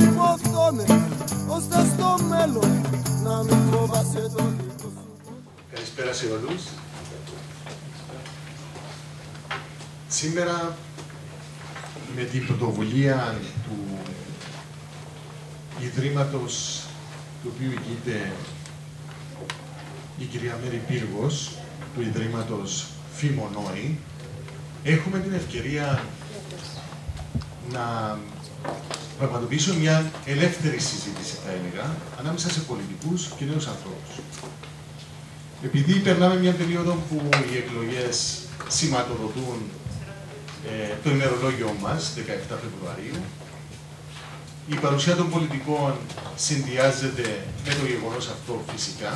υποδόμες, ώστε στο μέλλον να μην φοβάσαι το δικό σου. Καλησπέρα σε όλους. Σήμερα με την πρωτοβουλία του Ιδρύματος του οποίου ηγείται η κυρία Μέρη Πύργος, του Ιδρύματος Φήμο-Νόη, έχουμε την ευκαιρία να πραγματοποιήσουμε μια ελεύθερη συζήτηση, θα έλεγα, ανάμεσα σε πολιτικούς και νέους ανθρώπους. Επειδή περνάμε μια περίοδο που οι εκλογές σηματοδοτούν το ημερολόγιο μας, 17 Φεβρουαρίου, η παρουσία των πολιτικών συνδυάζεται με το γεγονός αυτό φυσικά,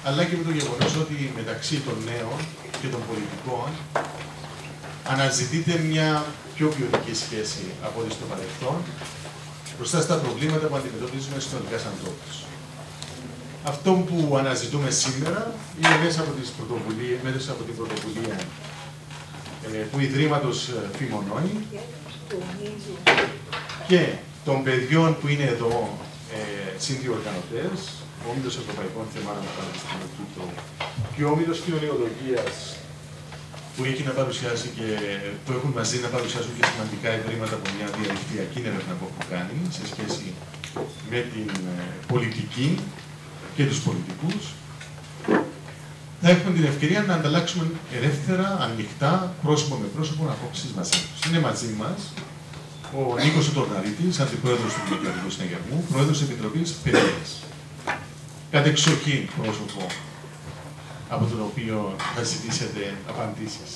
αλλά και με το γεγονός ότι μεταξύ των νέων και των πολιτικών αναζητείται μια πιο ποιοτική σχέση από ό,τι στο παρελθόν μπροστά στα προβλήματα που αντιμετωπίζουμε συνολικά σαν ανθρώπους. Αυτό που αναζητούμε σήμερα είναι μέσα από την πρωτοβουλία του Ιδρύματος Φήμο-Νόη και των παιδιών που είναι εδώ συνδιοργανωτές, ο Όμιλος Ευρωπαϊκών Θεμάτων Πανεπιστημιακού και ο Όμιλος Κοινωνιολογίας που έχει να παρουσιάσει και που έχουν μαζί να παρουσιάσουν και σημαντικά ευρήματα από μια διαδικτυακή έρευνα που έχουν κάνει σε σχέση με την πολιτική και τους πολιτικούς. Θα έχουμε την ευκαιρία να ανταλλάξουμε ελεύθερα, ανοιχτά, πρόσωπο με πρόσωπο, απόψεις μαζί τους. Είναι μαζί μας ο Νίκος Τορναρίτης, αντιπρόεδρος του Δημοκρατικού Συναγερμού, πρόεδρος της Επιτροπής Παιδείας. Κατεξοχήν πρόσωπο από τον οποίο θα ζητήσετε απαντήσεις.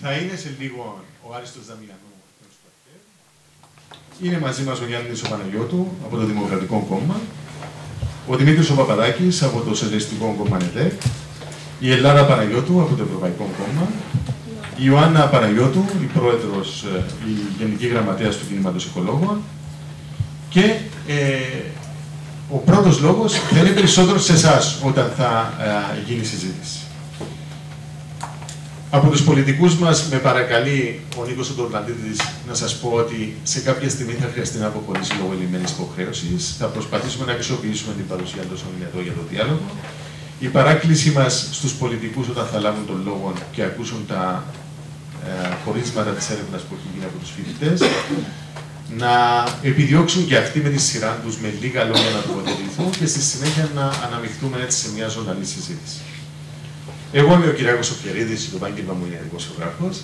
Θα είναι σε λίγο ο Άριστος Δαμιανού. Είναι μαζί μας ο Γιάννης ο Παναγιώτου από το Δημοκρατικό Κόμμα, ο Δημήτρης ο Παπαδάκης από το Σοσιαλιστικό Κόμμα ΕΔΕΚ, η Ελλάδα Παναγιώτου από το Ευρωπαϊκό Κόμμα, η Ιωάννα Παναγιώτου, η πρόεδρος, η Γενική Γραμματέας του Κινήματος Οικολόγων και ο πρώτος λόγος θα είναι περισσότερο σε εσάς όταν θα γίνει η συζήτηση. Από τους πολιτικούς μας με παρακαλεί ο Νίκος Τορναρίτης να σας πω ότι σε κάποια στιγμή θα χρειαστεί να αποχωρήσει λόγω ελλημένης υποχρέωσης. Θα προσπαθήσουμε να αξιοποιήσουμε την παρουσία των εδώ για το διάλογο. Η παράκληση μας στους πολιτικούς όταν θα λάβουν τον λόγο και ακούσουν τα πορίσματα της έρευνας που έχει γίνει από τους φοιτητές, να επιδιώξουν και αυτοί με τη σειρά τους με λίγα λόγια να τοποθετηθούν και στη συνέχεια να αναμειχθούμε έτσι σε μια ζωντανή συζήτηση. Εγώ είμαι ο Κυριάκος Οφιερίδης, το επάγγελμα μου είναι δημοσιογράφος.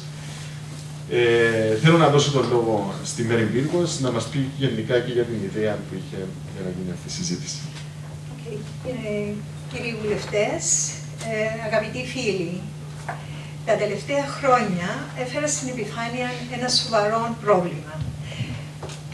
Θέλω να δώσω τον λόγο στη Μέρη Πύργος να μας πει γενικά και για την ιδέα που είχε για να γίνει αυτή η συζήτηση. Κύριοι βουλευτές, αγαπητοί φίλοι, τα τελευταία χρόνια έφερα στην επιφάνεια ένα σοβαρό πρόβλημα.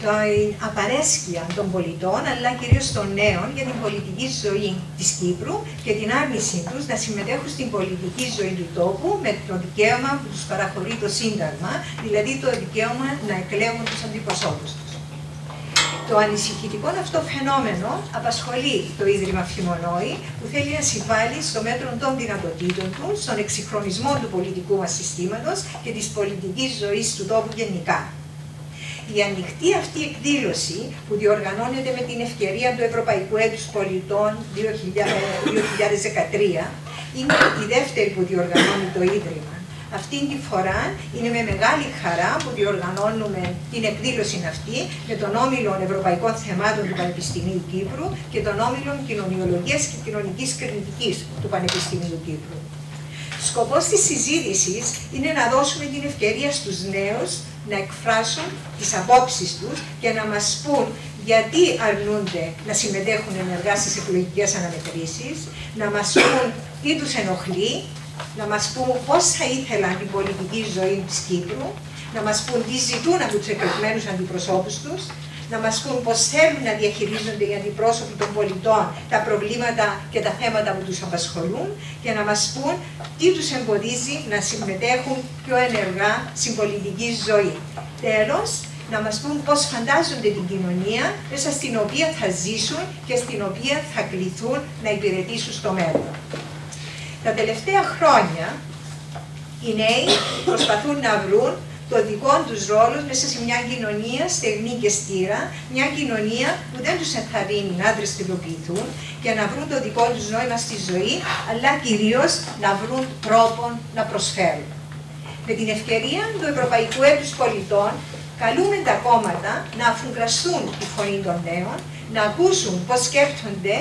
Την απαρέσκεια των πολιτών, αλλά κυρίως των νέων, για την πολιτική ζωή της Κύπρου και την άρνησή τους να συμμετέχουν στην πολιτική ζωή του τόπου με το δικαίωμα που τους παραχωρεί το Σύνταγμα, δηλαδή το δικαίωμα να εκλέγουν τους αντιπροσώπους τους. Το ανησυχητικό αυτό φαινόμενο απασχολεί το Ίδρυμα Φήμο-Νόη, που θέλει να συμβάλλει στο μέτρο των δυνατοτήτων του, στον εξυγχρονισμό του πολιτικού μας συστήματος και της πολιτικής ζωής του τόπου γενικά. Η ανοιχτή αυτή εκδήλωση που διοργανώνεται με την ευκαιρία του Ευρωπαϊκού Έτους Πολιτών 2013 είναι η δεύτερη που διοργανώνει το Ίδρυμα. Αυτή τη φορά είναι με μεγάλη χαρά που διοργανώνουμε την εκδήλωση αυτή με τον Όμιλο Ευρωπαϊκών Θεμάτων του Πανεπιστημίου Κύπρου και τον Όμιλο Κοινωνιολογίας και Κοινωνικής Κριτικής του Πανεπιστημίου Κύπρου. Σκοπός της συζήτησης είναι να δώσουμε την ευκαιρία στους νέους να εκφράσουν τις απόψεις τους και να μας πούν γιατί αρνούνται να συμμετέχουν ενεργά στις εκλογικές αναμετρήσεις, να μας πούν τι τους ενοχλεί, να μας πούν πώς θα ήθελαν την πολιτική ζωή της Κύπρου, να μας πούν τι ζητούν από τους εκλεγμένους αντιπροσώπους τους, να μας πούν πώς θέλουν να διαχειρίζονται οι αντιπρόσωποι των πολιτών τα προβλήματα και τα θέματα που τους απασχολούν και να μας πούν τι τους εμποδίζει να συμμετέχουν πιο ενεργά στην πολιτική ζωή. Τέλος, να μας πούν πώς φαντάζονται την κοινωνία μέσα στην οποία θα ζήσουν και στην οποία θα κληθούν να υπηρετήσουν στο μέλλον. Τα τελευταία χρόνια οι νέοι προσπαθούν να βρουν το δικό τους ρόλο μέσα σε μια κοινωνία στεγνή και στήρα, μια κοινωνία που δεν τους ενθαρρύνει να δραστηριοποιηθούν και να βρουν το δικό τους νόημα στη ζωή, αλλά κυρίως να βρουν τρόπο να προσφέρουν. Με την ευκαιρία του Ευρωπαϊκού Έτους Πολιτών, καλούμε τα κόμματα να αφουγκραστούν τη φωνή των νέων, να ακούσουν πώς σκέφτονται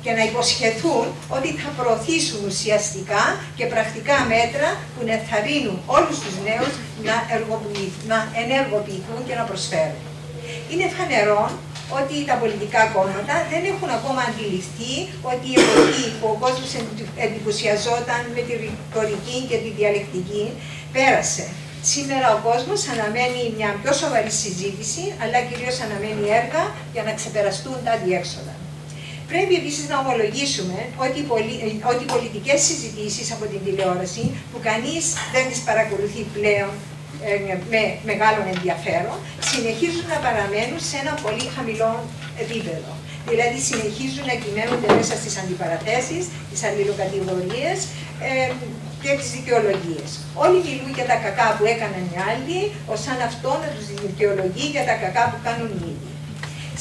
και να υποσχεθούν ότι θα προωθήσουν ουσιαστικά και πρακτικά μέτρα που να ενθαρρύνουν όλους τους νέους να ενεργοποιηθούν και να προσφέρουν. Είναι φανερό ότι τα πολιτικά κόμματα δεν έχουν ακόμα αντιληφθεί ότι η εποχή που ο κόσμος εντυπωσιαζόταν με τη ρητορική και τη διαλεκτική πέρασε. Σήμερα ο κόσμος αναμένει μια πιο σοβαρή συζήτηση, αλλά κυρίως αναμένει έργα για να ξεπεραστούν τα διέξοδα. Πρέπει επίσης να ομολογήσουμε ότι οι πολιτικές συζητήσεις από την τηλεόραση, που κανείς δεν τις παρακολουθεί πλέον με μεγάλο ενδιαφέρον, συνεχίζουν να παραμένουν σε ένα πολύ χαμηλό επίπεδο. Δηλαδή συνεχίζουν να κυμαίνονται μέσα στις αντιπαραθέσεις, τις αλληλοκατηγορίες και τις δικαιολογίες. Όλοι μιλούν για τα κακά που έκαναν οι άλλοι, ως αν αυτό να τους δικαιολογεί για τα κακά που κάνουν οι ίδιοι.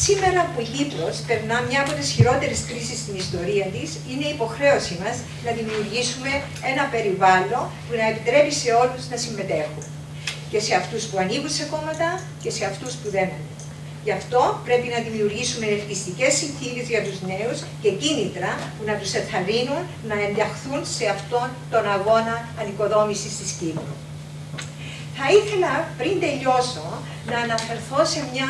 Σήμερα που η Κύπρος περνά μια από τις χειρότερες κρίσεις στην ιστορία της, είναι υποχρέωση μας να δημιουργήσουμε ένα περιβάλλον που να επιτρέπει σε όλους να συμμετέχουν. Και σε αυτούς που ανήκουν σε κόμματα και σε αυτούς που δεν ανήκουν. Γι' αυτό πρέπει να δημιουργήσουμε ελκυστικές συνθήκες για τους νέους και κίνητρα που να τους ενθαρρύνουν να ενταχθούν σε αυτόν τον αγώνα ανοικοδόμησης της Κύπρου. Θα ήθελα πριν τελειώσω να αναφερθώ σε μια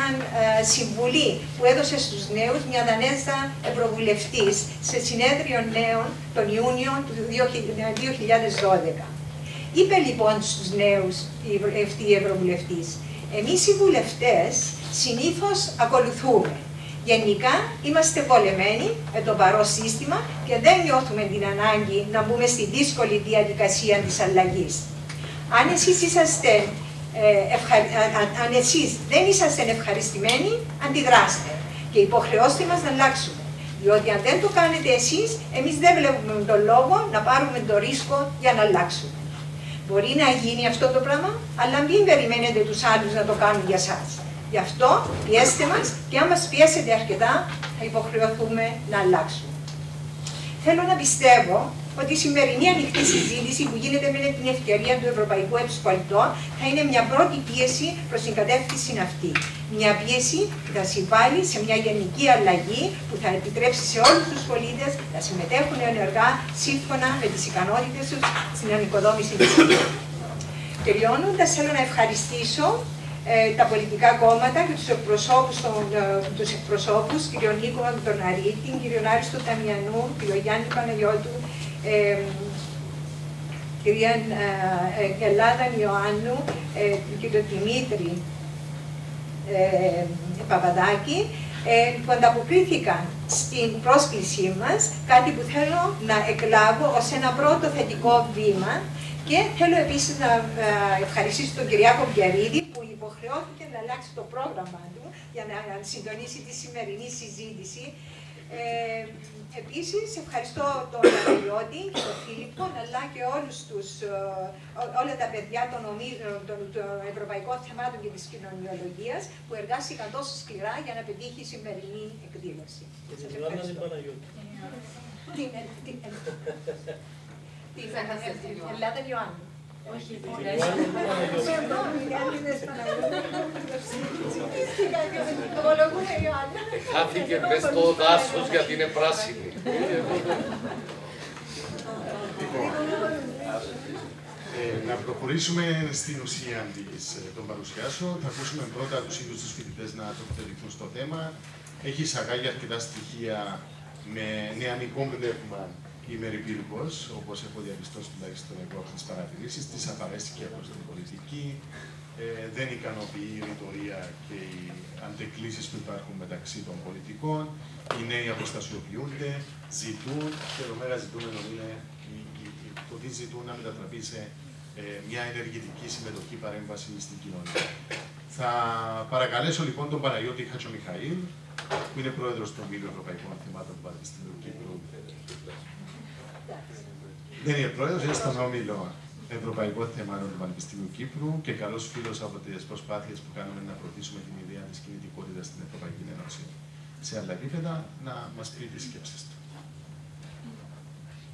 συμβουλή που έδωσε στους νέους μια Δανέζα ευρωβουλευτής σε συνέδριο νέων τον Ιούνιο του 2012. Είπε λοιπόν στους νέους αυτή η ευρωβουλευτής, εμείς οι βουλευτές συνήθως ακολουθούμε. Γενικά είμαστε βολεμένοι με το παρόν σύστημα και δεν νιώθουμε την ανάγκη να μπούμε στη δύσκολη διαδικασία της αλλαγής. Αν εσείς δεν είσαστε ευχαριστημένοι, αντιδράστε και υποχρεώστε μας να αλλάξουμε. Διότι αν δεν το κάνετε εσείς, εμείς δεν βλέπουμε τον λόγο να πάρουμε το ρίσκο για να αλλάξουμε. Μπορεί να γίνει αυτό το πράγμα, αλλά μην περιμένετε τους άλλους να το κάνουν για σας. Γι' αυτό πιέστε μας και αν μας πιέσετε αρκετά, θα υποχρεωθούμε να αλλάξουμε. Θέλω να πιστεύω ότι η σημερινή ανοιχτή συζήτηση που γίνεται με την ευκαιρία του Ευρωπαϊκού Έτους Πολιτών θα είναι μια πρώτη πίεση προς την κατεύθυνση αυτή. Μια πίεση που θα συμβάλλει σε μια γενική αλλαγή που θα επιτρέψει σε όλους τους πολίτες να συμμετέχουν ενεργά σύμφωνα με τις ικανότητες τους στην ανοικοδόμηση της Κύπρου. Τελειώνοντας, θέλω να ευχαριστήσω τα πολιτικά κόμματα και τους εκπροσώπους, κ. Νίκο Αντωναρίτη, κ. Άριστο Ταμιανού, κ. Γιάννη Παναγιώτου, κυρία Ελλάδα Ιωάννου, κ. Δημήτρη Παπαδάκη, που ανταποκρίθηκαν στην πρόσκλησή μας, κάτι που θέλω να εκλάβω ως ένα πρώτο θετικό βήμα. Και θέλω επίσης να ευχαριστήσω τον Κυριάκο Μπιαρίδη που υποχρεώθηκε να αλλάξει το πρόγραμμα του για να συντονίσει τη σημερινή συζήτηση. Επίσης ευχαριστώ τον Παναγιώτη και τον Φίλιππο, αλλά και όλα τα παιδιά των ευρωπαϊκών θεμάτων και της κοινωνιολογίας που εργάστηκαν τόσο σκληρά για να πετύχει η σημερινή εκδήλωση. Σας ευχαριστώ. Την Ελλάδα Ιωάννου. Όχι, χάθηκε μες στο δάσος γιατί είναι πράσινη. Να προχωρήσουμε στην ουσία των παρουσιάσεων. Θα ακούσουμε πρώτα τους ίδιους τους φοιτητές να τοποθετηθούν στο θέμα. Έχει εισαγάγει αρκετά στοιχεία με νεανικό πνεύμα ημερυπήρικος, όπως έχω διαπιστώσει τουλάχιστον εγώ από τις παρατηρήσεις, τις αφαρέστηκε προς την πολιτική, δεν ικανοποιεί η ρητορία και οι αντεκκλήσεις που υπάρχουν μεταξύ των πολιτικών, οι νέοι αποστασιοποιούνται, ζητούν, και το μέγα ζητούμενο είναι το τι ζητούν να μετατραπεί σε μια ενεργητική συμμετοχή παρέμβαση στην κοινωνία. Θα παρακαλέσω λοιπόν τον Παναγιώτη Χατσομιχαήλ, που είναι πρόεδρος του Ομίλου Ευρωπαϊκών Θεμάτων του Πανεπιστημίου Κύπρου, Δεν είναι πρόεδρος, είναι στον Όμιλο Ευρωπαϊκών Θεμάτων του Πανεπιστημίου Κύπρου και καλός φίλος από τις προσπάθειες που κάνουμε να προωθήσουμε την ιδέα της κινητικότητας στην Ευρωπαϊκή Ένωση σε άλλα επίπεδα, να μας πει τις σκέψεις του.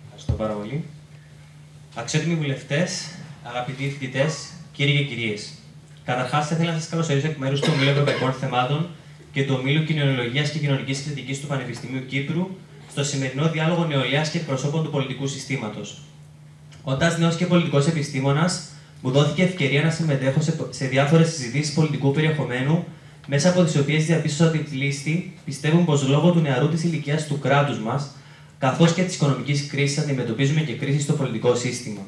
Ευχαριστώ πάρα πολύ. Αξιότιμοι βουλευτές, αγαπητοί φοιτητές, κύριοι και κυρίες. Καταρχάς, θα ήθελα να σας καλωσορίσω εκ μέρους του Ομίλου Ευρωπαϊκών Θεμάτων και του Ομίλου Κοινωνιολογίας και Κοινωνικής Κριτικής του Πανεπιστημίου Κύπρου στο σημερινό διάλογο νεολαίας και εκπροσώπων του πολιτικού συστήματος. Όταν νέος και πολιτικός επιστήμονας, μου δόθηκε ευκαιρία να συμμετέχω σε διάφορες συζητήσεις πολιτικού περιεχομένου, μέσα από τις οποίες διαπίστωσα ότι οι πλήστοι πιστεύουν πως λόγω του νεαρού της ηλικίας του κράτους μας, καθώς και της οικονομικής κρίσης, αντιμετωπίζουμε και κρίση στο πολιτικό σύστημα.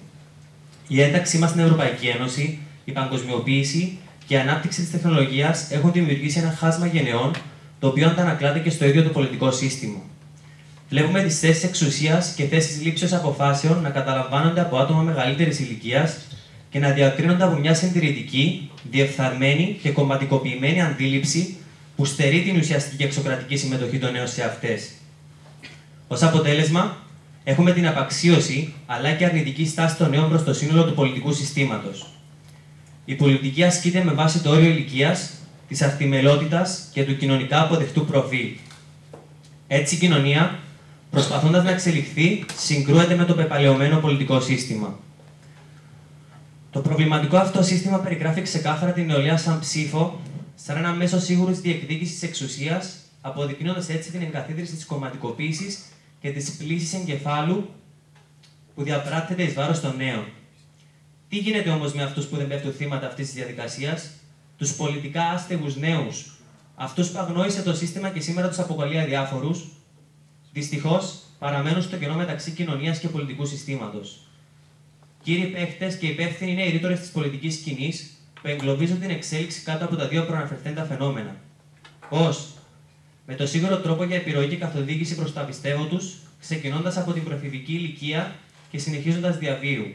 Η ένταξή μας στην Ευρωπαϊκή Ένωση, η παγκοσμιοποίηση και η ανάπτυξη της τεχνολογίας έχουν δημιουργήσει ένα χάσμα γενεών, το οποίο αντανακλάται και στο ίδιο το πολιτικό σύστημα. Βλέπουμε τις θέσεις εξουσίας και θέσεις λήψεως αποφάσεων να καταλαμβάνονται από άτομα μεγαλύτερης ηλικίας και να διακρίνονται από μια συντηρητική, διεφθαρμένη και κομματικοποιημένη αντίληψη που στερεί την ουσιαστική και εξωκρατική συμμετοχή των νέων σε αυτές. Ως αποτέλεσμα, έχουμε την απαξίωση αλλά και αρνητική στάση των νέων προς το σύνολο του πολιτικού συστήματος. Η πολιτική ασκείται με βάση το όριο ηλικίας, της αρτιμελότητας και του κοινωνικά αποδεκτού προφίλ. Έτσι, η κοινωνία, προσπαθώντας να εξελιχθεί, συγκρούεται με το πεπαλαιωμένο πολιτικό σύστημα. Το προβληματικό αυτό σύστημα περιγράφει ξεκάθαρα την νεολαία σαν ψήφο, σαν ένα μέσο σίγουρης διεκδίκησης της εξουσίας, αποδεικνύοντας έτσι την εγκαθίδρυση της κομματικοποίησης και της πλύσης εγκεφάλου που διαπράττεται εις βάρος των νέων. Τι γίνεται όμως με αυτούς που δεν πέφτουν θύματα αυτής της διαδικασίας, τους πολιτικά άστεγους νέους, αυτούς που αγνόησε το σύστημα και σήμερα τους αποκαλεί αδιάφορους? Δυστυχώς, παραμένουν στο κενό μεταξύ κοινωνίας και πολιτικού συστήματος. Κύριοι παίχτες και υπεύθυνοι είναι οι ρήτορες της πολιτικής σκηνής που εγκλωβίζουν την εξέλιξη κάτω από τα δύο προαναφερθέντα φαινόμενα. Πώς? Με το σίγουρο τρόπο για επιρροή και καθοδήγηση προς τα πιστεύω τους, ξεκινώντας από την προεφηβική ηλικία και συνεχίζοντας διαβίου.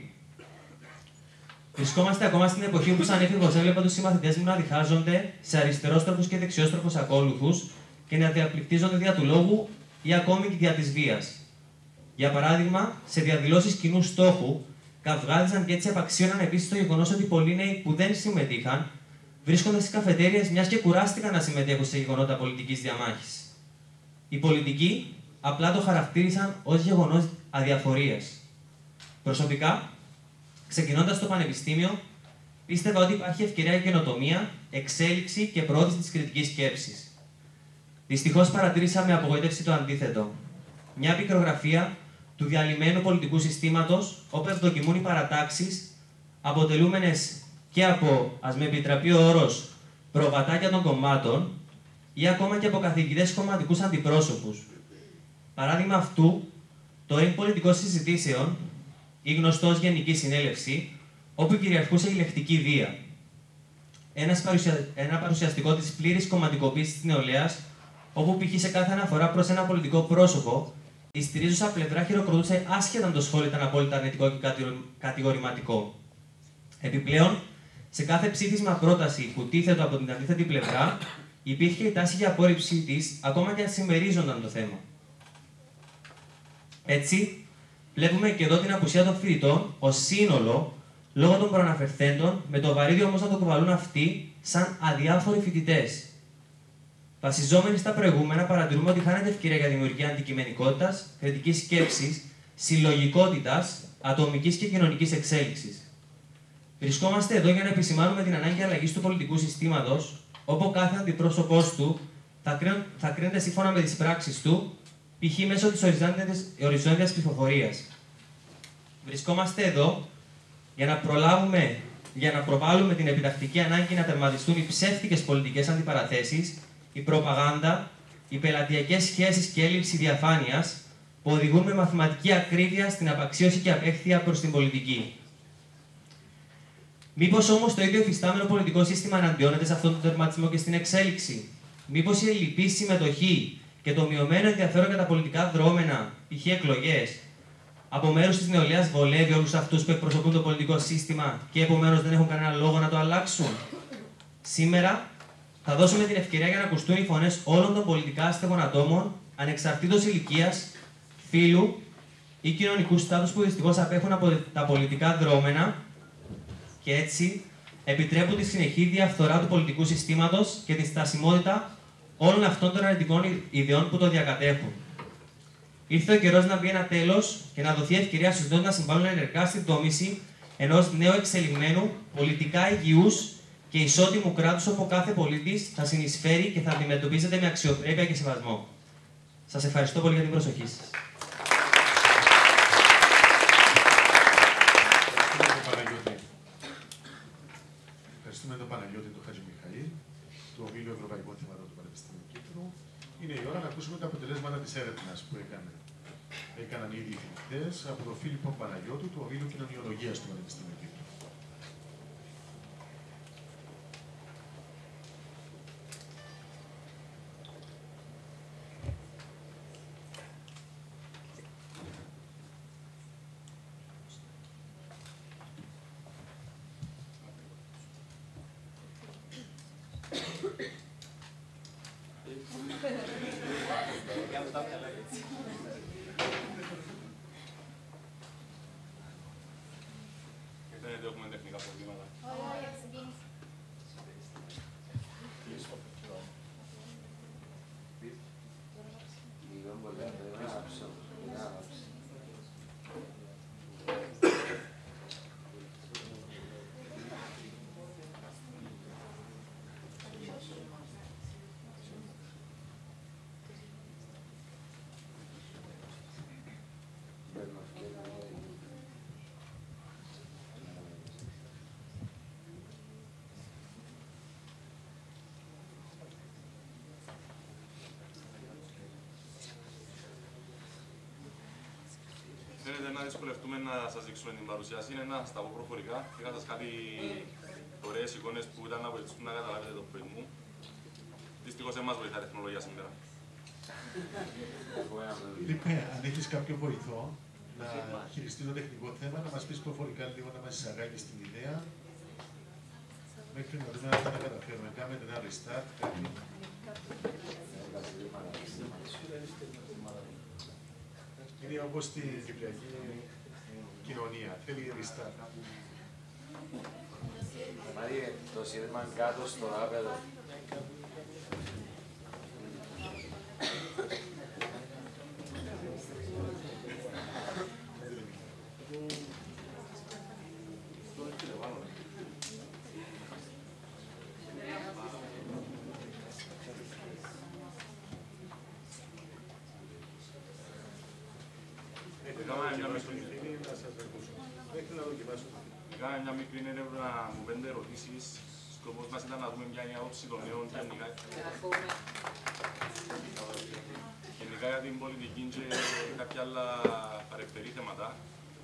Βρισκόμαστε ακόμα στην εποχή που, σαν έφηβος, έβλεπα τους συμμαθητές μου να διχάζονται σε αριστερόστροφους και δεξιόστροφους ακόλουθους και να διαπληκτίζονται δια του λόγου ή ακόμη και δια της βίας. Για παράδειγμα, σε διαδηλώσεις κοινού στόχου, καυγάδιζαν και έτσι απαξίωναν επίσης το γεγονός ότι πολλοί νέοι που δεν συμμετείχαν βρίσκονται στις καφετέριες μιας και κουράστηκαν να συμμετέχουν σε γεγονότα πολιτικής διαμάχης. Οι πολιτικοί απλά το χαρακτήρισαν ως γεγονός αδιαφορίας. Προσωπικά, ξεκινώντας το πανεπιστήμιο, πίστευα ότι υπάρχει ευκαιρία για καινοτομία, εξέλιξη και προώθηση της κριτικής σκέψης. Δυστυχώς παρατήρησα με απογοήτευση το αντίθετο. Μια πικρογραφία του διαλυμένου πολιτικού συστήματος, όπου ευδοκιμούν οι παρατάξεις, αποτελούμενες και από, ας με επιτραπεί ο όρος, προβατάκια των κομμάτων ή ακόμα και από καθηγητές κομματικούς αντιπρόσωπους. Παράδειγμα αυτού, το ring πολιτικών συζητήσεων, ή γνωστό ως Γενική Συνέλευση, όπου κυριαρχούσε η λεκτική βία. Ένα παρουσιαστικό της πλήρης κομματικοποίησης της νεολαίας, όπου π.χ. σε κάθε αναφορά προς ένα πολιτικό πρόσωπο, η στηρίζουσα πλευρά χειροκροτούσε άσχετα αν το σχόλιο ήταν απόλυτα αρνητικό και κατηγορηματικό. Επιπλέον, σε κάθε ψήφισμα πρόταση που τίθετο από την αντίθετη πλευρά, υπήρχε η τάση για απόρριψή της, ακόμα και αν συμμερίζονταν το θέμα. Έτσι, βλέπουμε και εδώ την απουσία των φοιτητών ως σύνολο, λόγω των προαναφερθέντων, με το βαρύδι όμως να το κουβαλούν αυτοί σαν αδιάφοροι φοιτητές. Βασιζόμενοι στα προηγούμενα, παρατηρούμε ότι χάνεται ευκαιρία για δημιουργία αντικειμενικότητας, κριτικής σκέψης, συλλογικότητας, ατομικής και κοινωνικής εξέλιξης. Βρισκόμαστε εδώ για να επισημάνουμε την ανάγκη αλλαγής του πολιτικού συστήματος, όπου κάθε αντιπρόσωπός του θα κρίνεται σύμφωνα με τις πράξεις του, π.χ. μέσω της οριζόντιας ψηφοφορίας. Βρισκόμαστε εδώ για να προβάλλουμε την επιτακτική ανάγκη να τερματιστούν οι ψεύτικες πολιτικές αντιπαραθέσεις, η προπαγάνδα, οι πελατειακές σχέσεις και έλλειψη διαφάνειας που οδηγούν με μαθηματική ακρίβεια στην απαξίωση και απέχθεια προς την πολιτική. Μήπως όμως το ίδιο υφιστάμενο πολιτικό σύστημα εναντιώνεται σε αυτόν τον τερματισμό και στην εξέλιξη? Μήπως η ελλειπή συμμετοχή και το μειωμένο ενδιαφέρον για τα πολιτικά δρόμενα, π.χ. εκλογές, από μέρους της νεολαίας βολεύει όλους αυτούς που εκπροσωπούν το πολιτικό σύστημα και επομένως δεν έχουν κανένα λόγο να το αλλάξουν? Σήμερα θα δώσουμε την ευκαιρία για να ακουστούν οι φωνές όλων των πολιτικά άστεγων ατόμων, ανεξαρτήτως ηλικίας, φύλου, ή κοινωνικού στάτους που δυστυχώς απέχουν από τα πολιτικά δρόμενα και έτσι επιτρέπουν τη συνεχή διαφθορά του πολιτικού συστήματος και τη στασιμότητα όλων αυτών των αρνητικών ιδεών που το διακατέχουν. Ήρθε ο καιρός να μπει ένα τέλος και να δοθεί ευκαιρία στους νέους να συμβάλλουν ενεργά στην τόμηση ενός νέου εξελιγμένου, πολιτικά υγιούς και ισότιμου κράτους, όπου κάθε πολίτης θα συνεισφέρει και θα αντιμετωπίζεται με αξιοπρέπεια και σεβασμό. Σας ευχαριστώ πολύ για την προσοχή σας. Ευχαριστούμε τον Παναγιώτη τον Χατζημιχαήλ, του Ομίλου Ευρωπαϊκών Θεμάτων του Πανεπιστημίου Κύπρου. Είναι η ώρα να ακούσουμε τα αποτελέσματα της έρευνας που έκαναν ήδη οι φοιτητές από τον Φίλιππο Παναγιώτου του Ομίλου Κοινωνιολογίας του Πανεπιστημίου Κύπρου. Δεν έχουμε τεχνικά προβλήματα. Θέλετε να δυσκολευτούμε να σας δείξουμε την παρουσίαση, είναι να στα πω προφορικά. Είχα σας κάτι ωραίες εικόνες που ήταν να βοηθήσουν να καταλάβετε το point μου. Δυστυχώς δεν μας βοηθάει η τεχνολογία σήμερα. Λίπε, αν έχεις κάποιο βοηθό να χειριστεί το τεχνικό θέμα, να μας πεις προφορικά λίγο, να μας εισαγάγει στην ιδέα. Μέχρι να δούμε αν θα τα καταφέρουμε. Κάνουμε ένα restart, κάτι. Είναι όπως στην κυπριακή κοινωνία. Θέλει restart. Μάρια, το σύρμα κάτω στο άπεδο. Κάναμε μια μικρή έρευνα με 5 ερωτήσεις. Σκοπός μας ήταν να δούμε μια άποψη των νέων γενικά για την πολιτική και κάποια άλλα παρεμφερή θέματα.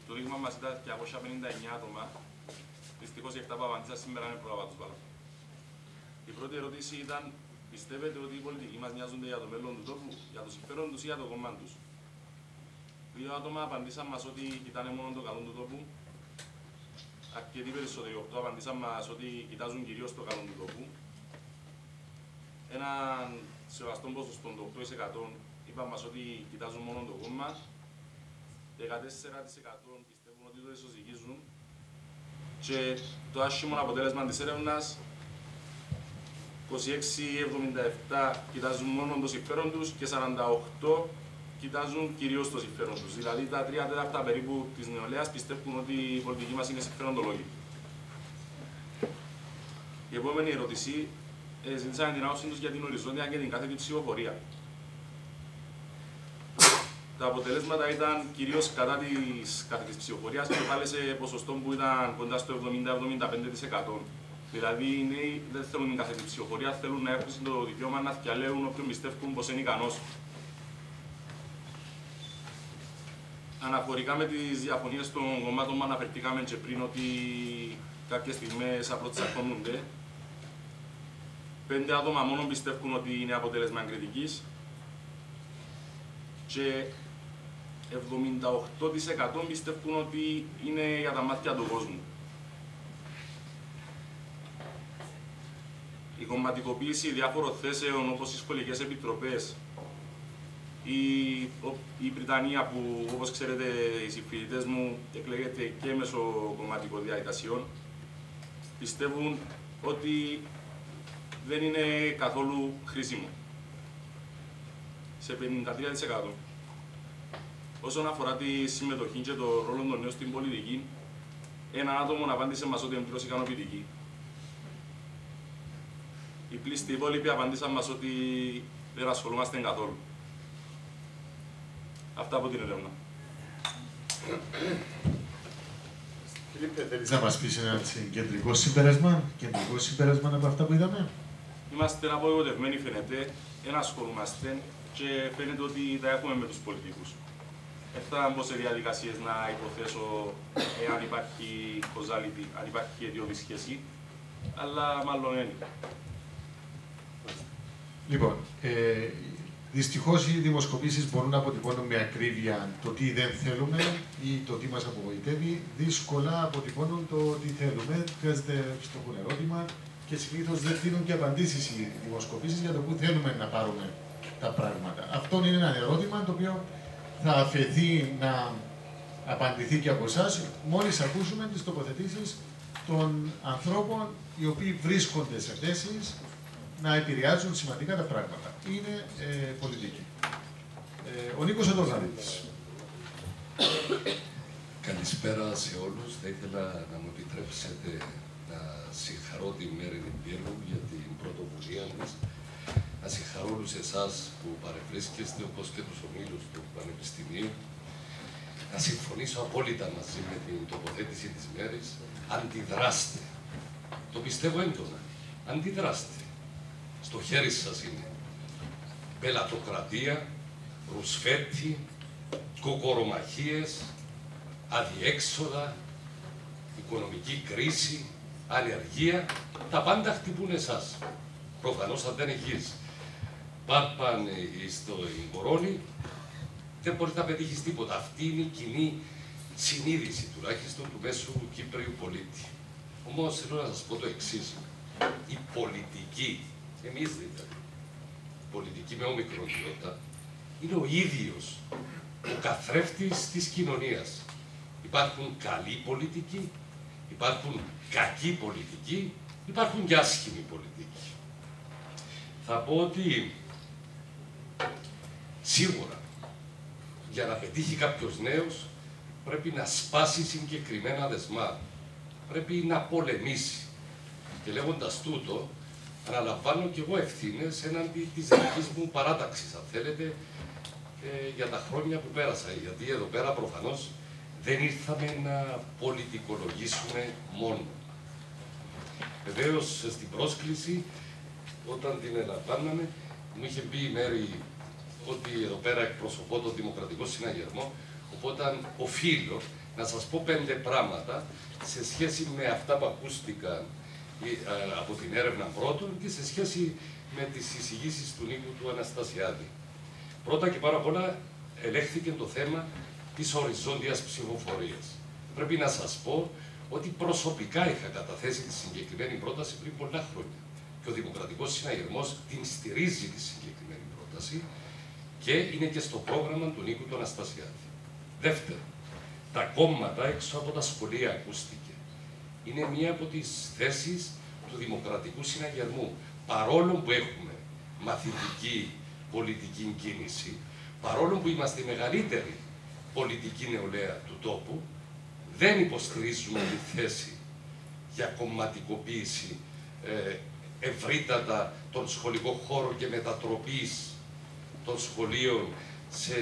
Το δείγμα μας ήταν 259 άτομα. Δυστυχώς οι 7 που απαντήσαν σήμερα είναι πρόβα τους βάλω. Η πρώτη ερώτηση ήταν: πιστεύετε ότι οι πολιτικοί μας νοιάζονται για το μέλλον του τόπου, για το συμφέρον τους ή για το κόμμα τους? 2 άτομα απαντήσαν μας ότι κοιτάνε μόνο το καλό του τόπου. Αρκετοί περισσότεροι, 8 απαντήσαν μας ότι κοιτάζουν κυρίως το καλό του τόπου. Έναν σεβαστό ποσοστό, το 8%, είπαν μας ότι κοιτάζουν μόνο το κόμμα. 14% πιστεύουν ότι το ισοζυγίζουν. Και το άσχημο αποτέλεσμα της έρευνας, 26-77 κοιτάζουν μόνο το συμφέρον τους και 48 κοιτάζουν κυρίως το συμφέρον τους. Δηλαδή τα 3/4 περίπου της νεολαίας πιστεύουν ότι η πολιτική μας είναι συμφέροντολόγη. Η επόμενη ερώτηση, ζήτησαν την άποψη τους για την οριζόντια και την κάθετη ψηφοφορία. Τα αποτελέσματα ήταν κυρίως κατά της κάθετης ψηφοφορίας και πάλι σε ποσοστό που ήταν κοντά στο 70-75%. Δηλαδή οι νέοι δεν θέλουν την κάθετη ψηφοφορία, θέλουν να έχουν το δικαίωμα να διαλέγουν όποιον πιστεύουν πως είναι ικανός. Αναφορικά με τις διαφωνίες των κομμάτων που αναφερθήκαμε και πριν ότι κάποιες στιγμές απροτσακώνονται, 5 άτομα μόνο πιστεύουν ότι είναι αποτέλεσμα κριτικής και 78% πιστεύουν ότι είναι για τα μάτια του κόσμου. Η κομματικοποίηση διάφορων θέσεων όπως οι σχολικές επιτροπές Η Βρυτανία, που όπως ξέρετε οι συμφοιτητές μου εκλέγεται και μέσω κομματικών διαδικασιών, πιστεύουν ότι δεν είναι καθόλου χρήσιμο. Σε 53%. Όσον αφορά τη συμμετοχή και το ρόλο των νέων στην πολιτική, ένα άτομο απάντησε μας ότι είναι πλήρως ικανοποιητική. Οι πλήστοι υπόλοιποι απάντησαν μας ότι δεν ασχολούμαστε καθόλου. Αυτά από την έρευνα. Φίλιππε, θέλεις να μας πεις ένα κεντρικό συμπέρασμα από αυτά που είδαμε? Είμαστε απογοητευμένοι, φαίνεται, δεν ασχολούμαστε και φαίνεται ότι τα έχουμε με τους πολιτικούς. Δεν θα μπω σε διαδικασίες να υποθέσω εάν υπάρχει causality, αν υπάρχει αιτιώδη σχέση, αλλά μάλλον είναι. Λοιπόν, δυστυχώς οι δημοσκοπήσεις μπορούν να αποτυπώνουν με ακρίβεια το τι δεν θέλουμε ή το τι μας απογοητεύει. Δύσκολα αποτυπώνουν το τι θέλουμε. Χρειάζεται φτωχό ερώτημα και συνήθως δεν δίνουν και απαντήσεις οι δημοσκοπήσεις για το που θέλουμε να πάρουμε τα πράγματα. Αυτό είναι ένα ερώτημα το οποίο θα αφαιθεί να απαντηθεί και από εσάς μόλις ακούσουμε τις τοποθετήσεις των ανθρώπων οι οποίοι βρίσκονται σε θέσεις να επηρεάζουν σημαντικά τα πράγματα. Είναι πολιτική. Ο Νίκος Αντογλανίτης. Καλησπέρα σε όλους. Θα ήθελα να μου επιτρέψετε να συγχαρώ τη Μέρη Νιμπίρου για την πρωτοβουλία της. Να συγχαρώ όλους εσάς που παρευρίσκεστε, όπως και τους ομίλους του Πανεπιστημίου. Να συμφωνήσω απόλυτα μαζί με την τοποθέτηση της Μέρης. Αντιδράστε. Το πιστεύω έντονα. Αντιδράστε. Στο χέρι σας είναι. Πελατοκρατία, ρουσφέτη, κοκορομαχίες, αδιέξοδα, οικονομική κρίση, ανεργία, τα πάντα χτυπούν εσάς. Προφανώς αν δεν έχεις πάνε στο κορώνη, δεν μπορείς να πετύχεις τίποτα. Αυτή είναι η κοινή συνείδηση τουλάχιστον του μέσου Κύπριου πολίτη. Όμως θέλω να σας πω το εξής. Η πολιτική, εμείς δηλαδή, η πολιτική με όμικρον ιότα, είναι ο ίδιος ο καθρέφτης της κοινωνίας. Υπάρχουν καλοί πολιτικοί, υπάρχουν κακοί πολιτικοί, υπάρχουν και άσχημοι πολιτικοί. Θα πω ότι σίγουρα για να πετύχει κάποιος νέος πρέπει να σπάσει συγκεκριμένα δεσμά. Πρέπει να πολεμήσει. Και λέγοντας τούτο, αναλαμβάνω και εγώ ευθύνες έναντι της δικής μου παράταξης, αν θέλετε, για τα χρόνια που πέρασα. Γιατί εδώ πέρα προφανώς δεν ήρθαμε να πολιτικολογήσουμε μόνο. Βεβαίως στην πρόσκληση, όταν την ελαμβάναμε, μου είχε πει η Μέρη ότι εδώ πέρα εκπροσωπώ τον Δημοκρατικό Συναγερμό, οπότε οφείλω να σας πω 5 πράγματα σε σχέση με αυτά που ακούστηκαν από την έρευνα πρώτον και σε σχέση με τις εισηγήσεις του Νίκου του Αναστασιάδη. Πρώτα και πάρα πολλά ελέγχθηκε το θέμα της οριζόντιας ψηφοφορίας. Πρέπει να σας πω ότι προσωπικά είχα καταθέσει τη συγκεκριμένη πρόταση πριν πολλά χρόνια. Και ο Δημοκρατικός Συναγερμός την στηρίζει τη συγκεκριμένη πρόταση και είναι και στο πρόγραμμα του Νίκου του Αναστασιάδη. Δεύτερον, τα κόμματα έξω από τα σχολεία ακούστηκε. Είναι μία από τις θέσεις του Δημοκρατικού Συναγερμού. Παρόλο που έχουμε μαθητική πολιτική κίνηση, παρόλο που είμαστε η μεγαλύτερη πολιτική νεολαία του τόπου, δεν υποστηρίζουμε τη θέση για κομματικοποίηση ευρύτατα των σχολικών χώρων και μετατροπής των σχολείων σε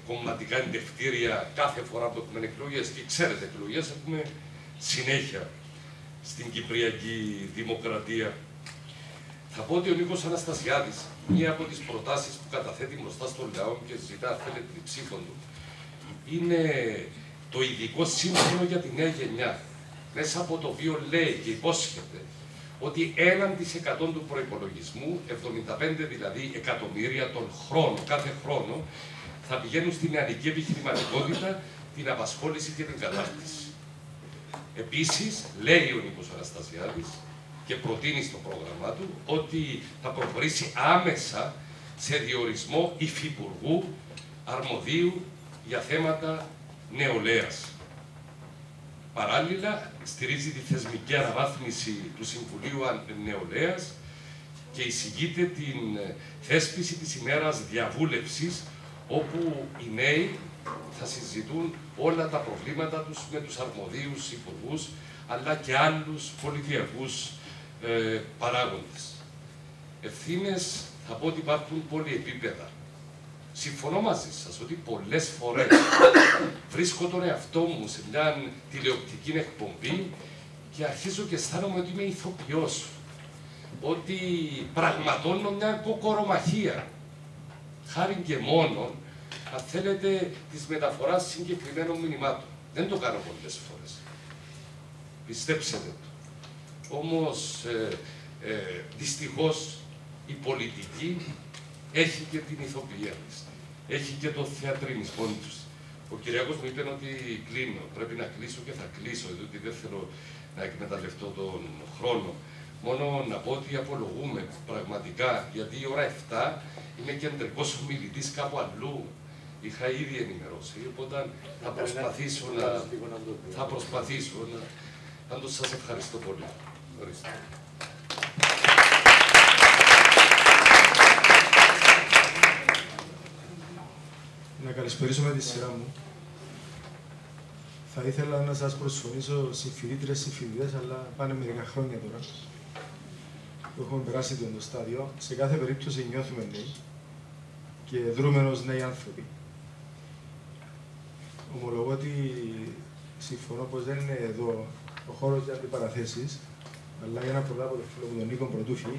κομματικά εντευτήρια κάθε φορά που έχουμε εκλογές. Και ξέρετε, εκλογές έχουμε συνέχεια στην Κυπριακή Δημοκρατία. Θα πω ότι ο Νίκος Αναστασιάδης, μία από τις προτάσεις που καταθέτει μπροστά στον λαό και ζητά, θέλετε, την ψήφο του, είναι το ειδικό σύμφωνο για τη νέα γενιά, μέσα από το οποίο λέει και υπόσχεται ότι 1% του προϋπολογισμού, 75 δηλαδή εκατομμύρια τον χρόνο, κάθε χρόνο, θα πηγαίνουν στην νεανική επιχειρηματικότητα, την απασχόληση και την κατάρτιση. Επίσης, λέει ο Νίκος Αναστασιάδης και προτείνει στο πρόγραμμά του ότι θα προχωρήσει άμεσα σε διορισμό υφυπουργού αρμοδίου για θέματα νεολαίας. Παράλληλα, στηρίζει τη θεσμική αναβάθμιση του Συμβουλίου Νεολαίας και εισηγείται την θέσπιση της ημέρας διαβούλευσης, όπου οι νέοι θα συζητούν όλα τα προβλήματα τους με τους αρμοδίους υπουργούς, αλλά και άλλους πολιτιακούς παράγοντες. Ευθύνες, θα πω ότι υπάρχουν πολυεπίπεδα. Συμφωνώ μαζί σας ότι πολλές φορές βρίσκω τον εαυτό μου σε μια τηλεοπτική εκπομπή και αρχίζω και αισθάνομαι ότι είμαι ηθοποιός. Ότι πραγματώνω μια κοκορομαχία. Χάρη και μόνο, αν θέλετε, της μεταφοράς συγκεκριμένων μηνυμάτων. Δεν το κάνω πολλές φορές. Πιστέψτε το. Όμως, δυστυχώς, η πολιτική έχει και την ηθοποιία της. Έχει και το θεατρινισμό τους. Ο Κυριάκος μου είπε ότι κλείνω. Πρέπει να κλείσω και θα κλείσω, διότι δεν θέλω να εκμεταλλευτώ τον χρόνο. Μόνο να πω ότι απολογούμε πραγματικά, γιατί η ώρα 7 είμαι κεντρικός ομιλητής κάπου αλλού. Είχα ήδη ενημερώσει, οπότε θα προσπαθήσω να... Πάντως σας ευχαριστώ πολύ. Ορίστε. Να καλησπερίσω με τη σειρά μου. Θα ήθελα να σας προσφωνήσω συμφιλήτρες, συμφιλητές, αλλά πάνε μερικά χρόνια τώρα που έχουμε περάσει το στάδιο. Σε κάθε περίπτωση νιώθουμε νέοι και δρούμε ως νέοι άνθρωποι. Ομολογώ ότι συμφωνώ πως δεν είναι εδώ ο χώρος για αντιπαραθέσεις, αλλά για να προλάβω το φίλο μου τον Νίκο Πρωτούφη,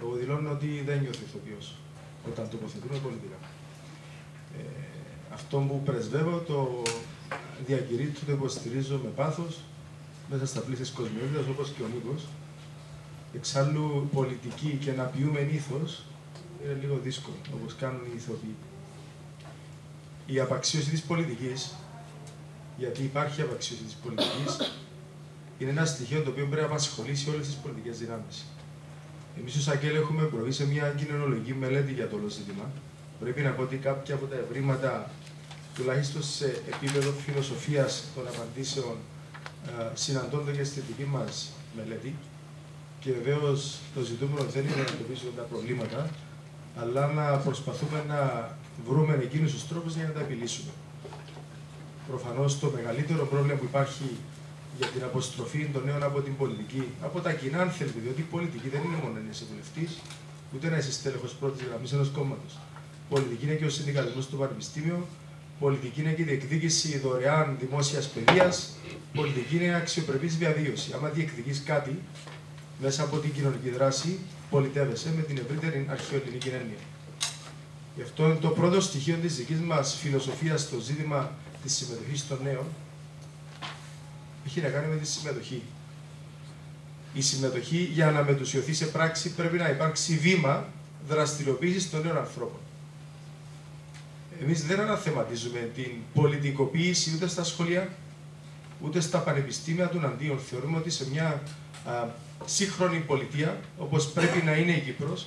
εγώ δηλώνω ότι δεν νιώθω ηθοποιός όταν τοποθετούμε πολιτικά. Αυτό που πρεσβεύω το διακηρύττω, το υποστηρίζω με πάθος μέσα στα πλήθη της κοσμιότητας, όπως και ο Νίκος. Εξάλλου, πολιτική και να ποιούμε ήθος είναι λίγο δύσκολο, όπως κάνουν οι ηθοποιοί. Η απαξίωση της πολιτικής, γιατί υπάρχει απαξίωση της πολιτικής, είναι ένα στοιχείο το οποίο πρέπει να απασχολήσει όλες τις πολιτικές δυνάμεις. Εμείς ως ΑΚΕΛ έχουμε προβεί σε μια κοινωνιολογική μελέτη για το όλο ζήτημα. Πρέπει να πω ότι κάποια από τα ευρήματα, τουλάχιστον σε επίπεδο φιλοσοφίας των απαντήσεων, συναντώνται και στη δική μας μελέτη. Και βεβαίως το ζητούμενο δεν είναι να εντοπίσουμε τα προβλήματα, αλλά να προσπαθούμε να βρούμε εκείνους τους τρόπους για να τα επιλύσουμε. Προφανώς το μεγαλύτερο πρόβλημα που υπάρχει για την αποστροφή των νέων από την πολιτική, από τα κοινά, αν θέλετε, διότι η πολιτική δεν είναι μόνο να είσαι βουλευτής, ούτε να είσαι στέλεχος πρώτης γραμμής ενός κόμματος. Πολιτική είναι και ο συνδικαλισμός του Πανεπιστήμιου, πολιτική είναι και η διεκδίκηση δωρεάν δημόσιας παιδείας, πολιτική είναι αξιοπρεπής διαβίωση. Άμα διεκδικείς κάτι μέσα από την κοινωνική δράση, πολιτεύεσαι με την ευρύτερη αρχαιοελληνική έννοια. Γι' αυτό είναι το πρώτο στοιχείο της δικής μας φιλοσοφίας στο ζήτημα της συμμετοχής των νέων. Έχει να κάνει με τη συμμετοχή. Η συμμετοχή, για να μετουσιωθεί σε πράξη, πρέπει να υπάρξει βήμα δραστηριοποίησης των νέων ανθρώπων. Εμείς δεν αναθεματίζουμε την πολιτικοποίηση ούτε στα σχολεία, ούτε στα πανεπιστήμια των αντίον. Θεωρούμε ότι σε μια σύγχρονη πολιτεία, όπως πρέπει να είναι η Κύπρος,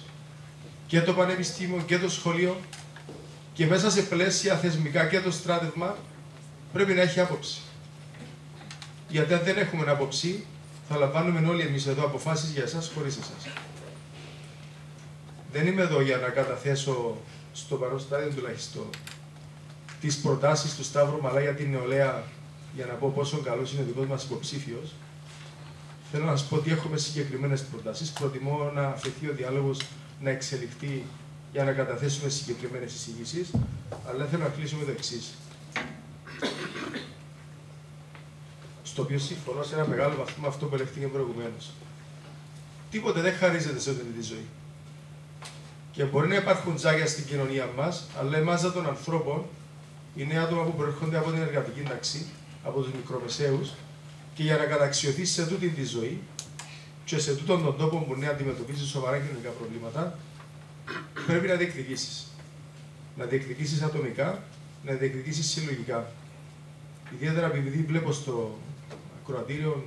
και το πανεπιστήμιο και το σχολείο, και μέσα σε πλαίσια θεσμικά και το στράτευμα, πρέπει να έχει άποψη. Γιατί αν δεν έχουμε άποψη, θα λαμβάνουμε όλοι εμείς εδώ αποφάσεις για εσάς χωρίς εσάς. Δεν είμαι εδώ για να καταθέσω στο παρόν στάδιο τουλάχιστον τις προτάσεις του Σταύρου Μαλά για την νεολαία, για να πω πόσο καλός είναι ο δικός μας υποψήφιος. Θέλω να σας πω ότι έχουμε συγκεκριμένες προτάσεις. Προτιμώ να αφαιθεί ο διάλογος να εξελιχθεί για να καταθέσουμε συγκεκριμένες εισηγήσεις, αλλά θέλω να κλείσουμε το εξής. Στο οποίο συμφωνώ σε ένα μεγάλο βαθμό με αυτό που ελεγχθήκε προηγουμένως. Τίποτε δεν χαρίζεται σε αυτή τη ζωή. Και μπορεί να υπάρχουν τζάγια στην κοινωνία μας, αλλά η μάζα των ανθρώπων είναι άτομα που προέρχονται από την εργατική τάξη, από τους μικρομεσαίους, και για να καταξιωθεί σε τούτη τη ζωή και σε τούτον τον τόπο που να αντιμετωπίζει σοβαρά κοινωνικά προβλήματα, πρέπει να διεκδικήσεις. Να διεκδικήσεις ατομικά, να διεκδικήσεις συλλογικά. Ιδιαίτερα επειδή βλέπω στο ακροατήριο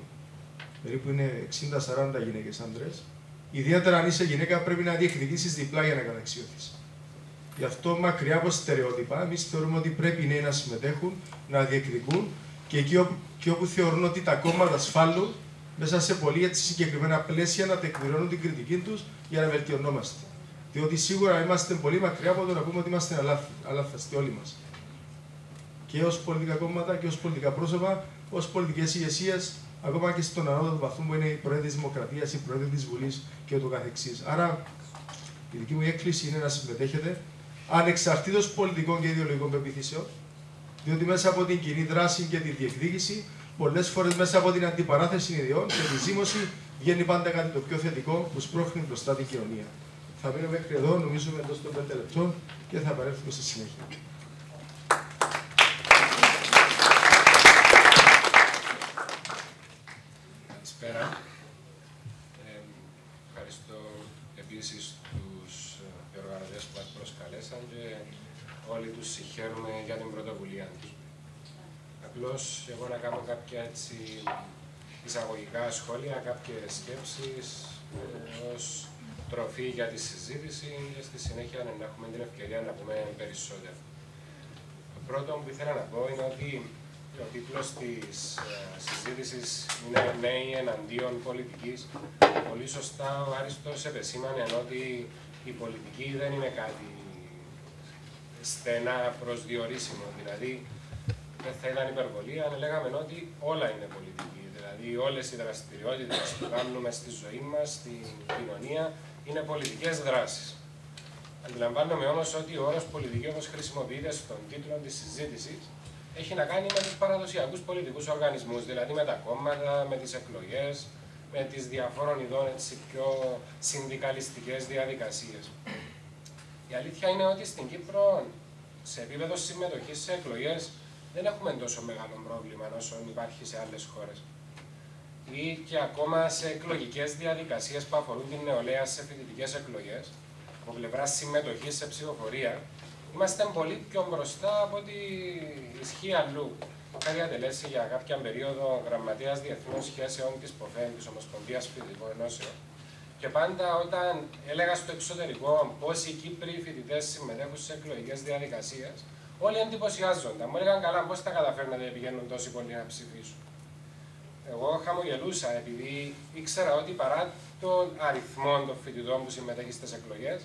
περίπου είναι 60-40 γυναίκες άντρες, ιδιαίτερα αν είσαι γυναίκα πρέπει να διεκδικήσεις διπλά για να καταξιωθείς. Γι' αυτό, μακριά από στερεότυπα, εμείς θεωρούμε ότι πρέπει οι νέοι να συμμετέχουν, να διεκδικούν και εκεί όπου θεωρούν ότι τα κόμματα ασφάλουν, μέσα σε πολύ έτσι συγκεκριμένα πλαίσια να τεκμηρώνουν την κριτική τους για να βελτιωνόμαστε. Διότι σίγουρα είμαστε πολύ μακριά από το να πούμε ότι είμαστε αλάθαστοι όλοι μας. Και ως πολιτικά κόμματα και ως πολιτικά πρόσωπα, ως πολιτικές ηγεσίες, ακόμα και στον ανώτατο βαθμό που είναι η Πρόεδρη της Δημοκρατίας, η Πρόεδρη της Βουλής και ούτω καθεξής. Άρα, η δική μου έκκληση είναι να συμμετέχετε ανεξαρτήτως πολιτικών και ιδεολογικών πεποιθήσεων, διότι μέσα από την κοινή δράση και τη διεκδίκηση, πολλές φορές μέσα από την αντιπαράθεση ιδεών και τη ζήμωση, βγαίνει πάντα κάτι το πιο θετικό που σπρώχνει μπροστά την κοινωνία. Θα μείνω μέχρι εδώ, νομίζω εντός των 5 λεπτών και θα επανέλθουμε στη συνέχεια. Καλησπέρα. Ευχαριστώ επίσης τους οργανωτές που μας προσκαλέσαν και όλοι τους συγχαίρουμε για την πρωτοβουλία τους. Απλώς εγώ να κάνω κάποια έτσι εισαγωγικά σχόλια, κάποιες σκέψεις ως τροφή για τη συζήτηση και στη συνέχεια να έχουμε την ευκαιρία να πούμε περισσότερο. Το πρώτο που ήθελα να πω είναι ότι ο τίτλος της συζήτησης είναι «Νέοι εναντίον πολιτικής». Πολύ σωστά ο Άριστος επεσήμανε ότι η πολιτική δεν είναι κάτι στενά προσδιορίσιμο. Δηλαδή, δεν θα ήταν υπερβολή αν λέγαμε ότι όλα είναι πολιτική. Δηλαδή, όλες οι δραστηριότητες που κάνουμε στη ζωή μας, στην κοινωνία, είναι πολιτικές δράσεις. Αντιλαμβάνομαι όμως ότι ο όρος πολιτική, όπως χρησιμοποιείται στον τίτλο της συζήτησης, έχει να κάνει με τους παραδοσιακούς πολιτικούς οργανισμούς, δηλαδή με τα κόμματα, με τις εκλογές, με τις διαφόρων ειδών έτσι, πιο συνδικαλιστικές διαδικασίες. Η αλήθεια είναι ότι στην Κύπρο, σε επίπεδο συμμετοχής σε εκλογές, δεν έχουμε τόσο μεγάλο πρόβλημα όσο υπάρχει σε άλλες χώρες. Ή και ακόμα σε εκλογικές διαδικασίες που αφορούν την νεολαία σε φοιτητικές εκλογές, από πλευρά συμμετοχής σε ψηφοφορία, είμαστε πολύ πιο μπροστά από ό,τι ισχύει αλλού. Είχα διατελέσει για κάποια περίοδο γραμματέας διεθνών σχέσεων της ΠΟΦΕΝ, της Ομοσπονδίας Φοιτητικών Ενώσεων. Και πάντα όταν έλεγα στο εξωτερικό πόσοι Κύπροι φοιτητές συμμετέχουν σε εκλογικές διαδικασίες, όλοι εντυπωσιάζονταν. Μου έλεγαν καλά, πώς τα καταφέρνετε να πηγαίνουν τόσοι πολλοί να ψηφίσουν. Εγώ χαμογελούσα επειδή ήξερα ότι παρά τον αριθμό των φοιτητών που συμμετέχει στις εκλογές,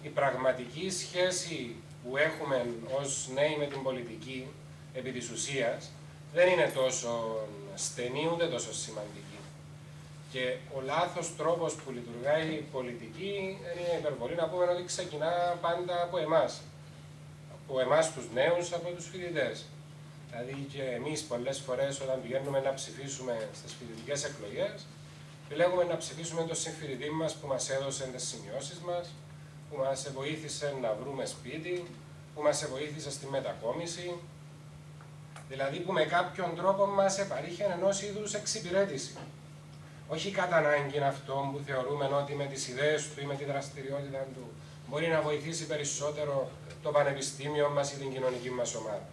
η πραγματική σχέση που έχουμε ως νέοι με την πολιτική, επί της ουσίας, δεν είναι τόσο στενή ούτε τόσο σημαντική. Και ο λάθος τρόπος που λειτουργάει η πολιτική είναι υπερβολή να πούμε ότι ξεκινά πάντα από εμάς. Από εμάς τους νέους, από τους φοιτητές. Δηλαδή και εμείς πολλές φορές όταν πηγαίνουμε να ψηφίσουμε στις φοιτητικές εκλογές, επιλέγουμε να ψηφίσουμε τον συμφοιτητή μας που μας έδωσε τις σημειώσεις μας, που μας βοήθησε να βρούμε σπίτι, που μας βοήθησε στη μετακόμιση, δηλαδή που με κάποιον τρόπο μας επαρήχε ενός είδους εξυπηρέτηση. Όχι κατά ανάγκη αυτό που θεωρούμε ότι με τις ιδέες του ή με τη δραστηριότητα του μπορεί να βοηθήσει περισσότερο το πανεπιστήμιο μας ή την κοινωνική μας ομάδα.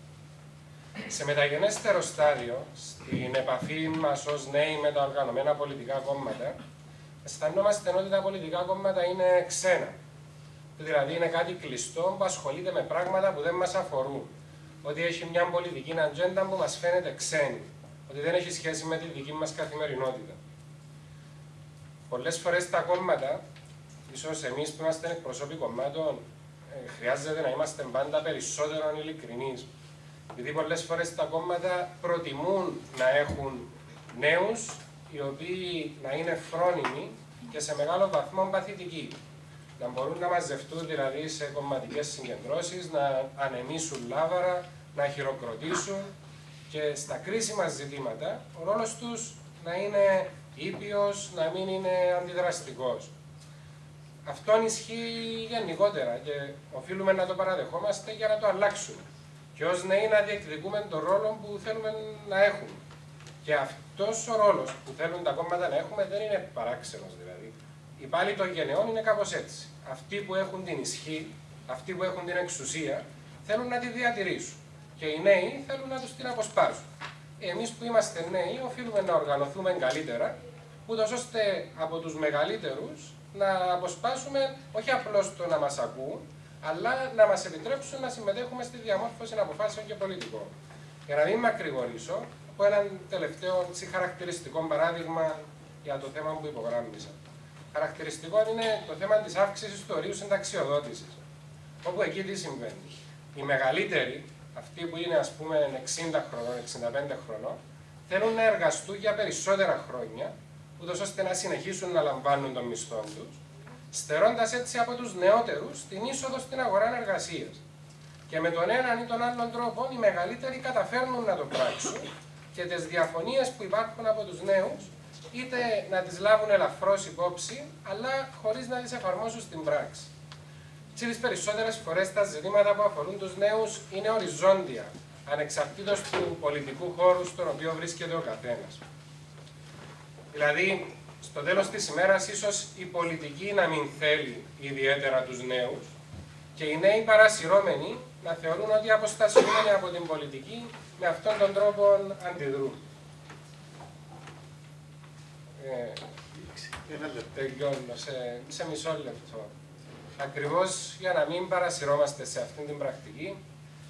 Σε μεταγενέστερο στάδιο, στην επαφή μας ως νέοι με τα οργανωμένα πολιτικά κόμματα, αισθανόμαστε ότι τα πολιτικά κόμματα είναι ξένα. Δηλαδή είναι κάτι κλειστό που ασχολείται με πράγματα που δεν μας αφορούν. Ότι έχει μια πολιτική ατζέντα που μας φαίνεται ξένη. Ότι δεν έχει σχέση με τη δική μας καθημερινότητα. Πολλές φορές τα κόμματα, ίσως εμείς που είμαστε εκπροσώποι κομμάτων, χρειάζεται να είμαστε πάντα περισσότερο ειλικρινείς. Επειδή πολλές φορές τα κόμματα προτιμούν να έχουν νέους οι οποίοι να είναι φρόνιμοι και σε μεγάλο βαθμό παθητικοί. Να μπορούν να μαζευτούν δηλαδή σε κομματικές συγκεντρώσεις, να ανεμίσουν λάβαρα, να χειροκροτήσουν και στα κρίσιμα ζητήματα ο ρόλος τους να είναι ήπιος, να μην είναι αντιδραστικός. Αυτό ισχύει γενικότερα και οφείλουμε να το παραδεχόμαστε για να το αλλάξουμε. Και ως νέοι να διεκδικούμε τον ρόλο που θέλουμε να έχουμε. Και αυτός ο ρόλος που θέλουν τα κόμματα να έχουμε δεν είναι παράξενος δηλαδή. Οι πάλι των γενεών είναι κάπως έτσι. Αυτοί που έχουν την ισχύ, αυτοί που έχουν την εξουσία, θέλουν να τη διατηρήσουν. Και οι νέοι θέλουν να τους την αποσπάσουν. Εμείς που είμαστε νέοι οφείλουμε να οργανωθούμε καλύτερα, ούτως ώστε από τους μεγαλύτερους να αποσπάσουμε όχι απλώς το να μας ακούν, αλλά να μας επιτρέψουν να συμμετέχουμε στη διαμόρφωση αποφάσεων και πολιτικών. Για να μην μακρηγορήσω, από έναν τελευταίο χαρακτηριστικό παράδειγμα για το θέμα που υπογράμμισα. Χαρακτηριστικό είναι το θέμα της αύξησης του ορίου συνταξιοδότησης. Όπου εκεί τι συμβαίνει. Οι μεγαλύτεροι, αυτοί που είναι ας πούμε 60 χρονών, 65 χρονών, θέλουν να εργαστούν για περισσότερα χρόνια, ούτως ώστε να συνεχίσουν να λαμβάνουν τον μισθό τους, στερώντας έτσι από τους νεότερους την είσοδο στην αγορά εργασίας. Και με τον έναν ή τον άλλον τρόπο οι μεγαλύτεροι καταφέρνουν να το πράξουν και τις διαφωνίες που υπάρχουν από τους νέους είτε να τις λάβουν ελαφρώς υπόψη, αλλά χωρίς να τις εφαρμόσουν στην πράξη. Τις περισσότερες φορές τα ζητήματα που αφορούν τους νέους είναι οριζόντια, ανεξαρτήτως του πολιτικού χώρου στον οποίο βρίσκεται ο καθένας. Δηλαδή, στο τέλος της ημέρας, ίσως η πολιτική να μην θέλει ιδιαίτερα τους νέους και οι νέοι παρασυρώμενοι να θεωρούν ότι αποστασιωμένοι από την πολιτική με αυτόν τον τρόπο αντιδρούν. Τελειώνω σε μισό λεπτό. Ακριβώς για να μην παρασυρώμαστε σε αυτήν την πρακτική,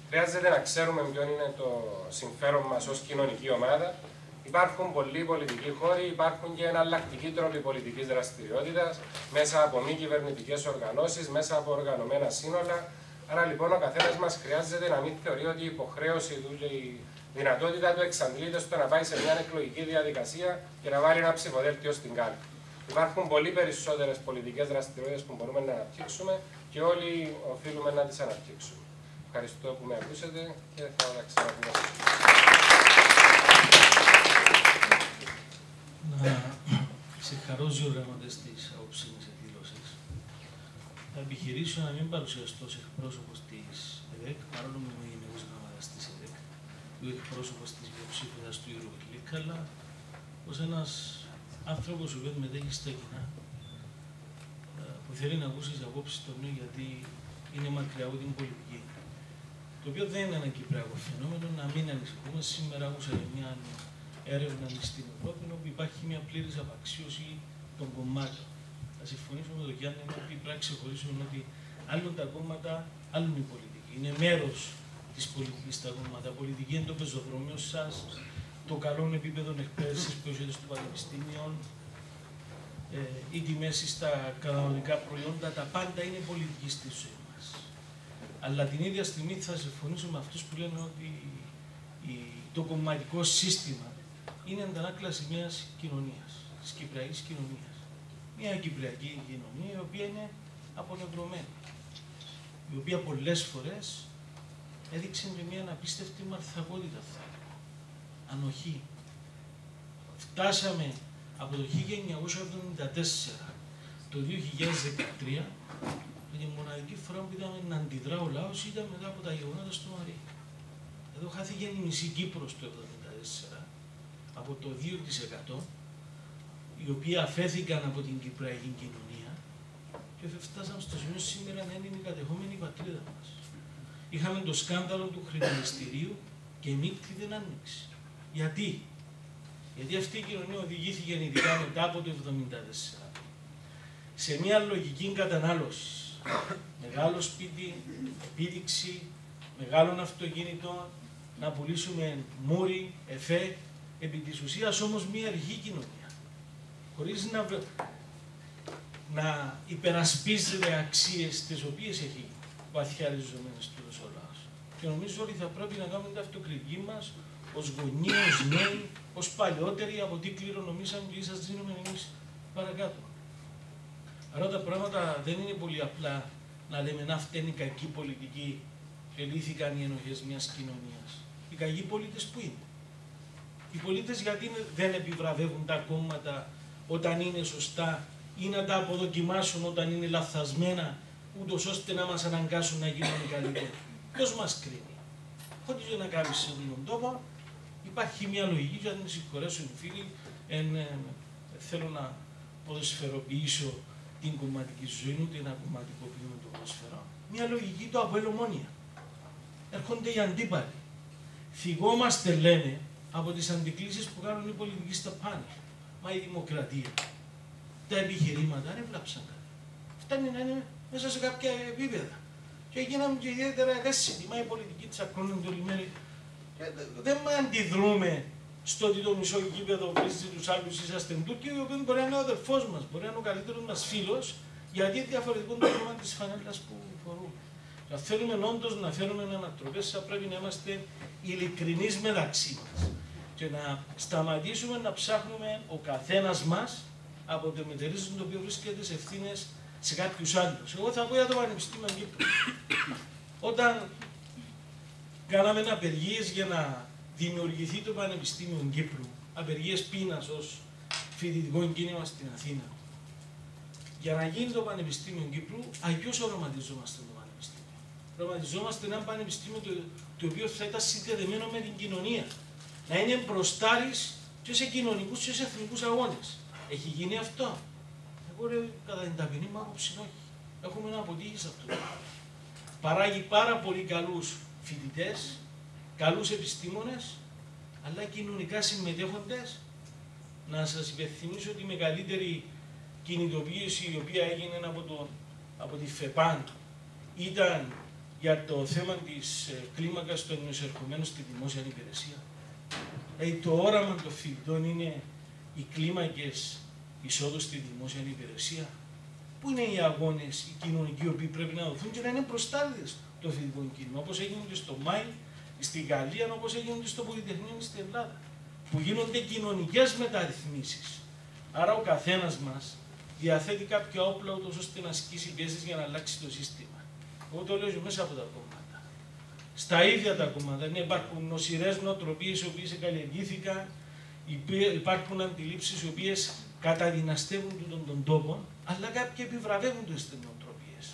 χρειάζεται να ξέρουμε ποιο είναι το συμφέρον μας ως κοινωνική ομάδα. Υπάρχουν πολλοί πολιτικοί χώροι, υπάρχουν και εναλλακτικοί τρόποι πολιτικής δραστηριότητας, μέσα από μη κυβερνητικές οργανώσεις, μέσα από οργανωμένα σύνολα. Άρα λοιπόν ο καθένας μας χρειάζεται να μην θεωρεί ότι η υποχρέωση του και η δυνατότητα του εξαντλείται στο να πάει σε μια εκλογική διαδικασία και να βάλει ένα ψηφοδέλτιο στην κάλπη. Υπάρχουν πολύ περισσότερες πολιτικές δραστηριότητες που μπορούμε να αναπτύξουμε και όλοι οφείλουμε να τις αναπτύξουμε. Ευχαριστώ που με ακούσατε και θα τα ξαναπούμε. Να συγχαρώ τους διοργανωτές της απόψινης εκδήλωσης. Θα επιχειρήσω να μην παρουσιαστώ ως εκπρόσωπος της ΕΔΕΚ, παρόλο που είμαι γενικός γραμματέας της ΕΔΕΚ, ή ο εκπρόσωπος της υποψήφιας του Euroleague, αλλά ως ένας άνθρωπος που μετέχει στα κοινά, που θέλει να ακούσει τις απόψεις των νέων γιατί είναι μακριά από την πολιτική. Το οποίο δεν είναι ένα κυπριακό φαινόμενο, να μην ανησυχούμε. Σήμερα άκουσα μια έρευνα στην Ευρώπη όπου υπάρχει μια πλήρης απαξίωση των κομμάτων. Θα συμφωνήσω με τον Γιάννη ότι πρέπει να ξεχωρίσουμε ότι άλλον τα κόμματα, άλλον η πολιτική. Είναι μέρος της πολιτικής τα κόμματα. Πολιτική είναι το πεζοδρόμιο σας, το καλό επίπεδο εκπαίδευσης που έχετε στο πανεπιστήμιο, οι τιμές στα καταναλωτικά προϊόντα, τα πάντα είναι πολιτική στη ζωή μας. Αλλά την ίδια στιγμή θα συμφωνήσω με αυτούς που λένε ότι το κομματικό σύστημα είναι αντανάκλαση μιας κοινωνίας, της κυπριακής κοινωνίας. Μια κυπριακή κοινωνία η οποία είναι απονευρωμένη, η οποία πολλές φορές έδειξε μια απίστευτη μαρθαγότητα, ανοχή. Φτάσαμε από το 1974 το 2013 και η μοναδική φορά που είδαμε να αντιδρά ο λαός ήταν μετά από τα γεγονότα στο Μαρί. Εδώ χάθηκε η μισή Κύπρος το 1974 από το 2%, οι οποίοι αφέθηκαν από την κυπριακή κοινωνία και φτάσαμε στο σημείο σήμερα να είναι η κατεχόμενη πατρίδα μας. Είχαμε το σκάνδαλο του χρηματιστηρίου και η μύκτη δεν άνοιξε. Γιατί? Γιατί αυτή η κοινωνία οδηγήθηκε ειδικά μετά από το 1974 σε μια λογική κατανάλωση. Μεγάλο σπίτι, επίδειξη, μεγάλων αυτοκίνητων, να πουλήσουμε μούρι, εφέ, επί της ουσίας όμως μια αργή κοινωνία. Χωρίς να υπερασπίζεται αξίες τις οποίες έχει βαθιά ριζωμένες του ο λαός. Και νομίζω ότι θα πρέπει να κάνουμε την αυτοκριτική μας ως γονείς, ως νέοι, ως παλιότεροι από τι κληρονομήσαμε και σας δίνουμε εμείς παρακάτω. Άρα τα πράγματα δεν είναι πολύ απλά να λέμε να φταίνει η κακή πολιτική και λύθηκαν οι ενοχές μιας κοινωνίας. Οι κακοί πολίτες που είναι? Οι πολίτες γιατί δεν επιβραβεύουν τα κόμματα όταν είναι σωστά ή να τα αποδοκιμάσουν όταν είναι λαθασμένα, ούτως ώστε να μας αναγκάσουν να γίνουμε καλύτεροι? Ποιος μας κρίνει? Ό,τι και να κάνεις σε αυτόν τον τόπο, υπάρχει μια λογική για να την συγχωρέσουν οι φίλοι. Θέλω να ποδοσφαιροποιήσω την κομματική ζωή, ούτε να κομματικοποιούμε το ποδοσφαιρό. Μια λογική το από ελομόνια. Έρχονται οι αντίπαλοι. Φυγόμαστε, λένε, από τις αντικλήσεις που κάνουν οι πολιτικοί στα πάνελ. Μα η δημοκρατία, τα επιχειρήματα δεν βλάψαν κάτι. Φτάνει να είναι μέσα σε κάποια επίπεδα. Και γίναμε και ιδιαίτερα ευαίσθητοι. Μα οι πολιτικοί τσακώνονται όλη μέρα. Δεν αντιδρούμε στο ότι το μισό γήπεδο βρίζει τους άλλους, είσαστε Τούρκοι, ο οποίος μπορεί να είναι ο αδερφός μας, μπορεί να είναι ο καλύτερος μας φίλος, γιατί διαφορετικό το χρώμα της φανέλας που φορούμε. Να θέλουμε όντως να φέρουμε ανατροπές, θα πρέπει να είμαστε ειλικρινείς μεταξύ μας και να σταματήσουμε να ψάχνουμε ο καθένας μας από το μετερίζον το οποίο βρίσκεται σε ευθύνες σε κάποιους άλλους. Εγώ θα πω για το Πανεπιστήμιο Κύπρου. Όταν κάναμε απεργίες για να δημιουργηθεί το Πανεπιστήμιο Κύπρου, απεργίες πείνας ως φοιτητικό κίνημα στην Αθήνα, για να γίνει το Πανεπιστήμιο Κύπρου, αγιώς οραματιζόμαστε το Πανεπιστήμιο. Οραματιζόμαστε ένα πανεπιστήμιο το οποίο θα ήταν συνδεδεμένο με την κοινωνία. Να είναι μπροστάρης και σε κοινωνικούς και σε εθνικούς αγώνες. Έχει γίνει αυτό? Εγώ λέω κατά την ταπεινή μου άποψη όχι. Έχουμε να αποτύχει σε αυτό. Παράγει πάρα πολύ καλούς φοιτητές, καλούς επιστήμονες, αλλά κοινωνικά συμμετέχοντες. Να σας υπενθυμίσω ότι η μεγαλύτερη κινητοποίηση η οποία έγινε από τη ΦΕΠΑΝ ήταν για το θέμα της κλίμακας των εισερχομένων στη δημόσια υπηρεσία. Δηλαδή το όραμα των φοιτητών είναι οι κλίμακες εισόδου στη δημόσια υπηρεσία. Πού είναι οι αγώνες, οι κοινωνικοί, οι οποίοι πρέπει να δοθούν και να είναι προστάτες το φοιτητικό κίνημα, όπως έγινε και στο ΜΑΙ, στη Γαλλία, όπως έγινε και στο Πολυτεχνείο στην Ελλάδα, που γίνονται κοινωνικές μεταρρυθμίσεις. Άρα ο καθένας μας διαθέτει κάποια όπλα ούτως ώστε να ασκήσει πιέσεις για να αλλάξει το σύστημα. Εγώ το λέω και μέσα από τα κόμματα. Στα ίδια τα κόμματα υπάρχουν νοσηρές νοοτροπίες οι οποίες καλλιεργήθηκαν, υπάρχουν αντιλήψεις οι οποίες καταδυναστεύουν τον τόπο, αλλά κάποιοι επιβραβεύουν τις νοοτροπίες.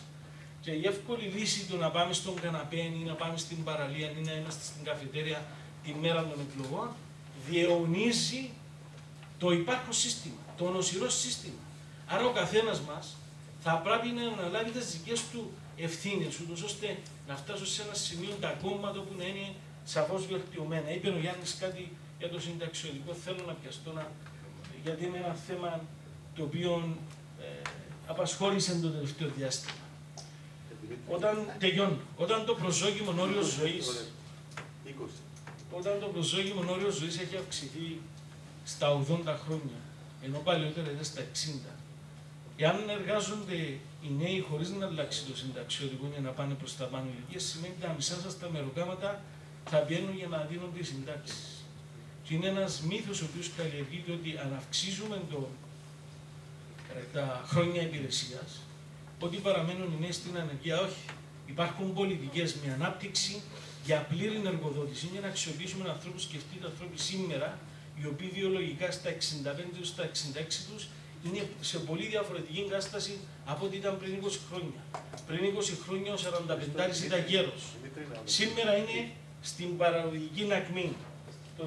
Και η εύκολη λύση του να πάμε στον καναπέ ή να πάμε στην παραλία ή να είμαστε στην καφετέρια τη μέρα των εκλογών διαιωνίζει το υπάρχον σύστημα, το νοσηρό σύστημα. Άρα ο καθένας μας θα πρέπει να αναλάβει τις δικές του ευθύνες, ούτως ώστε να φτάσουν σε ένα σημείο τα κόμματα που να είναι σαφώς βελτιωμένα. Είπε ο Γιάννης κάτι για το συνταξιωτικό, θέλω να πιαστώ, γιατί είναι ένα θέμα το οποίο απασχόλησε το τελευταίο διάστημα. Όταν το προσδόκιμο όριο ζωής έχει αυξηθεί στα 80 χρόνια, ενώ παλαιότερα ήταν στα 60, εάν εργάζονται οι νέοι χωρίς να αλλάξει το συνταξιωτικό για να πάνε προς τα πάνω ηλικίες, σημαίνει ότι τα μισά σας τα μεροκάματα θα βγαίνουν για να δίνονται οι συντάξεις. Και είναι ένας μύθος ο οποίος καλλιεργείται ότι αν αυξήσουμε τα χρόνια υπηρεσίας, ότι παραμένουν οι νέοι στην ανεργία. Όχι. Υπάρχουν πολιτικές με ανάπτυξη για πλήρη εργοδότηση για να αξιοποιήσουμε ανθρώπους, σκεφτείτε ανθρώπους σήμερα, οι οποίοι βιολογικά στα 65 στα 66 τους είναι σε πολύ διαφορετική κατάσταση από ό,τι ήταν πριν 20 χρόνια. Πριν 20 χρόνια ο 45άρης ήταν γέρος. Σήμερα είναι στην παραγωγική ακμή.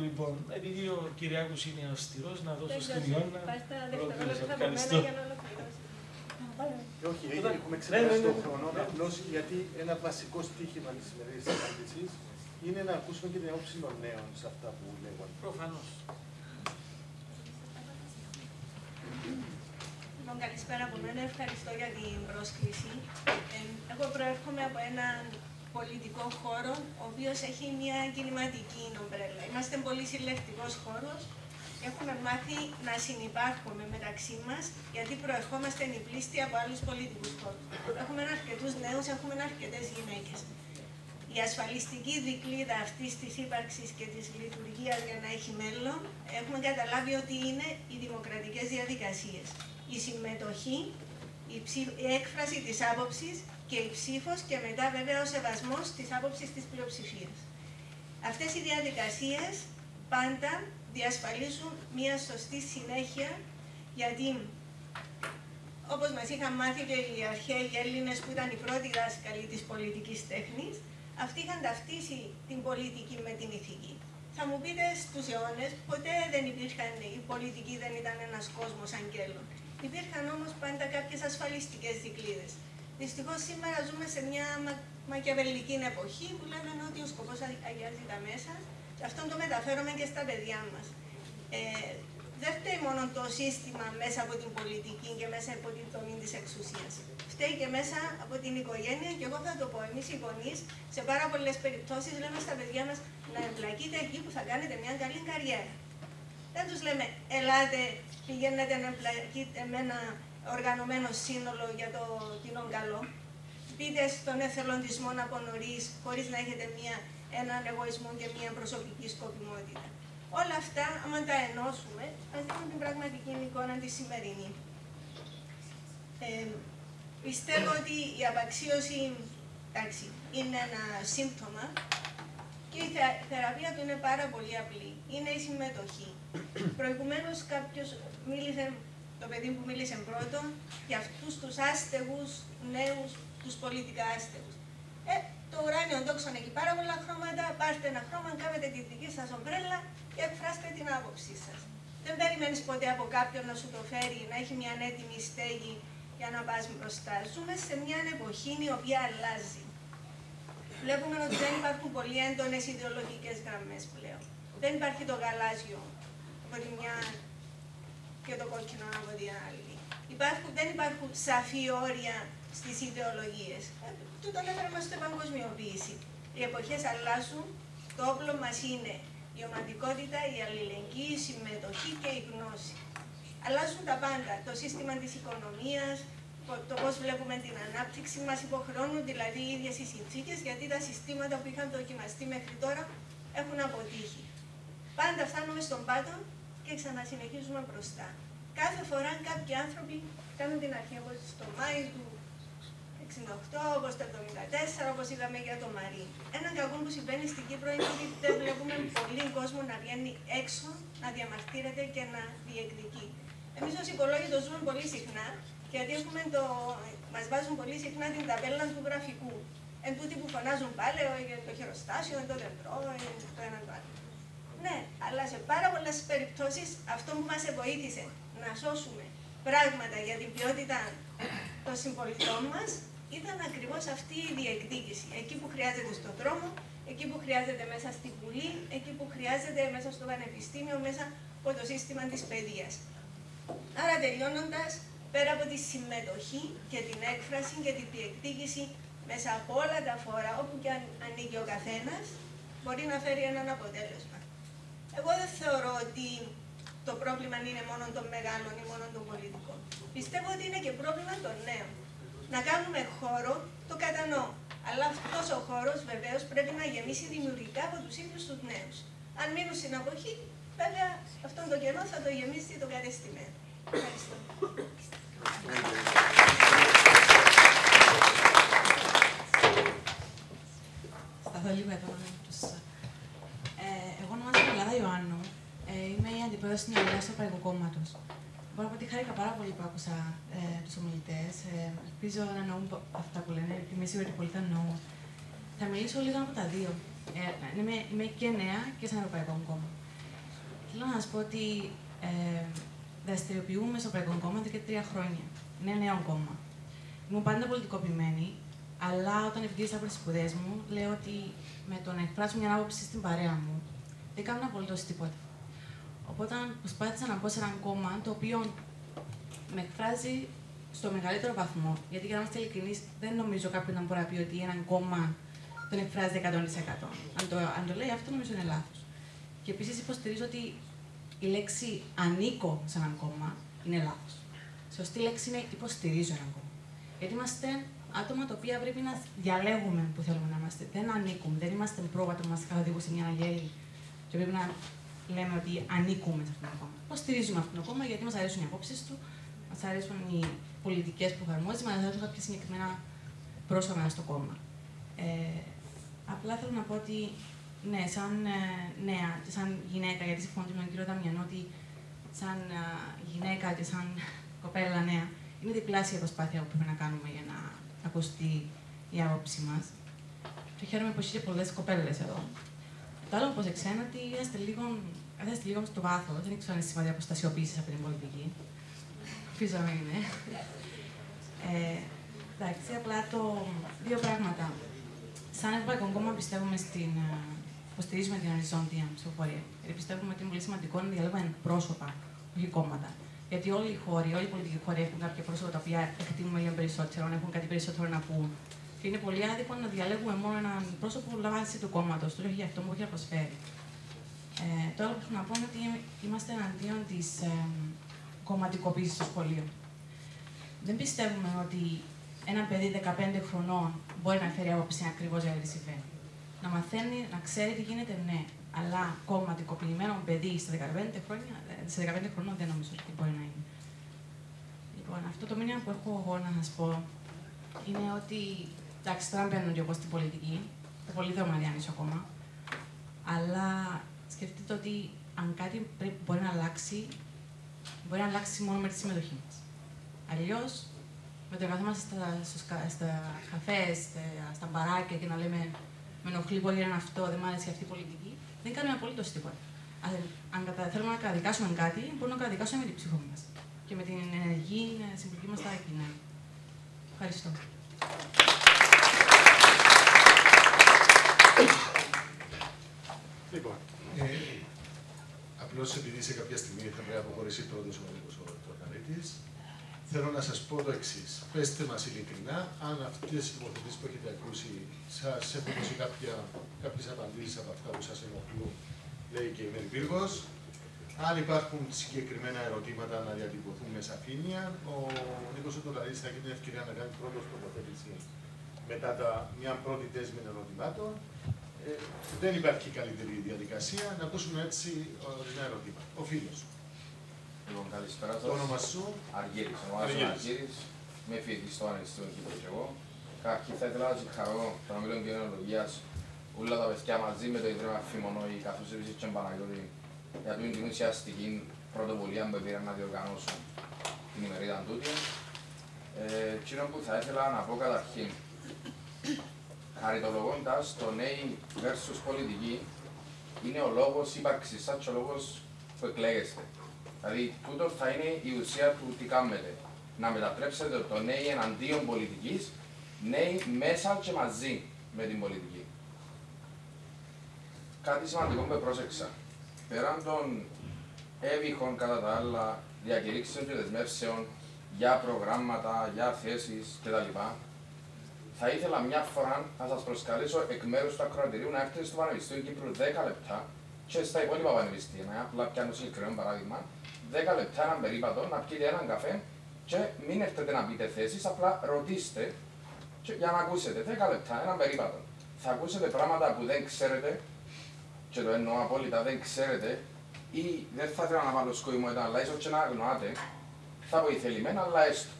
Λοιπόν, επειδή ο Κυριάκος είναι αυστηρός, να δώσω στην Ιώνα. Ευχαριστώ. Όχι, έχουμε ξεπεράσει τον χρόνο, απλώς γιατί ένα βασικό στοίχημα της σημερινής συνάντησης είναι να ακούσουμε και την άποψη των νέων σε αυτά που λέγονται. Προφανώς. Λοιπόν, καλησπέρα από μένα. Ευχαριστώ για την πρόσκληση. Εγώ προέρχομαι από έναν πολιτικό χώρο, ο οποίος έχει μια κινηματική ομπρέλα. Είμαστε πολύ συλλεκτικός χώρος. Έχουμε μάθει να συνυπάρχουμε μεταξύ μας, γιατί προερχόμαστε νηπλίστοι από άλλους πολιτικούς χώρους. Έχουμε αρκετούς νέους, έχουμε αρκετές γυναίκες. Η ασφαλιστική δικλείδα αυτής της ύπαρξης και της λειτουργίας για να έχει μέλλον, έχουμε καταλάβει ότι είναι οι δημοκρατικές διαδικασίες. Η συμμετοχή, η έκφραση της άποψης και η ψήφος και μετά βέβαια ο σεβασμός της άποψης της πλειοψηφίας. Αυτές οι διαδικασίες πάντα διασφαλίζουν μια σωστή συνέχεια, γιατί όπως μας είχαν μάθει και οι αρχαίοι Έλληνες που ήταν οι πρώτοι δάσκαλοι της πολιτικής τέχνης, αυτοί είχαν ταυτίσει την πολιτική με την ηθική. Θα μου πείτε, στους αιώνες ποτέ δεν υπήρχαν, η πολιτική δεν ήταν ένας κόσμος αγγέλων. Υπήρχαν όμως πάντα κάποιες ασφαλιστικές δικλείδες. Δυστυχώς σήμερα ζούμε σε μια μακιαβελική εποχή που λέμε ότι ο σκοπός αγιάζει τα μέσα και αυτό το μεταφέρουμε και στα παιδιά μας. δεν φταίει μόνο το σύστημα μέσα από την πολιτική και μέσα από την τομή της εξουσίας. Φταίει και μέσα από την οικογένεια και εγώ θα το πω, εμείς οι γονείς σε πάρα πολλές περιπτώσεις λέμε στα παιδιά μας να εμπλακείτε εκεί που θα κάνετε μια καλή καριέρα. Δεν τους λέμε ελάτε, πηγαίνετε να εμπλακείτε με ένα οργανωμένο σύνολο για το κοινό καλό. Μπείτε στον εθελοντισμό από νωρίς, χωρίς να έχετε έναν εγωισμό και μια προσωπική σκοπιμότητα. Όλα αυτά, άμα τα ενώσουμε, ας δούμε την πραγματική εικόνα τη σημερινή. Πιστεύω ότι η απαξίωση είναι ένα σύμπτωμα και η θεραπεία του είναι πάρα πολύ απλή. Είναι η συμμετοχή. Προηγουμένως κάποιος μίλησε, το παιδί που μίλησε πρώτο, για αυτούς τους άστεγους νέους, τους πολιτικά άστεγους. Το ουράνιο τόξον έχει πάρα πολλά χρώματα, πάρτε ένα χρώμα, κάνετε τη δική σας ομπρέλα και εκφράστε την άποψή σας. Δεν περιμένεις ποτέ από κάποιον να σου το φέρει, να έχει μια έτοιμη στέγη για να πας μπροστά. Ζούμε σε μια εποχή η οποία αλλάζει. Βλέπουμε ότι δεν υπάρχουν πολύ έντονες ιδεολογικές γραμμές πλέον. Δεν υπάρχει το γαλάζιο από τη μια και το κόκκινο από την άλλη. Δεν υπάρχουν σαφή όρια στις ιδεολογίες. Τούτο έφερε μας στην παγκοσμιοποίηση. Οι εποχές αλλάζουν, το όπλο μας είναι η ομαδικότητα, η αλληλεγγύη, η συμμετοχή και η γνώση. Αλλάζουν τα πάντα. Το σύστημα της οικονομίας, το πώς βλέπουμε την ανάπτυξη μας υποχρεώνουν δηλαδή οι ίδιες οι συνθήκες, γιατί τα συστήματα που είχαν δοκιμαστεί μέχρι τώρα έχουν αποτύχει. Πάντα φτάνουμε στον πάτο και ξανασυνεχίζουμε μπροστά. Κάθε φορά κάποιοι άνθρωποι κάνουν την αρχή, όπως στο Μάη του 68, όπως το 74, όπως είδαμε για το Μαρί. Ένα κακό που συμβαίνει στην Κύπρο είναι ότι δεν βλέπουμε πολύ κόσμο να βγαίνει έξω, να διαμαρτύρεται και να διεκδικεί. Εμείς ως οικολόγοι το ζούμε πολύ συχνά, γιατί μας βάζουν πολύ συχνά την ταμπέλα του γραφικού. Εν τούτοι που φωνάζουν πάλι για το χειροστάσιο, το δεντρό, το ένα το άλλο. Ναι, αλλά σε πάρα πολλές περιπτώσεις αυτό που μας βοήθησε να σώσουμε πράγματα για την ποιότητα των συμπολιτών μας ήταν ακριβώς αυτή η διεκδίκηση. Εκεί που χρειάζεται στον δρόμο, εκεί που χρειάζεται μέσα στη Βουλή, εκεί που χρειάζεται μέσα στο πανεπιστήμιο, μέσα από το σύστημα της παιδείας. Άρα τελειώνοντας, πέρα από τη συμμετοχή και την έκφραση και τη διεκδίκηση μέσα από όλα τα φόρα, όπου και αν ανήκει ο καθένας, μπορεί να φέρει έναν αποτέλεσμα. Εγώ δεν θεωρώ ότι το πρόβλημα είναι μόνο των μεγάλων ή μόνο των πολιτικών. Πιστεύω ότι είναι και πρόβλημα των νέων. Να κάνουμε χώρο, το κατανοώ. Αλλά αυτός ο χώρος βεβαίως πρέπει να γεμίσει δημιουργικά από τους ίδιους τους νέους. Αν μείνουν στην αποχή, βέβαια αυτόν το κενό θα το γεμίσει το κατεστημένο. Ευχαριστώ. Σταθώ λίγο εδώ. Εγώ ονομάζομαι Ελλάδα Ιωάννου. Είμαι η αντιπρόεδρος της Νεολαίας του Ευρωπαϊκού Κόμματος. Μπορώ να πω ότι χάρηκα πάρα πολύ που άκουσα τους ομιλητές. Ελπίζω να εννοούν αυτά που λένε, γιατί είμαι σίγουρη ότι πολλοί θα εννοούν. Θα μιλήσω λίγο από τα δύο. Είμαι και νέα και σαν Ευρωπαϊκό Κόμμα. Θέλω να σας πω ότι δραστηριοποιούμε στο Ευρωπαϊκό Κόμμα εδώ και 3 χρόνια. Είναι νέο κόμμα. Ήμουν πάντα πολιτικοποιημένη, αλλά όταν ευδίωσα από τις σπουδές μου, λέω ότι με το να εκφράσω μια άποψη στην παρέα μου, δεν κάνω απολύτως τίποτα. Οπότε προσπάθησα να μπω σε έναν κόμμα το οποίο με εκφράζει στο μεγαλύτερο βαθμό. Γιατί για να είμαστε ειλικρινείς, δεν νομίζω κάποιον να μπορεί να πει ότι έναν κόμμα τον εκφράζει 100%. Αν το λέει αυτό, νομίζω είναι λάθος. Και επίσης υποστηρίζω ότι η λέξη ανήκω σε έναν κόμμα είναι λάθος. Σωστή λέξη είναι υποστηρίζω έναν κόμμα. Γιατί είμαστε άτομα τα οποία πρέπει να διαλέγουμε που θέλουμε να είμαστε. Δεν ανήκουμε, δεν είμαστε πρόβατο που μας καθοδηγούν σε μια αγέλη και πρέπει να λέμε ότι ανήκουμε σε αυτό το κόμμα. Υποστηρίζουμε αυτό το κόμμα γιατί μας αρέσουν οι απόψεις του, μας αρέσουν οι πολιτικές που εφαρμόζει, μας αρέσουν κάποια συγκεκριμένα πρόσωπα στο κόμμα. Απλά θέλω να πω ότι ναι, σαν νέα και σαν γυναίκα, γιατί συμφωνώ με τον κύριο Δαμιανό ότι σαν γυναίκα και σαν κοπέλα νέα, είναι διπλάσια η προσπάθεια που πρέπει να κάνουμε για να ακουστεί η άποψή μας. Και χαίρομαι που είσαι πολλές κοπέλες εδώ. Το άλλο που εξένα ότι είστε λίγο στο βάθος, δεν ξέρω αν είναι σημαντική αποστασιοποίηση από την πολιτική. Ελπίζω να είναι. Εντάξει, απλά δύο πράγματα. Σαν Ευρωπαϊκό Κόμμα υποστηρίζουμε την οριζόντια ψηφοφορία. Γιατί πιστεύουμε ότι είναι πολύ σημαντικό να διαλέγουμε πρόσωπα, όχι κόμματα. Γιατί όλοι οι χώροι, όλοι οι πολιτικοί χώροι έχουν κάποια πρόσωπα τα οποία εκτιμούμε λίγο περισσότερο, έχουν κάτι περισσότερο να πούν. Και είναι πολύ άδικο να διαλέγουμε μόνο έναν πρόσωπο βάσει του κόμματο του, όχι για αυτό που έχει να προσφέρει. Το άλλο που θέλω να πω είναι ότι είμαστε εναντίον τη κομματικοποίηση του σχολείου. Δεν πιστεύουμε ότι ένα παιδί 15 χρονών μπορεί να φέρει άποψη ακριβώ για τι συμβαίνει. Να μαθαίνει, να ξέρει τι γίνεται, ναι. Αλλά κομματικοποιημένο παιδί στα 15 χρονών δεν νομίζω ότι μπορεί να είναι. Λοιπόν, αυτό το μήνυμα που έχω εγώ να σα πω είναι ότι. Εντάξει, τώρα μπαίνω και εγώ στην πολιτική. Πολύ δρομαδιάνης ακόμα. Αλλά σκεφτείτε ότι αν κάτι μπορεί να αλλάξει μόνο με τη συμμετοχή μας. Αλλιώς, με το να καθόμαστε στα καφές, στα μπαράκια και να λέμε με ενοχλεί που έγινε αυτό, δεν μου άρεσε αυτή η πολιτική, δεν κάνουμε απολύτως τίποτα. Αν θέλουμε να καταδικάσουμε κάτι, μπορούμε να καταδικάσουμε με την ψυχή μας και με την ενεργή συμπλοκή μας στα κοινά. Ευχαριστώ. Λοιπόν, απλώς επειδή σε κάποια στιγμή θα πρέπει να αποχωρήσει πρώτος ο Τορκανίτης, θέλω να σας πω το εξής. Πέστε μας ειλικρινά αν αυτές οι τοποθετήσεις που έχετε ακούσει σας έχουν δώσει κάποιες απαντήσεις από αυτά που σας ενοχλούν, λέει και η Μέρη Πύργος. Αν υπάρχουν συγκεκριμένα ερωτήματα να διατυπωθούν με σαφήνεια, ο Νίκος Τορκανίτης θα έχει την ευκαιρία να κάνει πρώτος τοποθέτηση μετά μια πρώτη δέσμη ερωτημάτων. Δεν υπάρχει καλύτερη διαδικασία να ακούσουμε έτσι ορισμένα ερωτήματα. Ο φίλος. Λοιπόν, καλησπέρα σας. Το όνομα σου. Αργύρης. Ονομάζομαι Αργύρης. Είμαι φοιτητής στο Πανεπιστήμιο Κύπρου και εγώ. Καταρχήν θα ήθελα να συγχαρώ τον Ομίλο Κοινωνιολογίας όλα τα παιδιά μαζί με το Ιδρύμα Φημονόη καθώς επίσης και τον Παναγιώτη για την ουσιαστική πρωτοβουλία που πήραν να διοργανώσουν την ημερίδα τούτη. Εκείνο που θα ήθελα να πω καταρχήν, χαριτολογώντας το νέοι versus πολιτική, είναι ο λόγος ύπαρξης σας και ο λόγος που εκλέγεστε. Δηλαδή, τούτο θα είναι η ουσία του τι κάνετε. Να μετατρέψετε το νέοι εναντίον πολιτικής, νέοι μέσα και μαζί με την πολιτική. Κάτι σημαντικό που πρόσεξα. Πέραν των έβυχων κατά τα άλλα διακηρύξεων και δεσμεύσεων για προγράμματα, για θέσεις κτλ. Θα ήθελα μια φορά να σας προσκαλέσω εκ μέρους του ακροατηρίου να έρθετε στο Πανεπιστήμιο Κύπρου 10 λεπτά και στα υπόλοιπα πανεπιστήμια, απλά πιάνω συγκεκριμένο παράδειγμα, 10 λεπτά έναν περίπατο να πιείτε έναν καφέ και μην έρθετε να πείτε θέσεις, απλά ρωτήστε και για να ακούσετε 10 λεπτά έναν περίπατο. Θα ακούσετε πράγματα που δεν ξέρετε, και το εννοώ απόλυτα, δεν ξέρετε, ή δεν θα ήθελα να βάλω σκοημότητα, αλλά ίσως και να αγνοάτε, θα βοηθελημένα, αλλά έστω.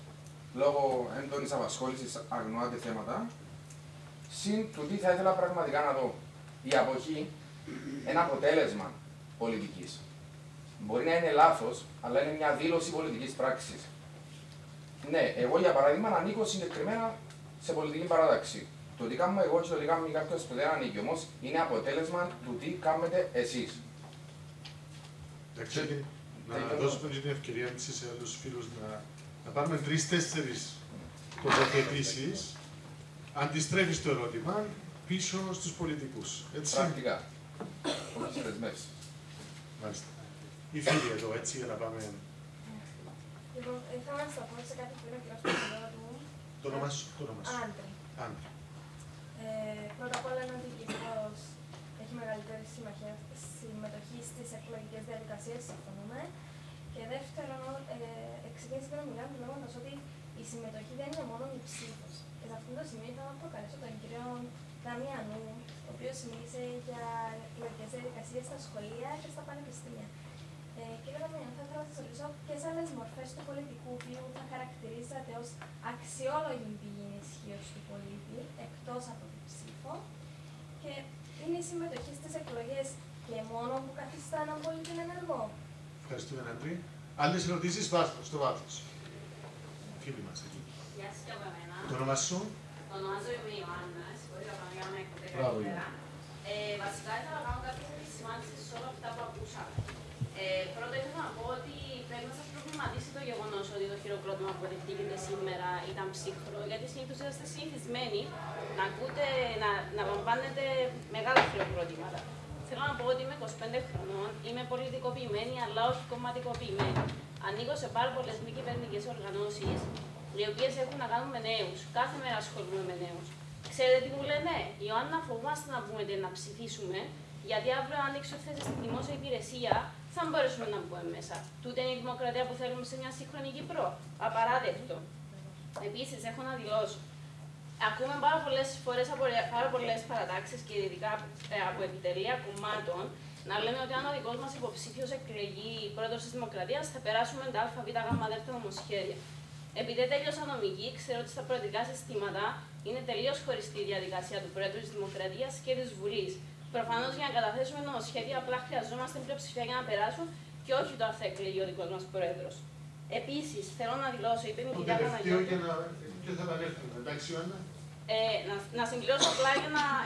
Λόγω έντονης απασχόλησης αγνοάτε θέματα. Συν του τι θα ήθελα πραγματικά να δω. Η αποχή είναι αποτέλεσμα πολιτικής. Μπορεί να είναι λάθος, αλλά είναι μια δήλωση πολιτικής πράξης. Ναι, εγώ για παράδειγμα ανήκω συγκεκριμένα σε πολιτική παράταξη. Το τι κάνουμε εγώ και το τι κάνουμε κάποιος που δεν ανήκει όμως είναι αποτέλεσμα του τι κάνετε εσείς. Εντάξει, να δώσουμε την ευκαιρία σε άλλους φίλους να πάρουμε 3-4 τοποθετήσεις, αντιστρέφεις το ερώτημα πίσω στους πολιτικούς. Έτσι. Πρακτικά. Όχι σε δεσμεύσεις. Μάλιστα. Οι φίλοι εδώ, έτσι, για να πάμε. Λοιπόν, ήθελα να σταθώ σε κάτι που είναι ο κύριος Παπαδόπουλου. Το όνομα σου. Άντρη. Πρώτα απ' όλα είναι ότι η Κύπρος έχει μεγαλύτερη συμμετοχή στις εκλογικές διαδικασίες, συμφωνούμε. Και δεύτερον, ξεκίνησε να μιλάμε λέγοντας ότι η συμμετοχή δεν είναι μόνο η ψήφος. Και σε αυτό το σημείο θα προκαλέσω τον κύριο Δαμιανού, ο οποίος μίλησε για εκλογικές διαδικασίες στα σχολεία και στα πανεπιστήμια. Κύριε Δαμιανού, θα ήθελα να σας ρωτήσω ποιες άλλες μορφές του πολιτικού βίου θα χαρακτηρίζατε ως αξιόλογη πηγή ισχύως του πολίτη, εκτός από την ψήφο, και είναι η συμμετοχή στις εκλογές και μόνο που καθιστά έναν πολίτη ενεργό. Ευχαριστούμε, Άντρη. Άλλες ερωτήσεις, στο βάθος. Φίλοι μας εκεί. Γεια σας και από εμένα. Το όνομα σου. Ονομάζομαι Ιωάννα, συγχωρείτε να κάνω μια εκπομπή καλύτερα. Βασικά ήθελα να κάνω κάποιες επισημάνσεις σε όλα αυτά που ακούσαμε. Πρώτα ήθελα να πω ότι πρέπει να σας προβληματίσει το γεγονός ότι το χειροκρότημα που δεχτήκατε σήμερα ήταν ψύχρο, γιατί συνήθως είσαστε συνηθισμένοι να ακούτε, να λαμβάνετε μεγάλα χειροκρότηματα. Θέλω να πω ότι είμαι 25 χρονών, είμαι πολιτικοποιημένη αλλά όχι κομματικοποιημένη. Ανήκω σε πάρα πολλές μη κυβερνητικές οργανώσεις, οι οποίες έχουν να κάνουν με νέους. Κάθε μέρα ασχολούμαι με νέους. Ξέρετε τι μου λένε? Ιωάννα, φοβάστε να πούμε να ψηφίσουμε, γιατί αύριο αν ανοίξω θέσεις στην δημόσια υπηρεσία, θα μπορέσουμε να μπούμε μέσα. Τούτε είναι η δημοκρατία που θέλουμε σε μια σύγχρονη Κύπρο. Απαράδεκτο. Επίσης, έχω να δηλώσω. Ακούμε πάρα πολλές φορές από πάρα πολλές παρατάξεις και ειδικά από επιτελεία κομμάτων να λένε ότι αν ο δικός μας υποψήφιος εκλεγεί πρόεδρος της Δημοκρατίας θα περάσουμε τα ΑΒΓΔ νομοσχέδια. Επειδή τέλειωσα νομική, ξέρω ότι στα προεδρικά συστήματα είναι τελείως χωριστή η διαδικασία του Πρόεδρου της Δημοκρατίας και της Βουλής. Προφανώς για να καταθέσουμε νομοσχέδια απλά χρειαζόμαστε πλειοψηφία για να περάσουν και όχι το αν θα εκλεγεί ο δικός μας Πρόεδρος. Επίσης, θέλω να δηλώσω, είπε η κυρία Παναγιώτη. Και θα επανέλθουμε. Εντάξει, Ιωάννα. Να συμπληρώσω απλά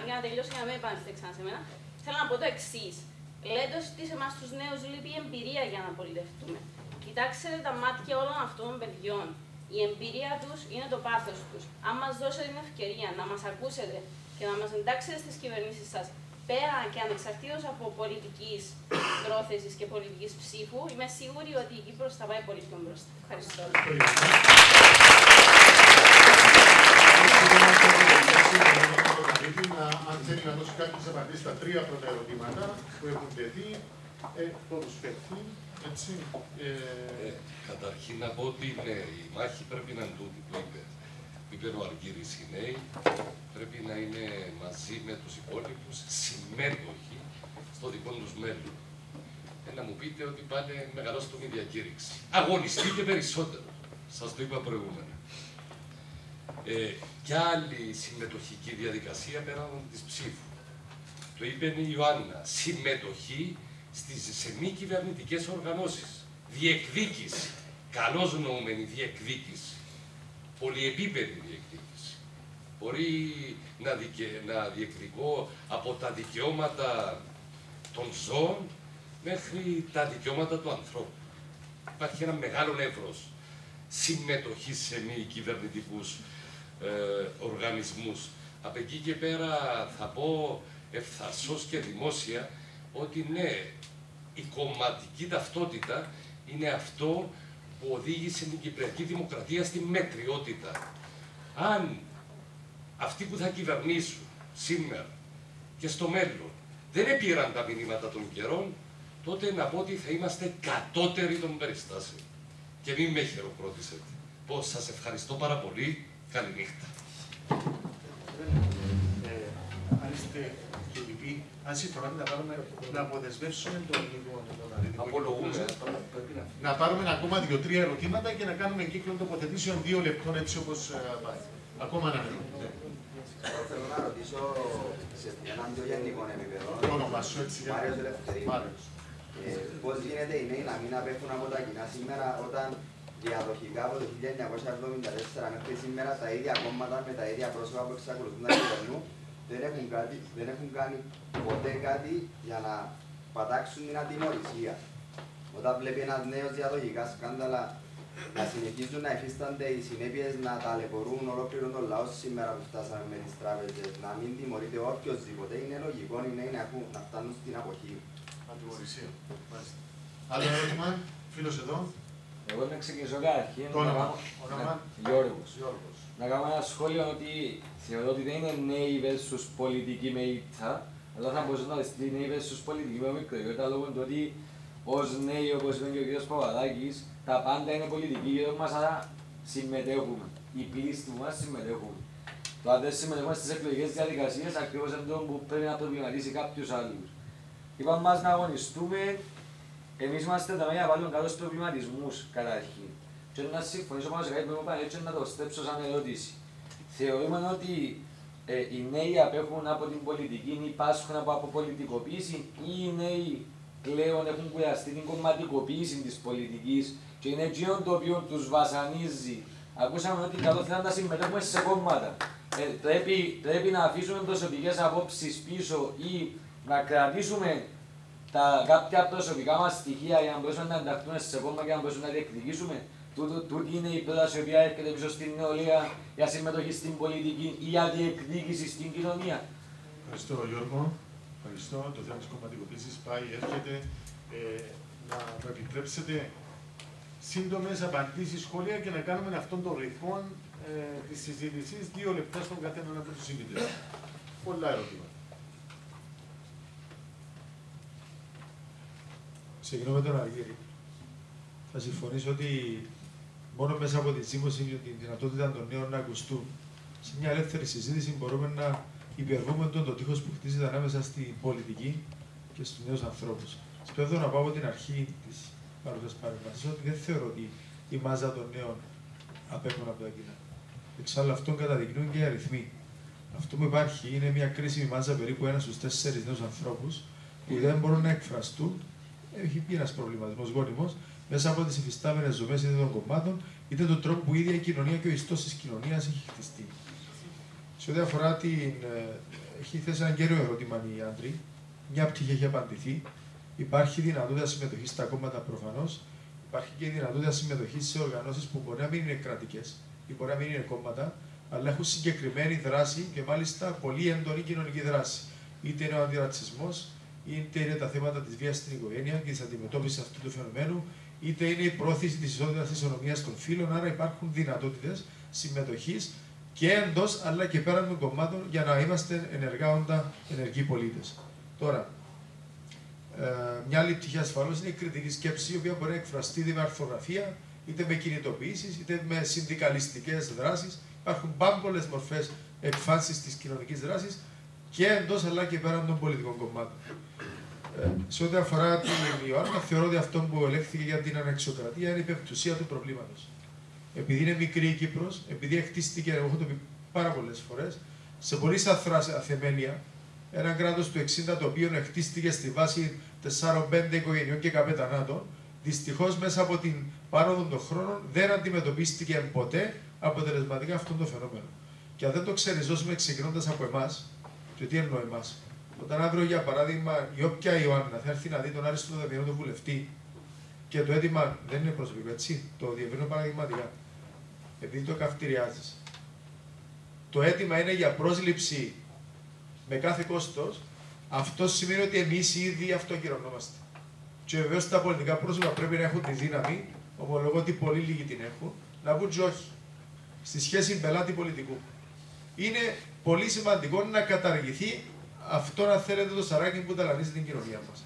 για να τελειώσω και να μην επανέλθετε ξανά σε μένα. Θέλω να πω το εξής. Λέτε ότι σε εμάς τους νέους λείπει η εμπειρία για να πολιτευτούμε. Κοιτάξτε τα μάτια όλων αυτών των παιδιών. Η εμπειρία τους είναι το πάθος τους. Αν μας δώσετε την ευκαιρία να μας ακούσετε και να μας εντάξετε στις κυβερνήσεις σας, πέρα και ανεξαρτήτως από πολιτικής πρόθεσης και πολιτικής ψήφου, είμαι σίγουρη ότι η Κύπρος θα πάει πολύ πιο μπροστά. Ευχαριστώ. Αν θέλει να δώσει κάποιες απαντήσεις στα τρία πρώτα ερωτήματα που έχουν τεθεί, πόδους φεύγει, έτσι. Καταρχήν να πω ότι ναι, η μάχη πρέπει να είναι τούτη που είπε ο Αργύρης. Οι νέοι πρέπει να είναι μαζί με τους υπόλοιπους συμμέτοχοι στο δικό τους μέλλον. Να μου πείτε ότι πάνε μεγαλώστομη διακήρυξη. Αγωνιστείτε περισσότερο. Σας το είπα προηγούμενα. Κι άλλη συμμετοχική διαδικασία πέραν της ψήφου. Το είπε η Ιωάννα. Συμμετοχή σε μη κυβερνητικές οργανώσεις. Διεκδίκηση. Καλώς νοούμενη διεκδίκηση. Πολυεπίπεδη διεκδίκηση. Μπορεί να διεκδικώ από τα δικαιώματα των ζώων μέχρι τα δικαιώματα του ανθρώπου. Υπάρχει ένα μεγάλο εύρος συμμετοχή σε μη κυβερνητικούς οργανισμούς. Από εκεί και πέρα θα πω ευθαρσώς και δημόσια ότι ναι, η κομματική ταυτότητα είναι αυτό που οδήγησε την Κυπριακή Δημοκρατία στη μετριότητα. Αν αυτοί που θα κυβερνήσουν σήμερα και στο μέλλον δεν επήραν τα μηνύματα των καιρών, τότε να πω ότι θα είμαστε κατώτεροι των περιστάσεων. Και μην με χειροκρότησετε. Πώς σας ευχαριστώ πάρα πολύ. Καληνύχτα. Αν είστε και λοιποί, αν συμφωνείτε να αποδεσμεύσουμε τον λίγο να πάρουμε ακόμα 2-3 ερωτήματα και να κάνουμε κύκλο τοποθετήσεων 2 λεπτών έτσι όπως πάει. Ακόμα ένα λεπτό. Θέλω να ρωτήσω σε έναν πιο γενικό επίπεδο. Το όνομα σου έτσι. Μάριος Ελευθερίου. Πώς γίνεται οι νέοι να μην απέχουν από τα κοινά σήμερα όταν διαδοχικά από το 1974 μέχρι σήμερα τα ίδια κόμματα με τα ίδια πρόσωπα που εξακολουθούν να κυβερνούν δεν έχουν κάνει ποτέ κάτι για να πατάξουν την ατιμωρησία. Όταν βλέπει ένας νέος διαδοχικά σκάνδαλα να συνεχίζουν να υφίστανται οι συνέπειες να ταλαιπωρούν ολόκληρο τον λαό σήμερα που φτάσαμε με τις τράπεζες, να μην τιμωρείται οποιοσδήποτε, είναι λογικό οι νέοι να φτάνουν στην αποχή. Ατιμωρησία. Άλλο ερώτημα, φίλος εδώ. Εγώ να ξεκινήσω καταρχήν. Γιώργος. Να κάνω ένα σχόλιο ότι θεωρώ ότι δεν είναι νέοι versus πολιτικοί με ήττα, αλλά θα μπορούσα να δει νέοι versus πολιτικοί με μικρότητα λόγω του ότι ως νέοι, όπως είπε και ο κ. Παπαδάκης, τα πάντα είναι πολιτικοί γύρω μας, άρα συμμετέχουμε. Οι πλήστοι μας συμμετέχουν. Το αν δεν συμμετέχουμε στις εκλογικές διαδικασίες, ακριβώς αυτό που πρέπει να προβληματίσει κάποιους άλλους. Είπαμε μας να αγωνιστούμε. Εμείς είμαστε τα για να βάλουμε κάτω στους προβληματισμούς καταρχήν. Και να συμφωνήσω πάνω σε κάτι που μου είπαν έτσι να το στέψω σαν ερώτηση. Θεωρούμε ότι οι νέοι απέχουν από την πολιτική ή πάσχουν από αποπολιτικοποίηση ή οι νέοι πλέον έχουν κουραστεί την κομματικοποίηση της πολιτικής και είναι εκείνο το οποίο τους βασανίζει. Ακούσαμε ότι καλό θα είναι να συμμετέχουμε σε κόμματα. Πρέπει να αφήσουμε προσωπικές απόψεις πίσω ή να κρατήσουμε κάποια προσωπικά μας στοιχεία για να μπορέσουμε να ενταχθούμε σε κόμμα και να μπορέσουμε να διεκδικήσουμε. Τούτη είναι η πρόταση η οποία έρχεται πίσω στην νεολαία για συμμετοχή στην πολιτική ή για διεκδίκηση στην κοινωνία. Ευχαριστώ, Γιώργο. Ευχαριστώ. Το θέμα της κομματικοποίησης πάει, έρχεται. Να μου επιτρέψετε σύντομες απαντήσεις, σχόλια και να κάνουμε αυτόν τον ρυθμό της συζήτησης 2 λεπτά στον καθέναν από τους συζητητές. Πολλά ερωτήματα. Ξεκινώ με τον Αργύρη. Θα συμφωνήσω ότι μόνο μέσα από τη σύμβαση και τη δυνατότητα των νέων να ακουστούν σε μια ελεύθερη συζήτηση μπορούμε να υπερβούμε το τείχος που χτίζεται ανάμεσα στην πολιτική και στους νέους ανθρώπους. Σπέβδω να πάω από την αρχή της παρουσίας παρέμβασης ότι δεν θεωρώ ότι η μάζα των νέων απέχουν από τα κοινά. Εξάλλου αυτόν καταδεικνύουν και οι αριθμοί. Αυτό που υπάρχει είναι μια κρίσιμη μάζα περίπου 1 στους 4 νέους ανθρώπους που δεν μπορούν να εκφραστούν. Έχει πει ένας προβληματισμός γόνιμος μέσα από τις υφιστάμενες ζωμές είτε των κομμάτων είτε τον τρόπο που η ίδια η κοινωνία και ο ιστός της κοινωνίας έχει χτιστεί. Σε ό,τι αφορά την. Έχει θέσει ένα κέριο ερώτημα οι άντροι. Μια πτυχή έχει απαντηθεί. Υπάρχει δυνατότητα συμμετοχή στα κόμματα προφανώς. Υπάρχει και η δυνατότητα συμμετοχή σε οργανώσεις που μπορεί να μην είναι κρατικές ή μπορεί να μην είναι κόμματα, αλλά έχουν συγκεκριμένη δράση και μάλιστα πολύ έντονη κοινωνική δράση. Είτε είναι ο αντιρατσισμός, είτε είναι τα θέματα της βίας στην οικογένεια και της αντιμετώπισης αυτού του φαινομένου, είτε είναι η πρόθεση της ισότητας της ισονομίας των φύλων. Άρα υπάρχουν δυνατότητες συμμετοχής και εντός αλλά και πέραν των κομμάτων για να είμαστε ενεργοί πολίτες. Τώρα, μια άλλη πτυχή ασφαλώς είναι η κριτική σκέψη, η οποία μπορεί να εκφραστεί είτε με αρθογραφία, είτε με κινητοποιήσεις, είτε με συνδικαλιστικές δράσεις. Υπάρχουν πάμπολες μορφές εκφάνσης της κοινωνικής δράσης και εντός αλλά και πέραν των πολιτικών κομμάτων. Σε ό,τι αφορά την Ιωάννα, θεωρώ ότι αυτό που ελέγχθηκε για την αναξιοκρατία είναι η πεπτουσία του προβλήματος. Επειδή είναι μικρή η Κύπρος, επειδή χτίστηκε, εγώ έχω το πει πάρα πολλές φορές, σε πολύ σαθρά θεμέλια, ένα κράτος του 60 το οποίο χτίστηκε στη βάση 4-5 οικογενειών και καπετανάτων, δυστυχώς μέσα από την πάροδο των χρόνων δεν αντιμετωπίστηκε ποτέ αποτελεσματικά αυτό το φαινόμενο. Και αν δεν το ξεριζώσουμε ξεκινώντας από εμάς, και τι εννοώ εμάς, όταν αύριο για παράδειγμα η όποια Ιωάννα θα έρθει να δει τον Άριστο Δαμιανό τον βουλευτή και το αίτημα δεν είναι προσωπικό, έτσι, το διευρύνω παραδειγματικά, επειδή το καυτηριάζεις. Το αίτημα είναι για πρόσληψη με κάθε κόστος, αυτό σημαίνει ότι εμείς ήδη αυτοκυρωνόμαστε. Και βεβαίως τα πολιτικά πρόσωπα πρέπει να έχουν τη δύναμη, ομολογώ ότι πολύ λίγοι την έχουν, να πούν και όχι στη σχέση πελάτη πολιτικού. Είναι πολύ σημαντικό να καταργηθεί αυτό, αν θέλετε, το σαράκι που ταλανίζει την κοινωνία μας.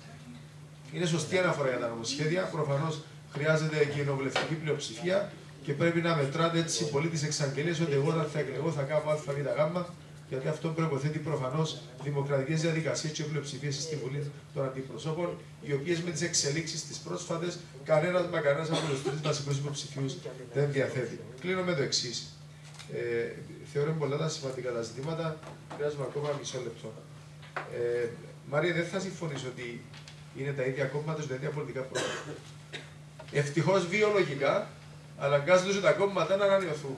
Είναι σωστή αναφορά για τα νομοσχέδια. Προφανώς χρειάζεται κοινοβουλευτική πλειοψηφία και πρέπει να μετράτε έτσι πολύ τις εξαγγελίες ότι εγώ όταν θα εκλεγώ θα κάνω ΑΒΓ, γιατί αυτό προϋποθέτει προφανώς δημοκρατικές διαδικασίες και πλειοψηφίες στη Βουλή των Αντιπροσώπων, οι οποίες με τις εξελίξεις τις πρόσφατες κανένας από τους 3 βασικούς υποψηφίους δεν διαθέτει. Κλείνω με το εξής. Θεωρώ πολλά τα σημαντικά τα ζητήματα. Χρειάζομαι ακόμα μισό λεπτό. Μάρια, δεν θα συμφωνήσω ότι είναι τα ίδια κόμματα και τα ίδια πολιτικά πρόγραμμα. Ευτυχώς βιολογικά αναγκάζονται τα κόμματα να ανανεωθούν.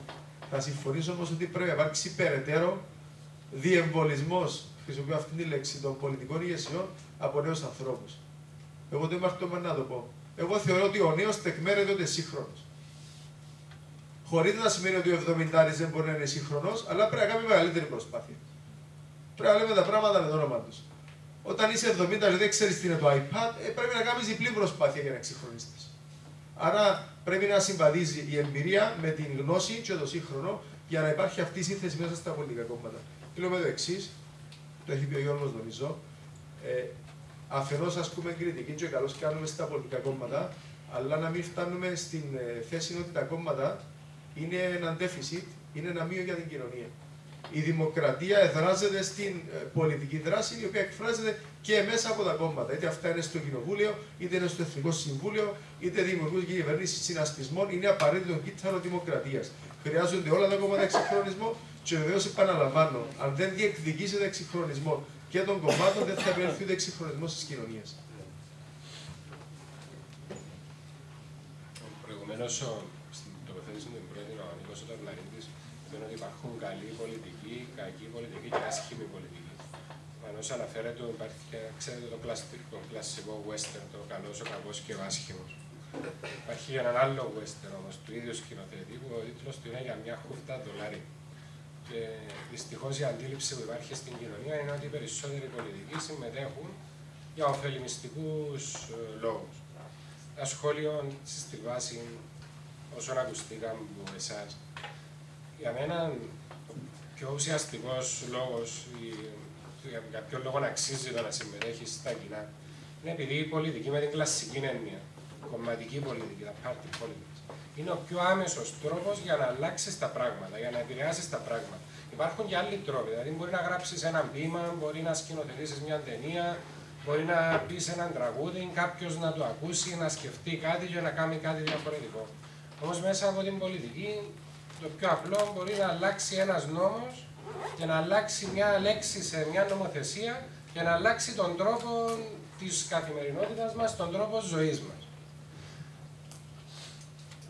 Θα συμφωνήσω όμως ότι πρέπει να υπάρξει περαιτέρω διεμβολισμός, χρησιμοποιώ αυτή τη λέξη, των πολιτικών ηγεσιών από νέους ανθρώπους. Εγώ δεν είμαι αυτό να το πω. Εγώ θεωρώ ότι ο νέος τεκμέρεται ότι είναι σύγχρονος. Χωρίς να σημαίνει ότι ο 70 δεν μπορεί να είναι σύγχρονος, αλλά πρέπει να κάνει μεγαλύτερη προσπάθεια. Πρέπει να λέμε τα πράγματα με το όνομα τους. Όταν είσαι 70 και δεν ξέρεις τι είναι το iPad, πρέπει να κάνεις διπλή προσπάθεια για να εξυγχρονιστείς. Άρα πρέπει να συμβαδίζει η εμπειρία με την γνώση και το σύγχρονο για να υπάρχει αυτή η σύνθεση μέσα στα πολιτικά κόμματα. Θέλω με το εξής, το έχει πει ο Γιώργος νομίζω, αφενός ασκούμε κριτική και καλώς κάνουμε στα πολιτικά κόμματα, αλλά να μην φτάνουμε στην θέση ότι τα κόμματα είναι ένα deficit, είναι ένα μείον για την κοινωνία. Η δημοκρατία εδράζεται στην πολιτική δράση, η οποία εκφράζεται και μέσα από τα κόμματα. Είτε αυτά είναι στο Κοινοβούλιο, είτε είναι στο Εθνικό Συμβούλιο, είτε δημιουργούν και κυβερνήσεις συνασπισμών. Είναι απαραίτητο κύτταρο δημοκρατίας. Χρειάζονται όλα τα κόμματα εξυγχρονισμό και βεβαίως επαναλαμβάνω, αν δεν διεκδικήσετε εξυγχρονισμό και των κομμάτων, δεν θα επέλθει ούτε εξυγχρονισμός της κοινωνίας. Προηγουμένως, στην τοποθέτηση του πρώτη ο Νίκος Ταυλαρίδης, φαίνεται ότι υπάρχουν καλή πολιτική, κακή πολιτική και άσχημη πολιτική. Ενώ αναφέρεται ότι υπάρχει και ξέρετε το κλασικό western, το καλός, ο κακός και ο άσχημος. Υπάρχει έναν άλλο western όμως του ίδιου σκηνοθέτη που ο τίτλος του είναι για μια χούφτα δολάρι. Και δυστυχώς η αντίληψη που υπάρχει στην κοινωνία είναι ότι οι περισσότεροι πολιτικοί συμμετέχουν για ωφελημιστικούς λόγους. Ένα σχόλιο στη βάση όσων ακουστήκαν από εσάς. Για μένα, ο πιο ουσιαστικός λόγος, για ποιον λόγο αξίζει το να συμμετέχει στα κοινά, είναι επειδή η πολιτική με την κλασική έννοια, η κομματική πολιτική, τα party politics, είναι ο πιο άμεσος τρόπος για να αλλάξεις τα πράγματα, για να επηρεάσεις τα πράγματα. Υπάρχουν και άλλοι τρόποι, δηλαδή μπορεί να γράψεις ένα ποίημα, μπορεί να σκηνοθετήσεις μια ταινία, μπορεί να πεις έναν τραγούδι, κάποιος να το ακούσει, να σκεφτεί κάτι και να κάνει κάτι διαφορετικό. Όμως μέσα από την πολιτική, το πιο απλό μπορεί να αλλάξει ένας νόμος και να αλλάξει μια λέξη σε μια νομοθεσία και να αλλάξει τον τρόπο της καθημερινότητας μας, τον τρόπο ζωής μας.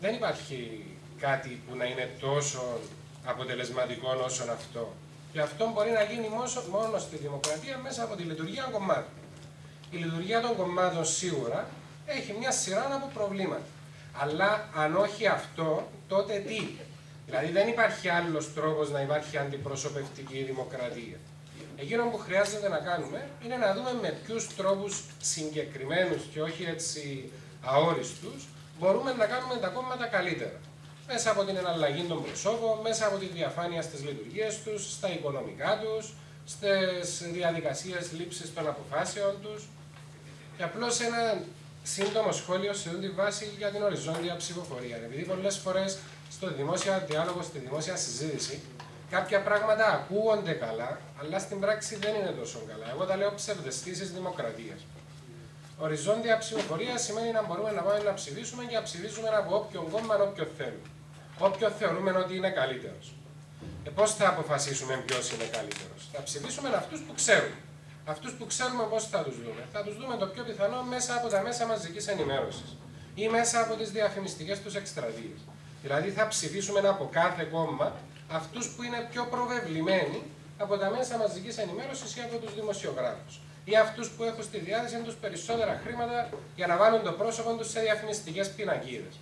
Δεν υπάρχει κάτι που να είναι τόσο αποτελεσματικό όσο αυτό. Και αυτό μπορεί να γίνει μόνο στη δημοκρατία μέσα από τη λειτουργία των κομμάτων. Η λειτουργία των κομμάτων σίγουρα έχει μια σειρά από προβλήματα. Αλλά αν όχι αυτό, τότε τι? Δηλαδή δεν υπάρχει άλλος τρόπος να υπάρχει αντιπροσωπευτική δημοκρατία. Εκείνο που χρειάζεται να κάνουμε είναι να δούμε με ποιους τρόπους συγκεκριμένους και όχι έτσι αόριστους μπορούμε να κάνουμε τα κόμματα καλύτερα. Μέσα από την εναλλαγή των προσώπων, μέσα από τη διαφάνεια στις λειτουργίες τους, στα οικονομικά τους, στις διαδικασίες λήψης των αποφάσεων τους. Και απλώς ένα σύντομο σχόλιο σε αυτή τη βάση για την οριζόντια ψηφοφορία. Επειδή πολλές φορές στο δημόσιο διάλογο, στη δημόσια συζήτηση, κάποια πράγματα ακούγονται καλά, αλλά στην πράξη δεν είναι τόσο καλά. Εγώ τα λέω ψευδαισθήσεις δημοκρατίας. Οριζόντια ψηφοφορία σημαίνει να μπορούμε να πάμε να ψηφίσουμε και να ψηφίσουμε από όποιον κόμμα, όποιον θέλουμε. Όποιον θεωρούμε ότι είναι καλύτερος. Πώς θα αποφασίσουμε ποιος είναι καλύτερος? Θα ψηφίσουμε αυτούς που ξέρουμε. Αυτούς που ξέρουμε πώς θα τους δούμε? Θα τους δούμε το πιο πιθανό μέσα από τα μέσα μαζικής ενημέρωσης ή μέσα από τις διαφημιστικές τους εκστρατείες. Δηλαδή θα ψηφίσουμε από κάθε κόμμα αυτούς που είναι πιο προβεβλημένοι από τα μέσα μαζικής ενημέρωσης ή από τους δημοσιογράφους. Ή αυτούς που έχουν στη διάθεση τους περισσότερα χρήματα για να βάλουν το πρόσωπο τους σε διαφημιστικές πινακίδες.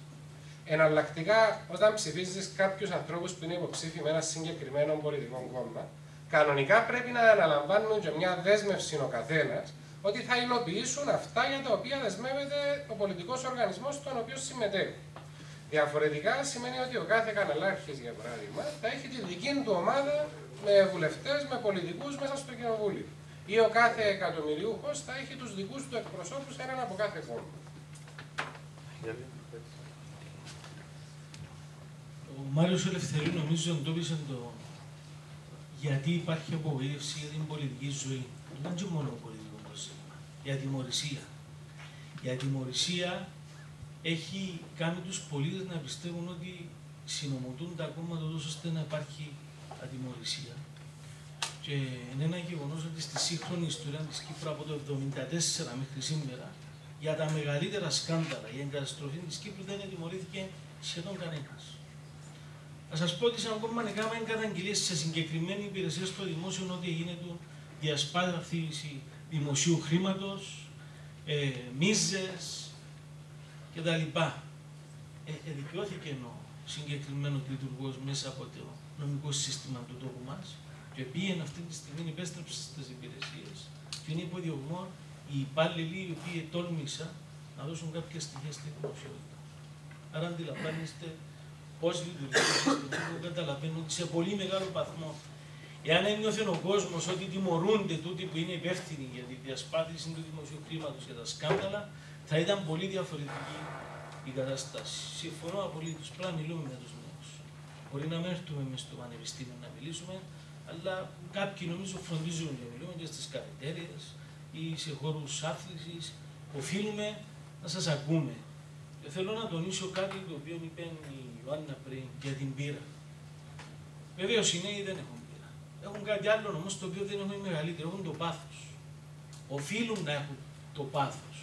Εναλλακτικά, όταν ψηφίζεις κάποιους ανθρώπους που είναι υποψήφοι με ένα συγκεκριμένο πολιτικό κόμμα, κανονικά πρέπει να αναλαμβάνουν και μια δέσμευση ο καθένας ότι θα υλοποιήσουν αυτά για τα οποία δεσμεύεται ο πολιτικός οργανισμός στον οποίο συμμετέχουν. Διαφορετικά σημαίνει ότι ο κάθε καναλάρχης, για παράδειγμα, θα έχει τη δική του ομάδα με βουλευτές, με πολιτικούς μέσα στο κοινοβούλιο. Ή ο κάθε εκατομμυριούχος θα έχει τους δικούς του εκπροσώπους, έναν από κάθε κόμμα. Ο Μάριος Ελευθερίου νομίζω εντόπισε το γιατί υπάρχει απογοήτευση για την πολιτική ζωή. Δεν είναι μόνο πολιτικό προσέγγιμα. Για τιμωρησία. Η ατιμωρησία έχει κάνει τους πολίτες να πιστεύουν ότι συνομωτούν τα κόμματα τόσο ώστε να υπάρχει ατιμωρησία. Και είναι ένα γεγονός ότι στη σύγχρονη ιστορία της Κύπρου από το 1974 μέχρι σήμερα για τα μεγαλύτερα σκάνδαλα, για την καταστροφή της Κύπρου δεν τιμωρήθηκε σχεδόν κανένας. Θα σας πω ότι σαν κόμμα έκαναμε καταγγελίες σε συγκεκριμένη υπηρεσία στο δημόσιο ότι γίνεται διασπάθηση δημοσίου χρήματος, μίζες κτλ. Δικαιώθηκε ο συγκεκριμένος λειτουργός μέσα από το νομικό σύστημα του τόπου μας και πήγαινε αυτή τη στιγμή, επέστρεψε στις υπηρεσίες και είναι υποδιωγμό οι υπάλληλοι οι οποίοι τόλμησαν να δώσουν κάποια στοιχεία στη δημοσιότητα. Άρα αντιλαμβάνεστε πώς λειτουργεί το σύστημα, καταλαβαίνω ότι σε πολύ μεγάλο βαθμό, εάν ένιωθε ο κόσμος ότι τιμωρούνται τούτοι που είναι υπεύθυνοι για τη διασπάθηση του δημοσίου χρήματος και τα σκάνδαλα, θα ήταν πολύ διαφορετική η κατάσταση. Συμφωνώ απολύτως. Πρέπει να μιλούμε με τους νέους. Μπορεί να μην έρθουμε μες στο πανεπιστήμιο να μιλήσουμε, αλλά κάποιοι νομίζω φροντίζουν να μιλούμε και στις καφετέριες ή σε χώρους άθλησης. Οφείλουμε να σας ακούμε. Και θέλω να τονίσω κάτι το οποίο είπε η Ιωάννα πριν για την πείρα. Βεβαίως οι νέοι δεν έχουν πείρα. Έχουν κάτι άλλο όμως το οποίο δεν έχουν μεγαλύτερο, έχουν το πάθος. Οφείλουν να έχουν το πάθος.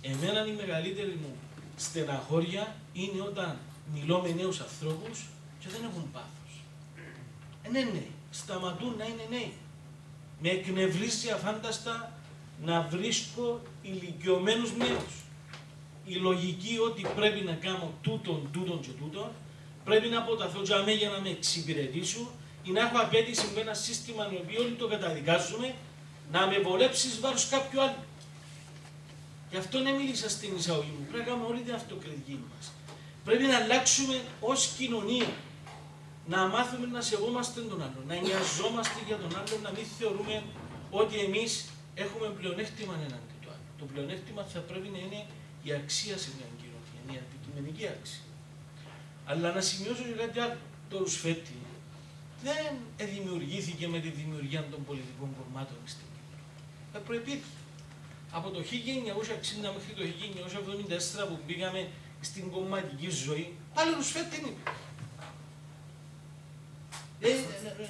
Εμένα η μεγαλύτερη μου στεναχώρια είναι όταν μιλώ με νέους ανθρώπους και δεν έχουν πάθος. Ναι, νέοι. Σταματούν να είναι νέοι. Με εκνευρίζει αφάνταστα να βρίσκω ηλικιωμένους νέους. Η λογική ότι πρέπει να κάνω τούτον και τούτον, πρέπει να αποταθώ για να με εξυπηρετήσω, ή να έχω απέτηση με ένα σύστημα το οποίο όλοι το καταδικάζουμε να με βολέψεις βάρος κάποιου άλλου. Γι' αυτό δεν μίλησα στην εισαγωγή μου. Πρέπει να κάνουμε όλη την αυτοκριτική μας. Πρέπει να αλλάξουμε ως κοινωνία. Να μάθουμε να σεβόμαστε τον άλλον, να νοιαζόμαστε για τον άλλον, να μην θεωρούμε ότι εμείς έχουμε πλεονέκτημα εναντί του άλλου. Το πλεονέκτημα θα πρέπει να είναι η αξία σε μια κοινωνία, η αντικειμενική αξία. Αλλά να σημειώσω και κάτι άλλο. Το ρουσφέτη δεν δημιουργήθηκε με τη δημιουργία των πολιτικών κομμάτων στην Κύπρο. Προϋπήρχε. Από το 1960 μέχρι το 1974 που μπήκαμε στην κομματική ζωή, πάλι ρουσφέτη είναι.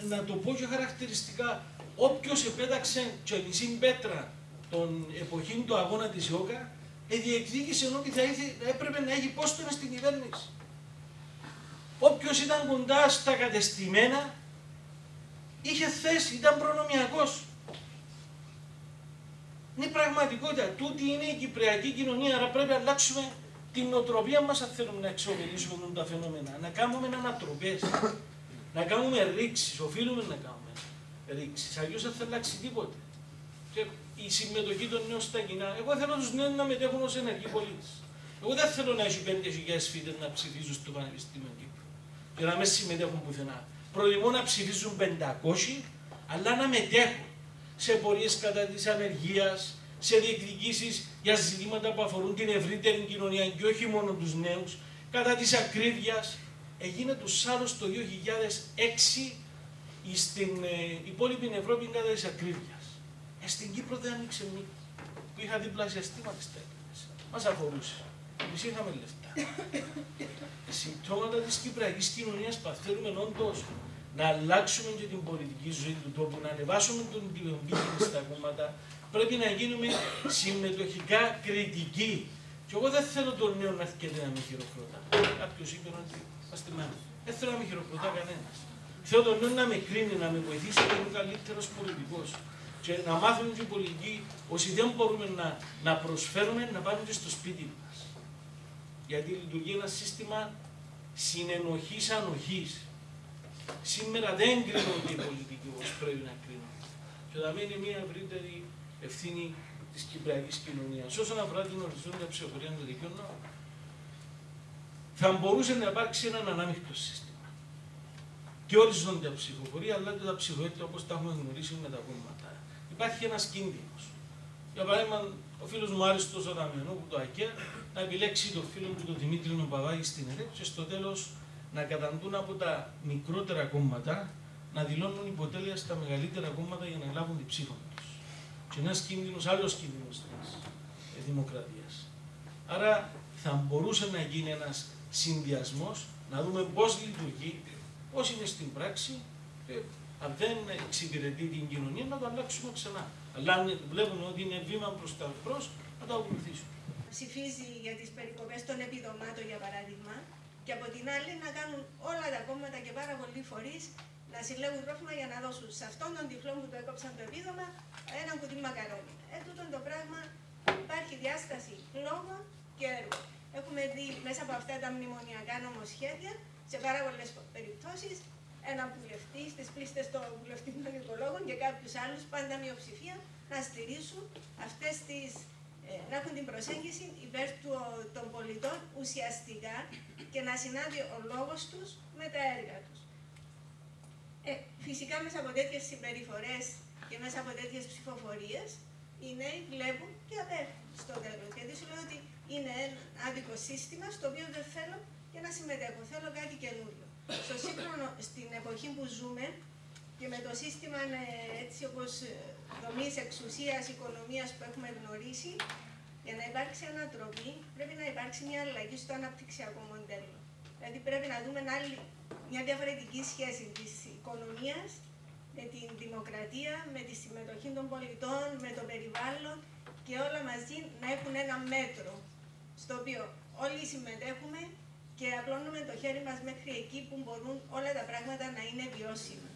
Να το πω και χαρακτηριστικά, όποιος επέταξε και μισή πέτρα των εποχήν του αγώνα της ΙΟΚΑ, διεκδίκησε ότι θα έπρεπε να έχει πόστο στην κυβέρνηση. Όποιος ήταν κοντά στα κατεστημένα, είχε θέση, ήταν προνομιακός. Είναι πραγματικότητα. Τούτη είναι η κυπριακή κοινωνία, άρα πρέπει να αλλάξουμε την νοοτροπία μας αν θέλουμε να εξοπλίσουμε τα φαινόμενα. Να κάνουμε ανατροπές, να κάνουμε ρήξεις, οφείλουμε να κάνουμε ρήξεις, αλλιώς δεν θα αλλάξει τίποτε. Και η συμμετοχή των νέων στα κοινά, εγώ θέλω τους νέους να μετέχουν ως ενεργοί πολίτες. Εγώ δεν θέλω να έχει 5.000 φοιτητές να ψηφίζουν στο Πανεπιστήμιο Κύπρου και να μην συμμετέχουν πουθενά. Προτιμώ να ψηφίζουν 500, αλλά να μετέχουν σε πορείες κατά της ανεργίας, σε διεκδικήσεις για ζητήματα που αφορούν την ευρύτερη κοινωνία και όχι μόνο τους νέους, κατά της ακρίβειας. Έγινε τους άλλους το 2006 στην υπόλοιπη Ευρώπη κατά της ακρίβειας. Στην Κύπρο δεν άνοιξε μήκη, που είχα διπλασιαστεί μάλιστα. Μας αφορούσε. Εμείς είχαμε λεφτά. Συμπτώματα της κυπριακής κοινωνίας παθαίνουμε όντως να αλλάξουμε και την πολιτική ζωή του τόπου, να ανεβάσουμε τον πύχη στα κόμματα. Πρέπει να γίνουμε συμμετοχικά κριτικοί. Και εγώ δεν θέλω τον νέο να έρχεται να με χειροκροτά. Κάποιος είπε ότι είμαστε μάνα. Δεν θέλω να με χειροκροτά κανένας. Θέλω τον νέο να με κρίνει, να με βοηθήσει και είναι ο καλύτερος πολιτικός. Και να μάθουμε και οι πολιτικοί όσοι δεν μπορούμε να προσφέρουμε να πάμε και στο σπίτι μας. Γιατί λειτουργεί ένα σύστημα συνενοχής-ανοχής. Σήμερα δεν κρίνονται οι πολιτικοί όπως πρέπει να κρίνονται. Και θα μένει μια ευρύτερη ευθύνη της κυπριακής κοινωνίας. Όσον αφορά την οριζόντια ψηφοφορία των δικαιών, θα μπορούσε να υπάρξει έναν ανάμεικτο σύστημα. Και οριζόντια ψηφοφορία, αλλά και τα ψηφοέτια όπως τα έχουμε γνωρίσει με τα κόμματα. Υπάρχει ένας κίνδυνος. Για παράδειγμα, ο φίλος μου Άριστος ο Δαμιανού, το ΑΚΕ, να επιλέξει τον φίλο του τον Δημήτρη Παπάγη στην ΕΡΕΚ και στο τέλος να καταντούν από τα μικρότερα κόμματα να δηλώνουν υποτέλεια στα μεγαλύτερα κόμματα για να λάβουν την ψήφο τους. Και ένας κίνδυνος, άλλος κίνδυνος της δημοκρατίας. Άρα θα μπορούσε να γίνει ένας συνδυασμός, να δούμε πώς λειτουργεί, πώς είναι στην πράξη. Αν δεν εξυπηρετεί την κοινωνία, να το αλλάξουμε ξανά. Αλλά αν βλέπουμε ότι είναι βήμα προς τα εμπρός, να το ακολουθήσουμε. Ψηφίζει για τις περικοπές των επιδομάτων, για παράδειγμα, και από την άλλη να κάνουν όλα τα κόμματα και πάρα πολλοί φορείς να συλλέγουν τρόφιμα για να δώσουν σε αυτόν τον τυφλό που του έκοψαν το επίδομα ένα κουτί μακαρόνι. Τούτο το πράγμα υπάρχει διάσταση λόγων και έργων. Έχουμε δει μέσα από αυτά τα μνημονιακά νομοσχέδια σε πάρα πολλές περιπτώσεις ένα βουλευτή στις πλήστες των βουλευτικών των οικολόγων και κάποιους άλλους, πάντα μειοψηφία, να στηρίσουν αυτές τις, να έχουν την προσέγγιση υπέρ των πολιτών ουσιαστικά και να συνάδει ο λόγος τους με τα έργα τους. Φυσικά μέσα από τέτοιες συμπεριφορές και μέσα από τέτοιες ψηφοφορίες οι νέοι βλέπουν και απέχουν στο τέλος. Γιατί σου λέω ότι είναι ένα άδικο σύστημα στο οποίο δεν θέλω και να συμμετέχω, θέλω κάτι καινούριο. Στο σύγχρονο, στην εποχή που ζούμε και με το σύστημα έτσι όπως δομής εξουσίας, οικονομίας που έχουμε γνωρίσει, για να υπάρξει ανατροπή πρέπει να υπάρξει μια αλλαγή στο αναπτυξιακό μοντέλο. Δηλαδή πρέπει να δούμε μια διαφορετική σχέση της οικονομίας με την δημοκρατία, με τη συμμετοχή των πολιτών, με το περιβάλλον και όλα μαζί να έχουν ένα μέτρο στο οποίο όλοι συμμετέχουμε και απλώνουμε το χέρι μας μέχρι εκεί που μπορούν όλα τα πράγματα να είναι βιώσιμα.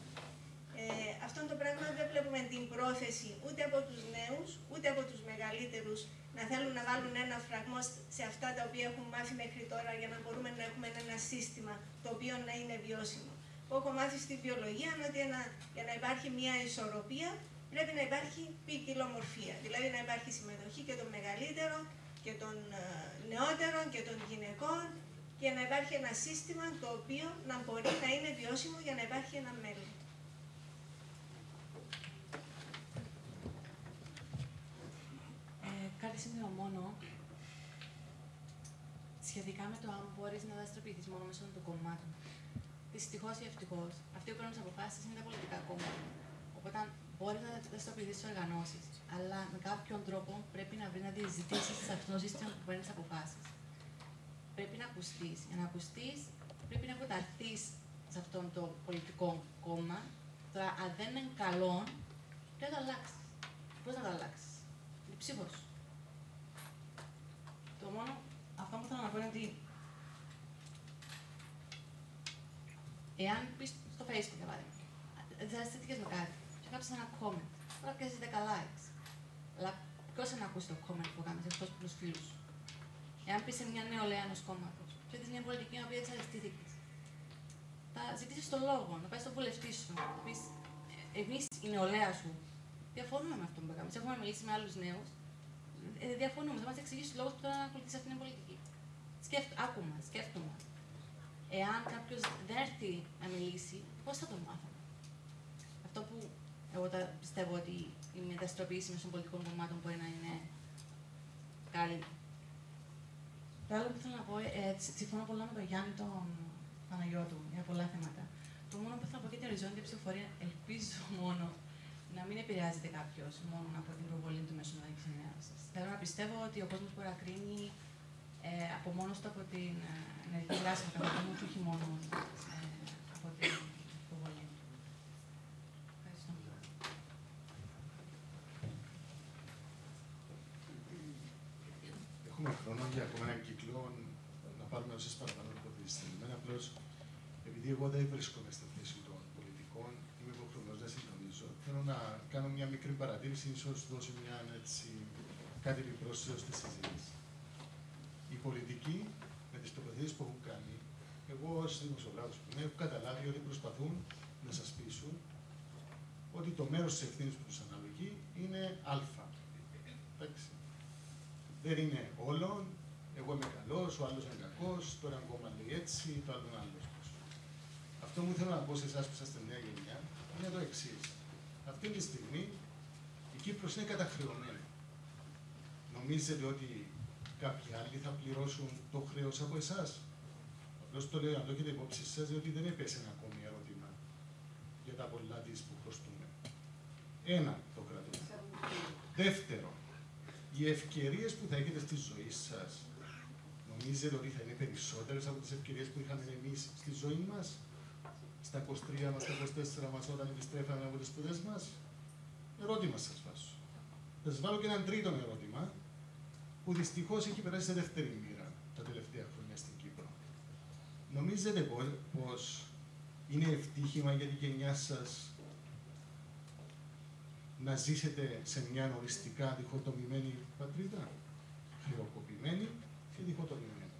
Αυτό το πράγμα δεν βλέπουμε την πρόθεση ούτε από τους νέους, ούτε από τους μεγαλύτερους να θέλουν να βάλουν ένα φραγμό σε αυτά τα οποία έχουν μάθει μέχρι τώρα για να μπορούμε να έχουμε ένα σύστημα το οποίο να είναι βιώσιμο. που έχω μάθει στη βιολογία, ότι για να υπάρχει μια ισορροπία πρέπει να υπάρχει ποικιλομορφία. Δηλαδή να υπάρχει συμμετοχή και των μεγαλύτερων και των νεότερων και των γυναικών και να υπάρχει ένα σύστημα το οποίο να μπορεί να είναι βιώσιμο για να υπάρχει ένα μέλλον. Κάτι σημείο μόνο σχετικά με το αν μπορεί να δραστηριοποιηθεί μόνο μέσω των κομμάτων. Δυστυχώς ή ευτυχώς, αυτοί που παίρνουν τι αποφάσει είναι τα πολιτικά κόμματα. Οπότε μπορεί να δραστηριοποιηθεί στι οργανώσει, αλλά με κάποιον τρόπο πρέπει να βρει να διεζητήσει τι αυτονόησει που παίρνει τι αποφάσει. Πρέπει να ακουστεί. Για να ακουστεί, πρέπει να προταθεί σε αυτόν το πολιτικό κόμμα. Τώρα, αν δεν είναι καλό, πρέπει να το αλλάξει. Πώ να το αλλάξει, η ψήφο σου. Το μόνο, αυτό που θέλω να πω είναι ότι εάν πει στο Facebook, για παράδειγμα, δραστηριοποιηθήκες με κάτι και γράψεις ένα comment, τώρα πιάσεις 10 likes. Αλλά ποιος θα να ακούσει το comment που κάνεις εκτός από τους φίλους σου. Εάν πεις σε μια νεολαία ενός κόμματος, και έχεις μια πολιτική με οποία εξαρεστήθηκες, θα ζητήσεις το λόγο, να πάει στον βουλευτή σου, να πεις εμείς η νεολαία σου διαφωνούμε με αυτό που έκαμε. Έχουμε μιλήσει με άλλους νέους, διαφωνούμε. Θα μας εξηγήσει τους λόγους που τώρα να ακολουθήσει αυτήν την πολιτική. Άκουμα, σκέφτομαι. Εάν κάποιο δεν έρθει να μιλήσει, πώς θα το μάθουμε. Αυτό που εγώ πιστεύω ότι η μεταστροπή μέσω των πολιτικών κομμάτων μπορεί να είναι καλή. Το άλλο που θέλω να πω, συμφωνώ πολλά με τον Γιάννη τον Παναγιώτου για πολλά θέματα. Το μόνο που θέλω να πω για την οριζόντια ψηφοφορία, ελπίζω μόνο να μην επηρεάζεται κάποιο μόνο από την προβολή του μέσου μαζικής ενημέρωσης. Θέλω να πιστεύω ότι ο κόσμος μπορεί να κρίνει από μόνος του από την ενεργή δράση του καθόλου και όχι μόνο από την προβολή του. Ευχαριστώ. Έχουμε χρόνο για ακόμα έναν κύκλο να πάρουμε όσες παραπάνω ερωτήσεις. Απλώς, επειδή εγώ δεν βρίσκομαι στη θέση των πολιτικών, είμαι υποχρεωμένος να συντονίζω. Θέλω να κάνω μια μικρή παρατήρηση, ίσως δώσει κάτι επιπρόσθετο στη συζήτηση. Οι πολιτικοί, με τις τοποθετήσεις που έχουν κάνει, εγώ ως δημοσιογράφος που είμαι, έχω καταλάβει ότι προσπαθούν να σας πείσουν ότι το μέρος της ευθύνης που τους αναλογεί είναι α. Εντάξει. Δεν είναι όλων, εγώ είμαι καλός, ο άλλος είναι κακός, το ένα κόμμα λέει έτσι, το άλλο είναι άλλος. Αυτό που θέλω να πω σε εσάς που είσαστε νέα γενιά είναι το εξής. Αυτή τη στιγμή η Κύπρος είναι καταχρεωμένη. Νομίζετε ότι κάποιοι άλλοι θα πληρώσουν το χρέος από εσάς? Απλώς το λέω, αν το έχετε υπόψη σας, διότι δεν έπεσε ένα ακόμη ερώτημα για τα πολλά της που χρωστούμε. Ένα, το κρατούμε. Δεύτερο, οι ευκαιρίες που θα έχετε στη ζωή σας, νομίζετε ότι θα είναι περισσότερες από τις ευκαιρίες που είχαμε εμείς στη ζωή μας, στα 23 μας, στα 24 μας, όταν επιστρέφαμε από τις σπουδές μας? Ερώτημα σας βάζω. Θα σας βάλω και έναν τρίτο ερώτημα, που δυστυχώς έχει περάσει σε δεύτερη μοίρα τα τελευταία χρόνια στην Κύπρο. Νομίζετε πως είναι ευτύχημα για τη γενιά σας να ζήσετε σε μια οριστικά διχοτομημένη πατρίδα? Χρεοκοπημένη και διχοτομημένη.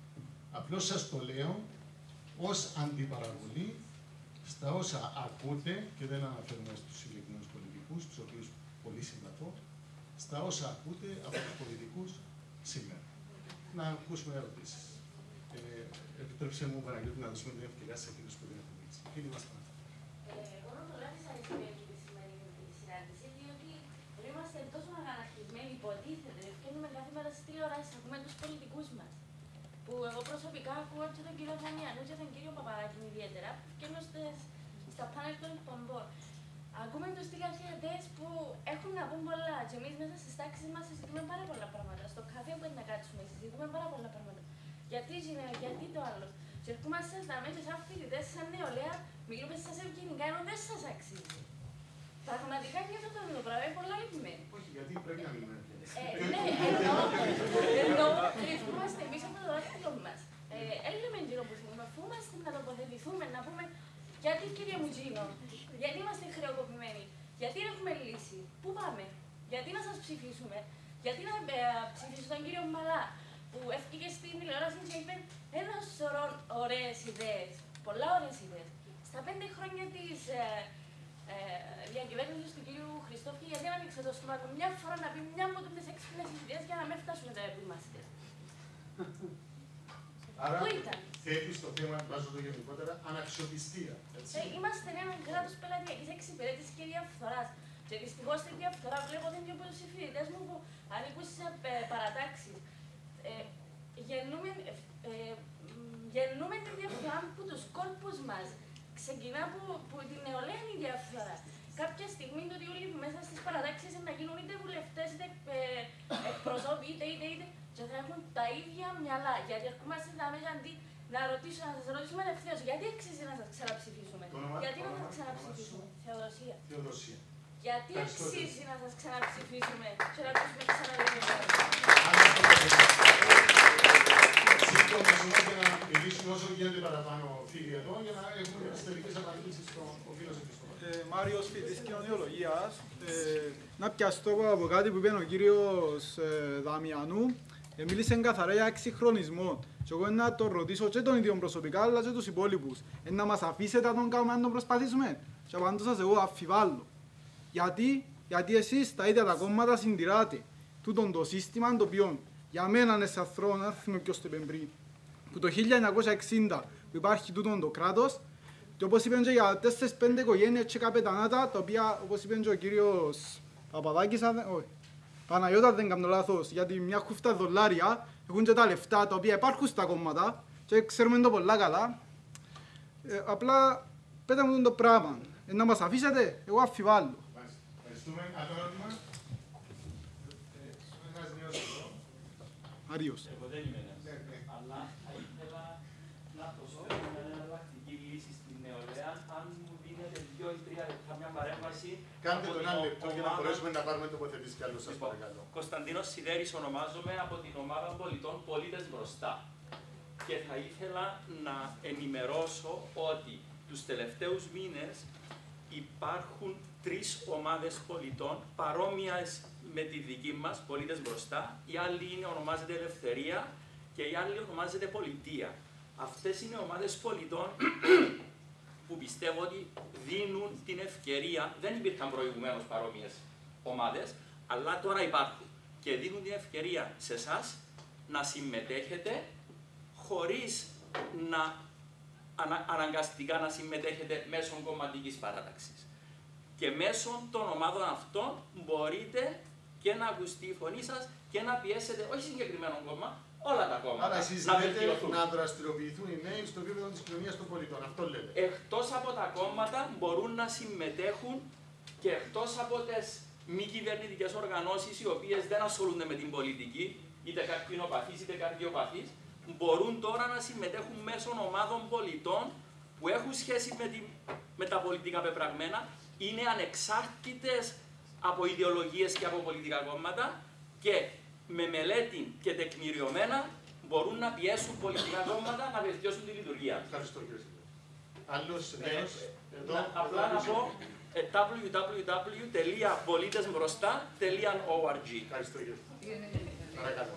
Απλώς σας το λέω ως αντιπαραβολή στα όσα ακούτε, και δεν αναφέρουμε στους συγκεκριμένους πολιτικούς, τους οποίους πολύ συμπαθώ, στα όσα ακούτε από τους πολιτικούς σήμερα. Να ακούσουμε ερωτήσεις. Επιτρέψτε μου, Παναγιώτη, να δώσουμε την ευκαιρία σε εκείνους που δεν έχουν μιλήσει. Κύριε Βαστανά. Εγώ να το λέω τη σημερινή συνάντηση, διότι είμαστε τόσο αγανακτισμένοι, υποτίθεται, βγαίνουμε κάθε μέρα στις τηλεοράσεις, ακούμε τους πολιτικούς μας. Που εγώ προσωπικά ακούω και τον κύριο Δανιανού και τον κύριο Παπαδάκη ιδιαίτερα, που βγαίνουν στα πάνελ των εκπομπών. Ακούμε τους τηλεαθλητές που έχουν να πούν πολλά και εμείς μέσα στις τάξεις μας συζητούμε πάρα πολλά πράγματα. Στο καφέ που είναι να κάτσουμε συζητούμε πάρα πολλά πράγματα. Γιατί γυναίκα, γιατί το άλλο. Και ερχόμαστε στα μέσα σαν φοιτητές, σαν νεολαία, μιλούμε σας ευγενικά ενώ δεν σας αξίζει. Πραγματικά νιώθω το πράγμα, είναι πολλά λυπημένο. Όχι, γιατί πρέπει να μιλούμε. Ναι, εννοώ, κρυφούμαστε πίσω από το δάχτυλο μας. Έλεμε γύρω που θυμούμε, αφού είμαστε να τοποθετηθούμε, να πούμε γιατί κύριε μου Τζίνο, γιατί είμαστε χρεοκοπημένοι, γιατί έχουμε λύση, πού πάμε, γιατί να σας ψηφίσουμε, γιατί να ψηφίσω τον κύριο Μαλά, που έφυγε στην τηλεόραση και είπε ένα σωρό ωραίες ιδέες, πολλά ωραίες ιδέες. Στα 5 χρόνια της διακυβέρνησης του κ. Χριστόφια, γιατί δεν άνοιξε το στόμα του μια φορά να πει μια από τις έξυπνες ιδέες για να μην φτάσουν τα που είμαστε. Άρα, Πού ήταν? θέτει το θέμα, βάζω το γενικότερα, αναξιοπιστία. Είμαστε ένα κράτος πελατειακής εξυπηρέτησης και διαφθοράς. Και δυστυχώς στη διαφθορά βλέπω ότι είναι από τους συμφιλητές μου που ανήκουν σε παρατάξεις. Γεννούμε τη διαφθορά από τους κόρπους μας. Ξεκινά από την νεολαία η διαφθορά. Κάποια στιγμή το ότι όλοι μέσα στις παρατάξεις να γίνουν είτε βουλευτές, είτε εκπροσώποι, είτε και θα έχουν τα ίδια μυαλά. Γιατί ερχόμαστε στα μέσα αντί να σας ρωτήσουμε ευθέως, γιατί αξίζει να σας ξαναψηφίσουμε. Γιατί να σας ξαναψηφίσουμε. Θεοδοσία. Γιατί αξίζει να σας ξαναψηφίσουμε και να ακούσουμε ξαναδημιουργία. Σύντομα για να μιλήσουμε όσο γίνεται παραπάνω φίλοι εδώ για να έχουμε τις τελικές απαντήσεις στον φίλο επιστήμονα. Μάριος, φοιτητής κοινωνιολογίας. Να πιαστώ από κάτι που είπε ο κύριος Δαμιανού. Μίλησε καθαρά για εξυγχρονισμό. Και εγώ να τον ρωτήσω και τον ίδιο προσωπικά, αλλά και τους υπόλοιπους. Να μας αφήσετε να τον κάνουμε αν τον προσπαθήσουμε. Και απαντώ σας εγώ αφιβάλλω. Γιατί εσείς τα ίδια τα κόμματα συντηράτε τούτον το σύστημα το οποίο για μένα είναι σαν θρόνο, δεν θυμάμαι ποιος το είπε πριν, που το 1960 που υπάρχει τούτον το κράτος και όπως είπαν και για 4-5 οικογένειες και καπετανάτα, τα οποία όπως είπαν και ο κύριος Παπαδάκης, Παναγιώτα δεν κάνω λάθος, γιατί μια χούφτα δολάρια έχουν και τα λεφτά τα οποία υπάρχουν στα κόμματα και ξέρουμε το πολλά καλά. Απλά πέτα μου το πράγμα. Να μας αφήσετε, εγώ αφιβάλλω. Ευχαριστούμε. Άλλο ερώτημα. Ένας νέος εδώ. Αρίος. Εγώ δεν είμαι ένας. Αλλά θα ήθελα να προσφέρω μια εναλλακτική λύση στην νεολαία. Αν μου δίνετε 2 ή 3 λεπτά μια παρέμβαση. Κάντε τον άλλο λεπτό για να μπορέσουμε να πάρουμε τοποθετήσεις κι άλλο, σας παρακαλώ. Κωνσταντίνος Σιδέρης ονομάζομαι από την ομάδα πολιτών Πολίτες Μπροστά. Και θα ήθελα να ενημερώσω ότι τους τελευταίους μήνες υπάρχουν 3 ομάδες πολιτών παρόμοιες με τη δική μας, Πολίτες Μπροστά. Η άλλη ονομάζεται Ελευθερία και η άλλη ονομάζεται Πολιτεία. Αυτές είναι ομάδες πολιτών που πιστεύω ότι δίνουν την ευκαιρία, δεν υπήρχαν προηγουμένως παρόμοιες ομάδες, αλλά τώρα υπάρχουν και δίνουν την ευκαιρία σε εσάς να συμμετέχετε χωρίς να αναγκαστικά να συμμετέχετε μέσω κομματικής παράταξης. Και μέσω των ομάδων αυτών μπορείτε και να ακουστεί η φωνή σας και να πιέσετε, όχι συγκεκριμένο κόμμα, όλα τα κόμματα. Άρα εσείς λέτε να δραστηριοποιηθούν οι νέοι στο επίπεδο της κοινωνίας των πολιτών. Αυτό λέτε. Εκτός από τα κόμματα μπορούν να συμμετέχουν και εκτός από τις μη κυβερνητικές οργανώσεις οι οποίες δεν ασχολούνται με την πολιτική, είτε καρκινοπαθείς είτε καρδιοπαθείς, μπορούν τώρα να συμμετέχουν μέσω ομάδων πολιτών που έχουν σχέση με τα πολιτικά πεπραγμένα, είναι ανεξάρτητες από ιδεολογίες και από πολιτικά κόμματα και με μελέτη και τεκμηριωμένα μπορούν να πιέσουν πολιτικά κόμματα να βελτιώσουν τη λειτουργία. Ευχαριστώ κύριε Σιδέρη. Άλλος νέος, εδώ. Απλά να πω www.politesbrosta.org. Ευχαριστώ κύριε. Παρακαλώ.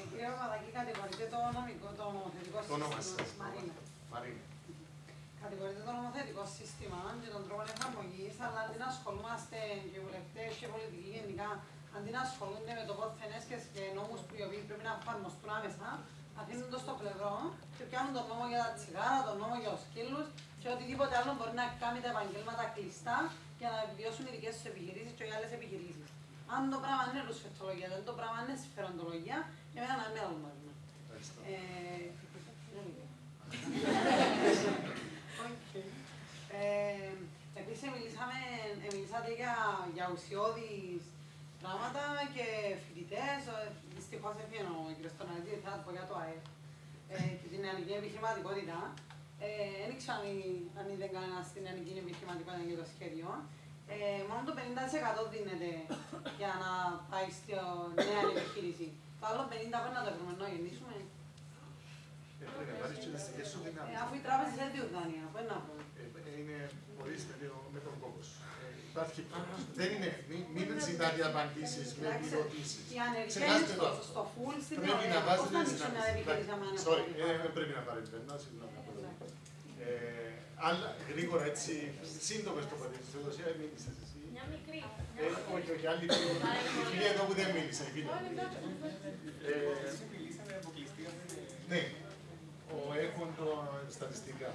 Κύριε Παπαδάκη, κατηγορείτε το νομοθετικό σύστημα. Μαρίνα. Κατηγορείτε το νομοθετικό σύστημα και τον τρόπο εφαρμογής, αλλά αντί να ασχολούμαστε και βουλευτές και πολιτικοί γενικά, αντί να ασχολούνται με το πόθενες και νόμους που οι οποίοι πρέπει να εφαρμοστούν άμεσα, αφήνουν το στο πλευρό και πιάνουν τον νόμο για τα τσιγάρα, τον νόμο για τους σκύλους και οτιδήποτε άλλο μπορεί να κάνει τα επαγγέλματα κλειστά για να επιβιώσουν οι δικές τους επιχειρήσεις και οι άλλες επιχειρήσεις. Αν το πράγμα είναι ρουσφετολογία, δεν το πράγμα είναι σφαιροντολογία, για μένα να είναι άλλο μάθημα. Επίσης μιλήσατε για ουσιώδεις πράγματα και φοιτητές. Δυστυχώς έφυγε ο κ. Στοναλίδη, θα πω για το ΑΕΠ και την νεανική επιχειρηματικότητα. Δεν ήξερα αν είδε κανένα στην νεανική επιχειρηματικότητα για το σχέδιο. Μόνο το 50% δίνεται για να πάει στη νέα επιχείρηση. Το άλλο 50% πρέπει να το βρούμε, να γεννήσουμε. Αφού οι τράπεζες δεν διούν δάνεια, πού να βρούμε. Είναι πολύ στενό με τον κόμπος. Δεν είναι, μην ζητάτε απαντήσεις με επιδοτήσεις. Η ανεργία είναι στο φουλ στην πρέπει να νεολαία. Πώς βάζετε να ανοίξει μια επιχείρηση άμα είναι Sorry, πρέπει να παρεμβαίνω, συγγνώμη. Αλλά γρήγορα έτσι, σύντομες τοποθετήσεις. Στην ουσία μίλησες εσύ. Μια μικρή. Όχι, άλλη φίλη εδώ που δεν μίλησε. Ναι, έχουν στατιστικά.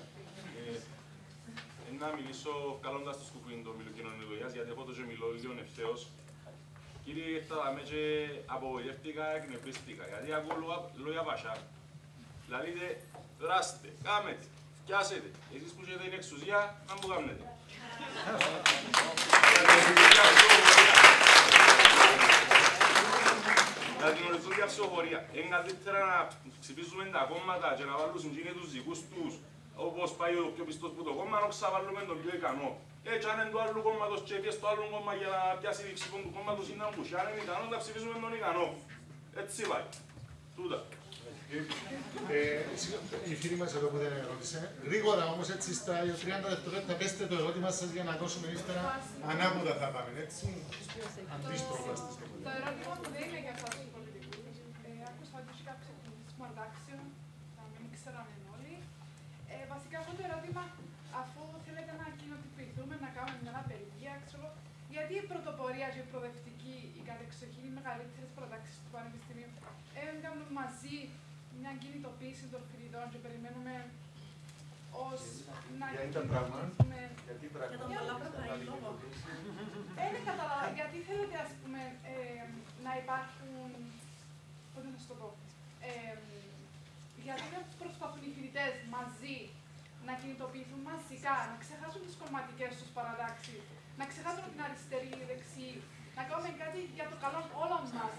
Να μιλήσω καλώντας το σκουφίν το μιλοκοινωνιολογίας, γιατί εγώ το μιλώ λίγο ευθέως. Κύριε, ήρθαμε και απογοητεύτηκα, εκνευρίστηκα, γιατί ακούω λόγια βασιά. Δηλαδή, δράστε, κάμετε, φτιάσετε. Εσείς που έχετε την εξουσία, να μου κάνετε. Για την οριζόντια ψηφοφορία. Είναι καλύτερα να ψηφίζουμε τα κόμματα και να βάλουν συγκίνη τους δικούς τους, όπως πάει ο πιο πιστός που το κόμμα, να ξαβάλουμε τον πιο ικανό. Έτσι, αν είναι του άλλου κόμματος και πιες το άλλο κόμμα για να πιάσει τη ψήφο του κόμματος είναι αμπούχη. Αν είναι ικανό, να ψηφίζουμε τον ικανό. Έτσι πάει. Τούτα. Η φίλη μας εδώ που δεν ερώτησε. Γρήγορα όμως έτσι στα 30 δευτερόλεπτα πέστε το ερώτημα σας για να δώσουμε ύστερα ανάποδα θα πάμε, έτσι. Αντίστροφα στις τεχνικές. Το ερώτημα που δεν είναι για εσάς τους πολιτικούς. Άκουσα ότι έχει κάποιος εκπληκτισμό αντάξεων, θα μην ξέραμε όλοι. Βασικά αυτό το ερώτημα, αφού θέλετε να κοινοτυπηθούμε, να κάνουμε μια απεργία, ξέρω, γιατί η πρωτοπορία και η προοδευτική, η κατεξοχήν, οι μεγαλύτερες προτάξεις του Πανεπιστημίου, κάνουν μαζί μια κινητοποίηση των φοιτητών και περιμένουμε ως να κινητοποιήσουμε. Γιατί δεν καταλάβα, γιατί θέλετε, ας πούμε, να υπάρχουν, πώς να σας το πω, γιατί δεν προσπαθούν οι φοιτητές μαζί να κινητοποιηθούν μαζικά, να ξεχάσουν τις κομματικές τους παρατάξεις, να ξεχάσουν την αριστερή, η δεξί, να κάνουμε κάτι για το καλό όλων μας.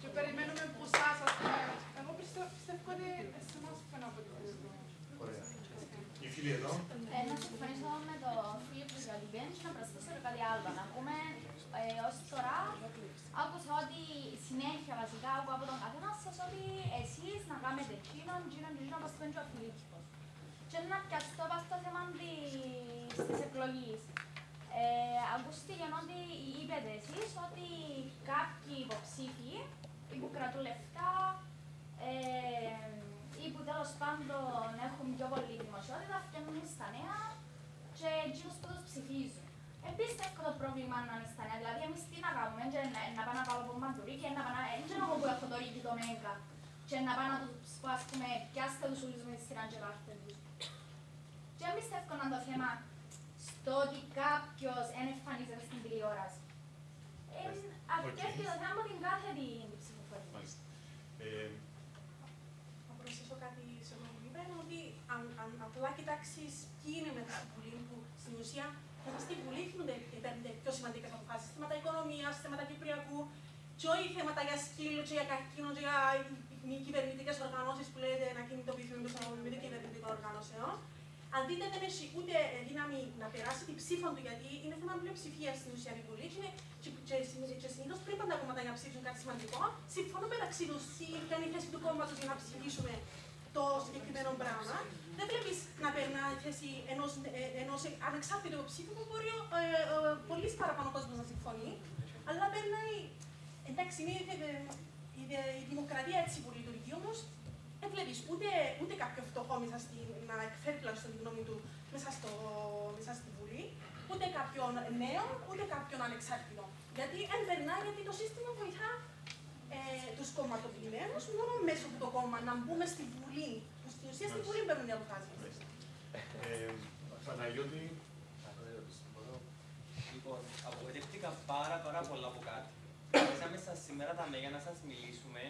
Και περιμένουμε που σας, ας πούμε, εγώ πιστεύω ότι σε εμάς φαίνω από την χρήση. Ωραία. Η φίλη εδώ. Να συμφωνήσω με το Φίλιππος για την πέντε και να προσθέσω κάτι άλλο. Να πούμε, ως τώρα, άκουσα ότι συνέχεια βασικά άκου από τον καθένα σας ότι εσείς να κάνετε εκείνον, όπως το πέντε ο Φίλιππος. Και να πιαστώ πάνω στο θέμα της εκλογής. Ακούστηκε ότι είπετε εσείς ότι κάποιοι υποψήφοι που κρατούν λεφτά ή που τέλος πάντων έχουν πιο πολύ δημοσιότητα φτιάχνουν στα νέα και εκείνους που τους ψηφίζουν. Πιστεύω το πρόβλημα να είναι στα νέα, δηλαδή εμείς τι να κάνουμε, να πάμε να κάνουμε μαντουρί και να πάμε να που έχω το ρίχνει το μέγα και να πάμε να τους πω, ας πούμε, πιάστε τους ούλους με τη σειρά και πάρτε τους. Και δεν πιστεύω να το θέμα στο ότι κάποιος δεν εμφανίζεται στην τηλεόραση. Αρκεύει το θέμα από την κάθε την ψηφοφορία. Να προσθέσω κάτι σε αυτό που είπε, ότι αν απλά κοιτάξεις ποιοι είναι μέσα στη Βουλή, που στην ουσία μέσα στη Βουλή γίνονται οι πιο σημαντικές αποφάσεις, θέματα οικονομίας, θέματα κυπριακού, και όχι θέματα για σκύλο, και για καρκίνο, και για μη κυβερνητικές οργανώσεις που λέτε να κινητοποιηθούν με το κυβερνητικών οργανώσεων. Αν δείτε, δεν έχει ούτε δύναμη να περάσει την ψήφο του, γιατί είναι θέμα πλειοψηφία στην ουσία η Βουλή. Και συνήθως πριν τα κόμματα για να ψήφισουν κάτι σημαντικό, συμφωνούν μεταξύ τους ποια είναι η θέση του κόμματος για να ψηφίσουμε το συγκεκριμένο πράγμα. Δεν βλέπει να περνά η θέση ενός ανεξάρτητου υποψήφιου που μπορεί πολύ παραπάνω κόσμο να συμφωνεί, αλλά περνάει. Εντάξει, είναι η δημοκρατία έτσι που λειτουργεί όμως. Δεν βλέπεις ούτε κάποιον φτωχό να εκφέρει τουλάχιστον τη γνώμη του μέσα στη Βουλή, ούτε κάποιον νέο, ούτε κάποιον ανεξάρτητο. Γιατί δεν περνάει, γιατί το σύστημα βοηθά τους κομματοποιημένους μόνο μέσω από το κόμμα να μπούμε στη Βουλή. Που στην ουσία στη Βουλή μπαίνουν οι αποφάσεις. Παναγιώτη. Λοιπόν, απογοητεύτηκα πάρα πολλά από κάτι. Μέσα σήμερα τα μέγα να σας μιλήσουμε.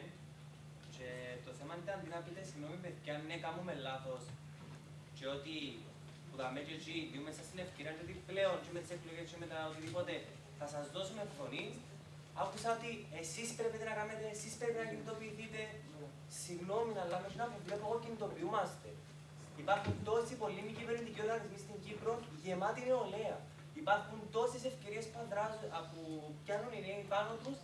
Και το θέμα είναι αντί να πείτε συγγνώμη παιδιά, ναι, κάνουμε λάθος και ότι που τα μέτια εκεί διούμε σας την ευκαιρία και ότι πλέον και με τις εκλογές και με τα οτιδήποτε θα σας δώσουμε φωνή. Άκουσα ότι εσείς πρέπει να κάνετε, εσείς πρέπει να κινητοποιηθείτε. Συγγνώμη, αλλά με να βλέπω εγώ κινητοποιούμαστε. Υπάρχουν τόσοι πολλοί μη κυβερνητικοί οργανισμοί στην Κύπρο γεμάτη νεολαία. Υπάρχουν τόσες ευκαιρίες που πιάνουν οι νέοι πάνω τους,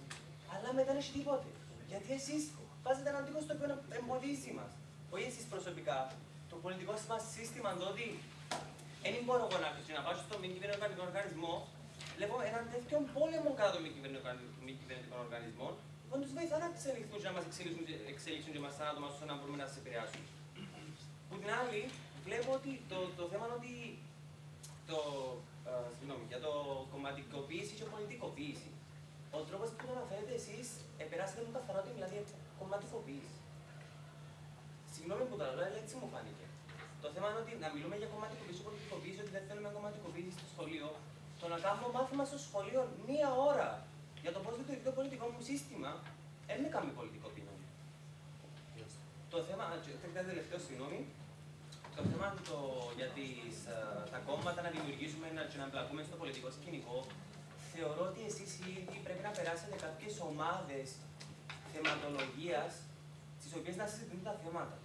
αλλά μετά δεν έχει τίποτε. Γιατί εσείς βάζετε έναν τείχο στο οποίο εμποδίζει μας. Όχι εσείς προσωπικά. Το πολιτικό μας σύστημα, το ότι δεν μπορώ εγώ να πάω στο μη κυβερνητικό οργανισμό, βλέπω έναν τέτοιο πόλεμο κατά των μη κυβερνητικών οργανισμών, που τους βοηθά να εξελιχθούν και να μας εξελίξουν και μας σαν άτομα ώστε να μπορούμε να σας επηρεάσουν. Που την άλλη, βλέπω ότι το θέμα είναι ότι για το κομματικοποίηση και πολιτικοποίηση. Ο τρόπος που το αναφέρετε εσείς, περάσατε μου καθαρά ότι μιλάτε για κομματικοποίηση. Συγγνώμη που το λέω, αλλά έτσι μου φάνηκε. Το θέμα είναι ότι να μιλούμε για κομματικοποίηση και πολιτικοποίηση, ότι δεν θέλουμε κομματικοποίηση στο σχολείο. Το να κάνουμε μάθημα στο σχολείο μία ώρα για το πώς λειτουργεί το πολιτικό μου σύστημα, δεν με κάνει πολιτικοποίηση. Το θέμα, ένα τελευταίο συγγνώμη, το θέμα για τα κόμματα να δημιουργήσουμε και να εμπλακούμε στο πολιτικό σκηνικό, θεωρώ ότι εσείς ήδη πρέπει να περάσετε κάποιες ομάδες θεματολογίας στις οποίες να συζητούν τα θέματα.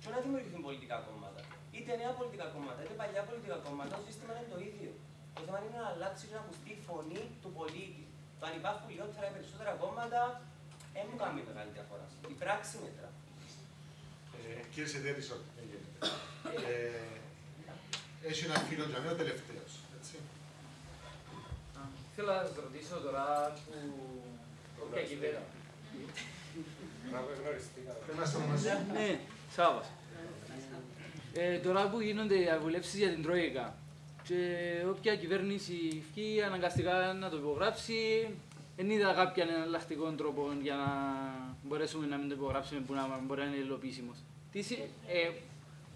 Και να δημιουργηθούν πολιτικά κόμματα. Είτε νέα πολιτικά κόμματα, είτε παλιά πολιτικά κόμματα, το σύστημα είναι το ίδιο. Το θέμα είναι να αλλάξει και να ακουστεί η φωνή του πολίτη. Το αν υπάρχουν λιγότερα ή περισσότερα κόμματα, δεν μου κάνει μεγάλη διαφορά. Η πράξη μετρά. Κύριε Σεντέρης, έχει ένα φίλο για μένα ο τελευταίος. Θέλω να σας ρωτήσω τώρα που... Όποια κυβέρνηση. Ναι, Σάββας. Τώρα που γίνονται οι διαβουλεύσεις για την Τρόικα και όποια κυβέρνηση βγει αναγκαστικά να το υπογράψει, δεν είδα κάποιον εναλλακτικό τρόπο για να μπορέσουμε να μην το υπογράψουμε που να μπορεί να είναι υλοποιήσιμος.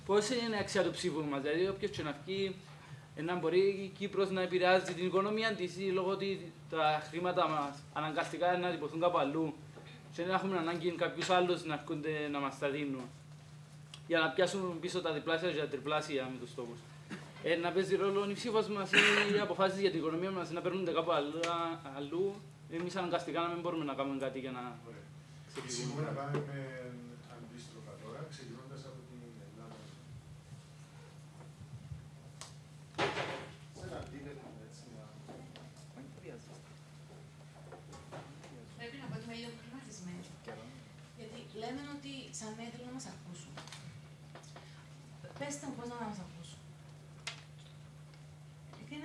Πώς είναι η αξία του ψήφου μας, δηλαδή όποιος και να βγει να μπορεί η Κύπρος να επηρεάζει την οικονομία της λόγω ότι τα χρήματα μας αναγκαστικά να τυπωθούν κάπου αλλού και δεν έχουμε ανάγκη κάποιους άλλους να έρχονται να μας τα δίνουν για να πιάσουν πίσω τα διπλάσια και τα τριπλάσια με τους στόχους. Να παίζει ρόλο η ψήφος μας ή οι αποφάσεις για την οικονομία μας να παίρνονται κάπου αλλού. Εμείς αναγκαστικά να μην μπορούμε να κάνουμε κάτι για να ξεκινήσουμε. Να πάμε με αντίστροφα τώρα, ξεκινώντας από την Ελλάδα. Σε ένα αντίθετο, έτσι, Πρέπει να πω ότι είμαι λίγο προβληματισμένη. Γιατί λέμε ότι σαν νέοι θέλουν να μας ακούσουν. Πέστε μου πώς να μας ακούσουν. Και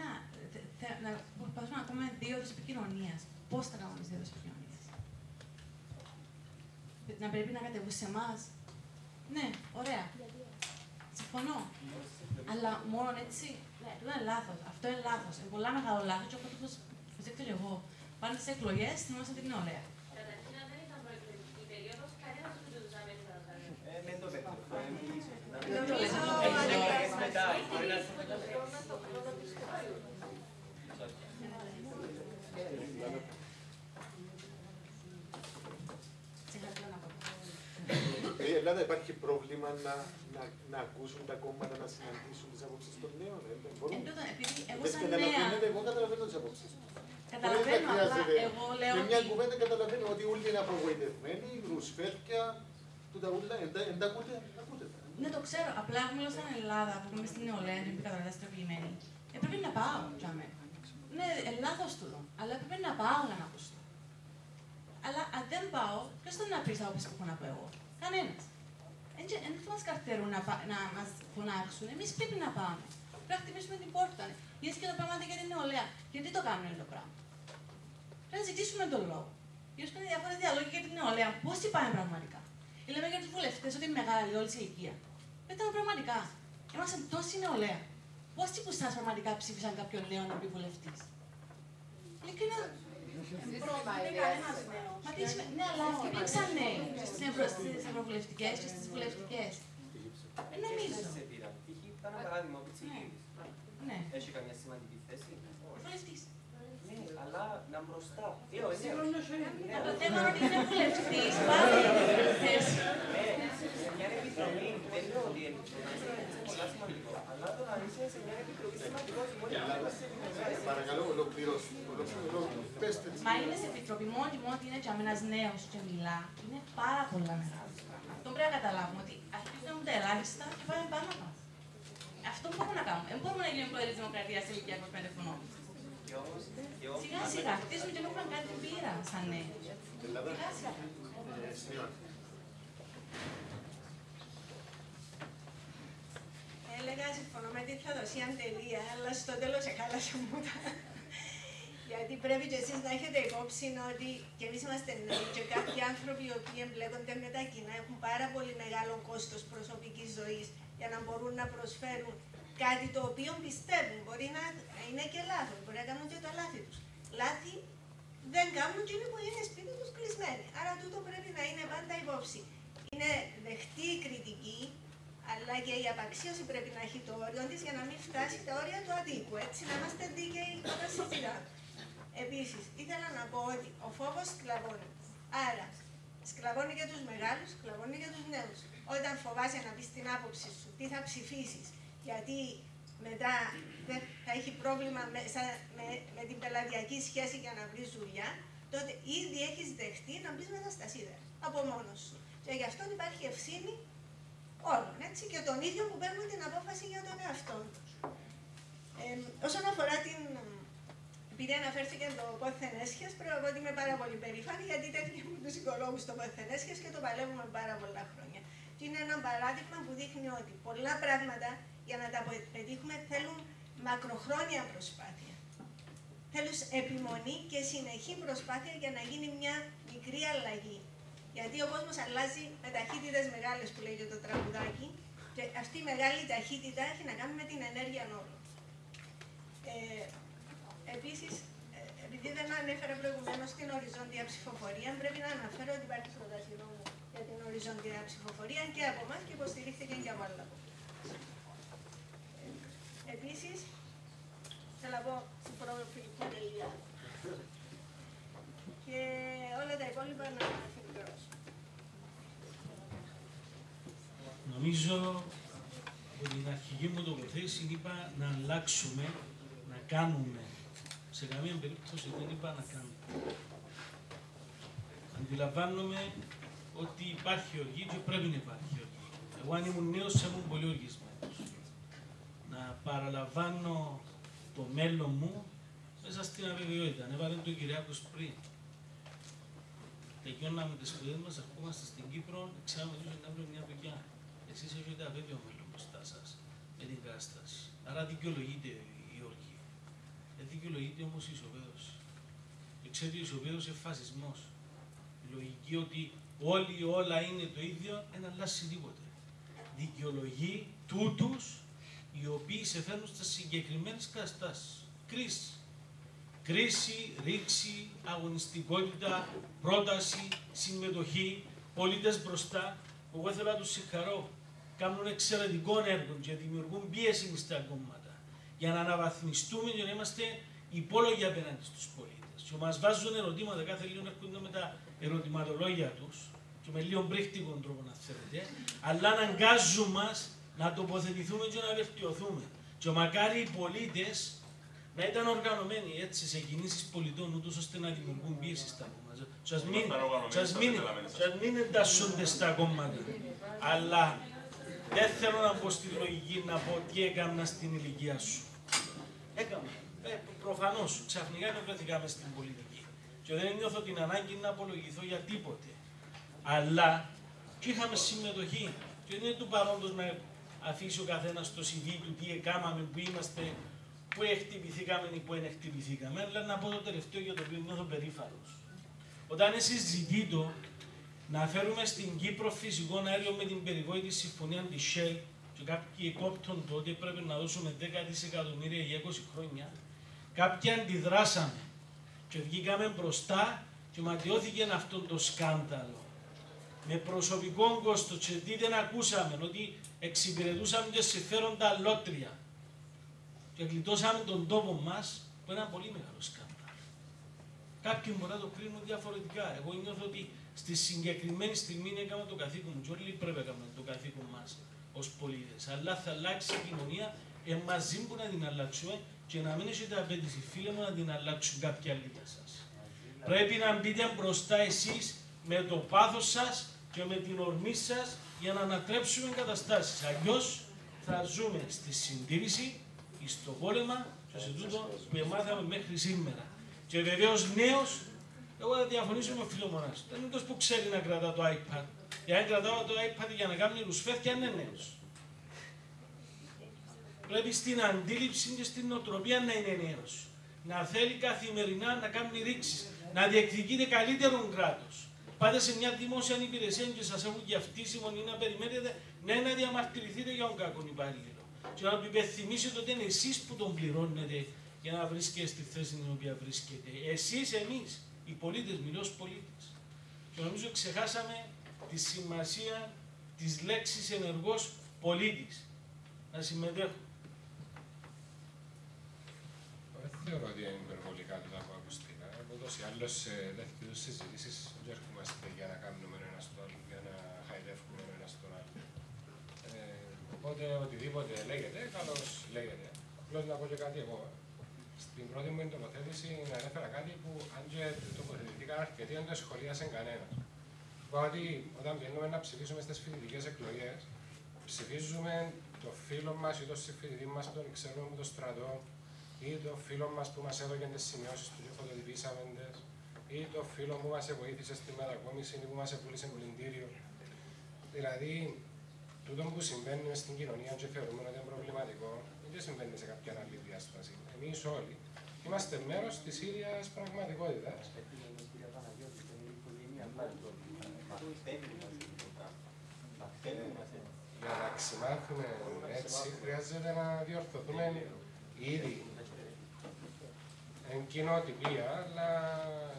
να προσπαθούμε να πούμε δύο ώρες επικοινωνίας. Πώς θα κάνουμε τις δύο ώρες επικοινωνίας. Να πρέπει να κατεβούν σε εμάς. Ναι, ωραία. Συμφωνώ. Αλλά μόνο έτσι. Αυτό είναι λάθος. Αυτό είναι λάθος. Είναι πολλά μεγάλο λάθος. Και όπως προσέξτε και εγώ. Πάνε στις εκλογές, θυμόμαστε την νεολαία. Καταρχήν, αν δεν ήταν προεκλογική περίοδος, κανένας δεν ζητούσε αμέσως να σας. Δεν το πέτω. Η Ελλάδα υπάρχει πρόβλημα να ακούσουν τα κόμματα να συναντήσουν τις απόψεις των νέων. Επειδή εγώ σαν νέα... Εγώ καταλαβαίνω τις απόψεις. Καταλαβαίνω, αλλά εγώ λέω ότι... Με μια κουβέντα καταλαβαίνω ότι όλοι είναι απογοητευμένοι, ρουσφέτια, του τα ούλα, εν τα ακούτε. Ναι, το ξέρω. Απλά εγώ μιλώ σαν Ελλάδα, που είμαι στην νεολαία, την καταβραδιά στραπημένη. Πρέπει να πάω, τζαμέ. Ναι, λάθος τούτο. Αλλά πρέπει να πάω να ακούσω. Αλλά αν δεν πάω, ποιος θα να πει τα όποια που έχω να πω εγώ. Κανένας. Δεν θα μας καρτερούν να μας φωνάξουν. Εμείς πρέπει να πάμε. Πρέπει να χτυπήσουμε την πόρτα. Γιατί και το πράγμα για την νεολαία. Γιατί το κάνουν το πράγμα. Πρέπει να ζητήσουμε τον λόγο. Γιατί είναι διάφορες διαλόγοι για την νεολαία. Πώς τι πάμε πραγματικά. Λέμε για τους βουλευτές ότι είναι μεγάλη όλη η ηλικία. Πέτε μου πραγματικά. Είμαστε τόση νεολαία. Πόσοι που σας πραγματικά ψήφισαν κάποιον νέο να μπει βουλευτής. Ειλικρινά. Ναι, αλλά υπήρξαν νέοι στις ευρωβουλευτικές και στις βουλευτικές. Δεν νομίζω. Ένα παράδειγμα, ο Πιτσιλίδης. Ναι. Έχει καμιά σημαντική θέση. Βουλευτής. Ναι, αλλά να μπροστά. Το θέμα είναι ότι είναι βουλευτής. Πάλι θέση. Σε μια επιτροπή, δεν λέω ότι είναι πολλά σημαντικό. Αλλά το να είσαι σε μια επιτροπή σημαντικό, παρακαλώ, ολοκληρώσου. Μα είναι σε επιτροπή μόνο ότι είναι και ένας νέος και μιλά. Είναι πάρα πολλά μεγάλο. Αυτό πρέπει να καταλάβουμε ότι αρχίζουν τα ελάχιστα και πάμε πάνω μας. Αυτό μπορούμε να κάνουμε. Δεν μπορούμε να γίνουμε πρόεδροι της Δημοκρατίας σε ηλικία 25 χρονών. Σιγά σιγά, χτίζουμε και έχουμε κάνει την πείρα σαν νέοι. Σιγά σιγά. Έλεγα συμφωνώ με τη Θεοδοσία τελεία, αλλά στο τέλος εχάλασα μου τα. Γιατί πρέπει και εσείς να έχετε υπόψη ότι και εμείς είμαστε νέοι και κάποιοι άνθρωποι οι οποίοι εμπλέκονται με τα κοινά έχουν πάρα πολύ μεγάλο κόστος προσωπικής ζωής για να μπορούν να προσφέρουν κάτι το οποίο πιστεύουν. Μπορεί να είναι και λάθος, μπορεί να κάνουν και τα λάθη τους. Λάθη δεν κάνουν και είναι που είναι σπίτι τους κλεισμένοι. Άρα τούτο πρέπει να είναι πάντα υπόψη. Είναι δεχτή η κριτική, αλλά και η απαξίωση πρέπει να έχει το όριο της για να μην φτάσει τα όρια του αδίκου. Έτσι, να είμαστε δίκαιοι όταν συζητάμε. Επίσης, ήθελα να πω ότι ο φόβος σκλαβώνει. Άρα, σκλαβώνει και τους μεγάλους, σκλαβώνει και τους νέους. Όταν φοβάσαι να πεις την άποψη σου, τι θα ψηφίσεις, γιατί μετά δεν θα έχει πρόβλημα με την πελατειακή σχέση για να βρεις δουλειά, τότε ήδη έχεις δεχτεί να μπεις μέσα στα σίδερα, από μόνος σου. Και γι' αυτό υπάρχει ευθύνη όλων, έτσι, και των ίδιων που παίρνουν την απόφαση για τον εαυτό τους. Όσον αφορά την... Επειδή αναφέρθηκε το πόθεν έσχες, πρέπει να πω ότι είμαι πάρα πολύ περήφανη, γιατί τέτοιοι μου τους οικολόγους στο πόθεν έσχες και το παλεύουμε πάρα πολλά χρόνια. Και είναι ένα παράδειγμα που δείχνει ότι πολλά πράγματα για να τα πετύχουμε θέλουν μακροχρόνια προσπάθεια. Θέλουν επιμονή και συνεχή προσπάθεια για να γίνει μια μικρή αλλαγή. Γιατί ο κόσμος αλλάζει με ταχύτητες μεγάλες, που λέγεται το τραγουδάκι, και αυτή η μεγάλη ταχύτητα έχει να κάνει με την ενέργεια όλων. Επίσης, επειδή δεν ανέφερα προηγουμένως την οριζόντια ψηφοφορία, πρέπει να αναφέρω ότι υπάρχει πρόταση νόμου για την οριζόντια ψηφοφορία και από εμάς και υποστηρίχθηκε και από άλλα. Επίσης, θέλω να πω στην προφιλική τελεία και όλα τα υπόλοιπα να αφιλικρώσω. Νομίζω ότι την αρχική μου τοποθέτηση είπα να αλλάξουμε, να κάνουμε. Σε καμία περίπτωση δεν είπα να κάνουμε. Αντιλαμβάνομαι ότι υπάρχει οργή και πρέπει να υπάρχει οργή. Εγώ αν ήμουν νέος ήμουν πολύ οργισμένος. Να παραλαμβάνω το μέλλον μου μέσα στην αβεβαιότητα. Έβαλε τον Κυριάκος πριν. Τελειώναμε τις σπουδές μας, ερχόμαστε στην Κύπρο, εξάμενος να βρούμε μια δουλειά. Εσείς έχετε αβέβαιο μέλλον μπροστά σας με την κατάσταση. Άρα δικαιολογείται η οργή. Δικαιολογείται όμως η ισοπαίδωση. Και ξέρετε, η ισοπαίδωση είναι φασισμός. Η λογική ότι όλοι όλα είναι το ίδιο δεν αλλάζει τίποτε. Δικαιολογεί τούτους οι οποίοι σε φέρνουν στις συγκεκριμένες καταστάσεις. Κρίση. Κρίση, ρήξη, αγωνιστικότητα, πρόταση, συμμετοχή, πολίτες μπροστά. Εγώ θέλω να τους συγχαρώ. Κάνουν εξαιρετικό έργο και δημιουργούν πίεση στα κόμματα για να αναβαθμιστούμε και να είμαστε υπόλογοι απέναντι στους πολίτες. Και μας βάζουν ερωτήματα, κάθε λίγο έρχονται με τα ερωτηματολόγια τους και με λίγο μπρίχτικο τρόπο να θέλετε, αλλά αναγκάζουν μας να τοποθετηθούμε και να βελτιωθούμε. Και μακάρι οι πολίτες να ήταν οργανωμένοι έτσι σε κινήσεις πολιτών, ούτως ώστε να δημιουργούν πίεση στα κόμματα. Σας μην εντάσσονται στα κόμματα. Αλλά δεν θέλω να πω στη λογική να πω τι έκανα στην ηλικία σου. Έκανα. Προφανώς, ξαφνικά δεν βρεθήκαμε στην πολιτική. Και δεν νιώθω την ανάγκη να απολογηθώ για τίποτε. Αλλά και είχαμε συμμετοχή. Και δεν είναι του παρόντος να αφήσει ο καθένας το CV του τι έκαναμε, που είμαστε, που εκτυπηθήκαμε ή που δεν εκτυπηθήκαμε. Αλλά να πω το τελευταίο για το οποίο νιώθω περήφανος. Όταν εσείς ζητείτε να φέρουμε στην Κύπρο φυσικό αέριο με την περιβόητη συμφωνία της Shell και κάποιοι εκόπτουν το ότι πρέπει να δώσουμε 10 δισεκατομμύρια για 20 χρόνια, κάποιοι αντιδράσαμε και βγήκαμε μπροστά και ματιώθηκε αυτό το σκάνδαλο. Με προσωπικό κόστος και τι δεν ακούσαμε, ότι εξυπηρετούσαμε και συμφέροντα αλλότρια και γλιτώσαμε τον τόπο μας, που είναι ένα πολύ μεγάλο σκάνδαλο. Κάποιοι μπορεί να το κρίνουν διαφορετικά. Εγώ νιώθω ότι στη συγκεκριμένη στιγμή έκαμε το καθήκον μου. Και όλοι πρέπει να κάνουμε το καθήκον μας ως πολίτες. Αλλά θα αλλάξει η κοινωνία μαζί που να την αλλάξουμε και να μην έχετε απέτηση, φίλε μου, να την αλλάξουν κάποιοι άλλοι για σας. Πρέπει να μπείτε μπροστά εσείς με το πάθος σας και με την ορμή σας για να ανατρέψουμε καταστάσεις. Αλλιώς θα ζούμε στη συντήρηση, στο πόλεμα και σε τούτο που μάθαμε μέχρι σήμερα. Και βεβαίως νέος, εγώ θα διαφωνήσω με φίλο μονάς. Δεν είναι τόσο που ξέρει να κρατά το iPad. Εάν κρατάω το iPad για να κάνει ρουσφέθια, είναι νέος. Πρέπει στην αντίληψη και στην νοοτροπία να είναι νέος. Να θέλει καθημερινά να κάνει ρήξεις. Να διεκδικείτε καλύτερον κράτος. Πάτε σε μια δημόσια υπηρεσία και σας έχουν και αυτήσιμο ή να περιμένετε να διαμαρτυρηθείτε για τον κακόν υπάλληλο. και να του υπενθυμίσετε ότι είναι εσείς που τον πληρώνετε για να βρίσκεται στη θέση την οποία βρίσκεται. Εσείς, εμείς, οι πολίτες, μιλώ ως πολίτες. Και νομίζω ξεχάσαμε τη σημασία της λέξης ενεργός πολίτης. Να συμμετέχουν. Δεν θεωρώ ότι είναι υπερβολικά τα που ακουστήκα. Ούτως ή άλλως σε τέτοιες συζητήσεις δεν έρχομαστε για να κάνουμε ένα στο άλλο, για να χαϊδεύουμε ένα στον άλλο. Οπότε οτιδήποτε λέγεται, καλώς λέγεται. Απλώς να πω και κάτι εγώ. Στην πρώτη μου τοποθέτηση ανέφερα κάτι που αν και τοποθετηθήκαν αρκετοί δεν το σχολίασε κανένας. Είπα ότι όταν βγαίνουμε να ψηφίσουμε στις φοιτητικές εκλογές, ψηφίζουμε το φίλο μας ή το συμφοιτητή μας που τον ξέρουμε από το στρατό, ή το φίλο μας που μας έδωκε τις σημειώσεις του και φωτοτυπήσαμε τες, ή το φίλο που μας βοήθησε στη μετακόμιση ή που μας πούλησε πλυντήριο. Δηλαδή, τούτο που συμβαίνει στην κοινωνία και θεωρούμε ότι είναι προβληματικό, δεν συμβαίνει σε κάποια άλλη διάσταση. Εμείς όλοι είμαστε μέρος της ίδιας πραγματικότητας. Για να ξημάθουμε έτσι, χρειάζεται να διορθωθούμε ήδη εν κοινοτυπία, αλλά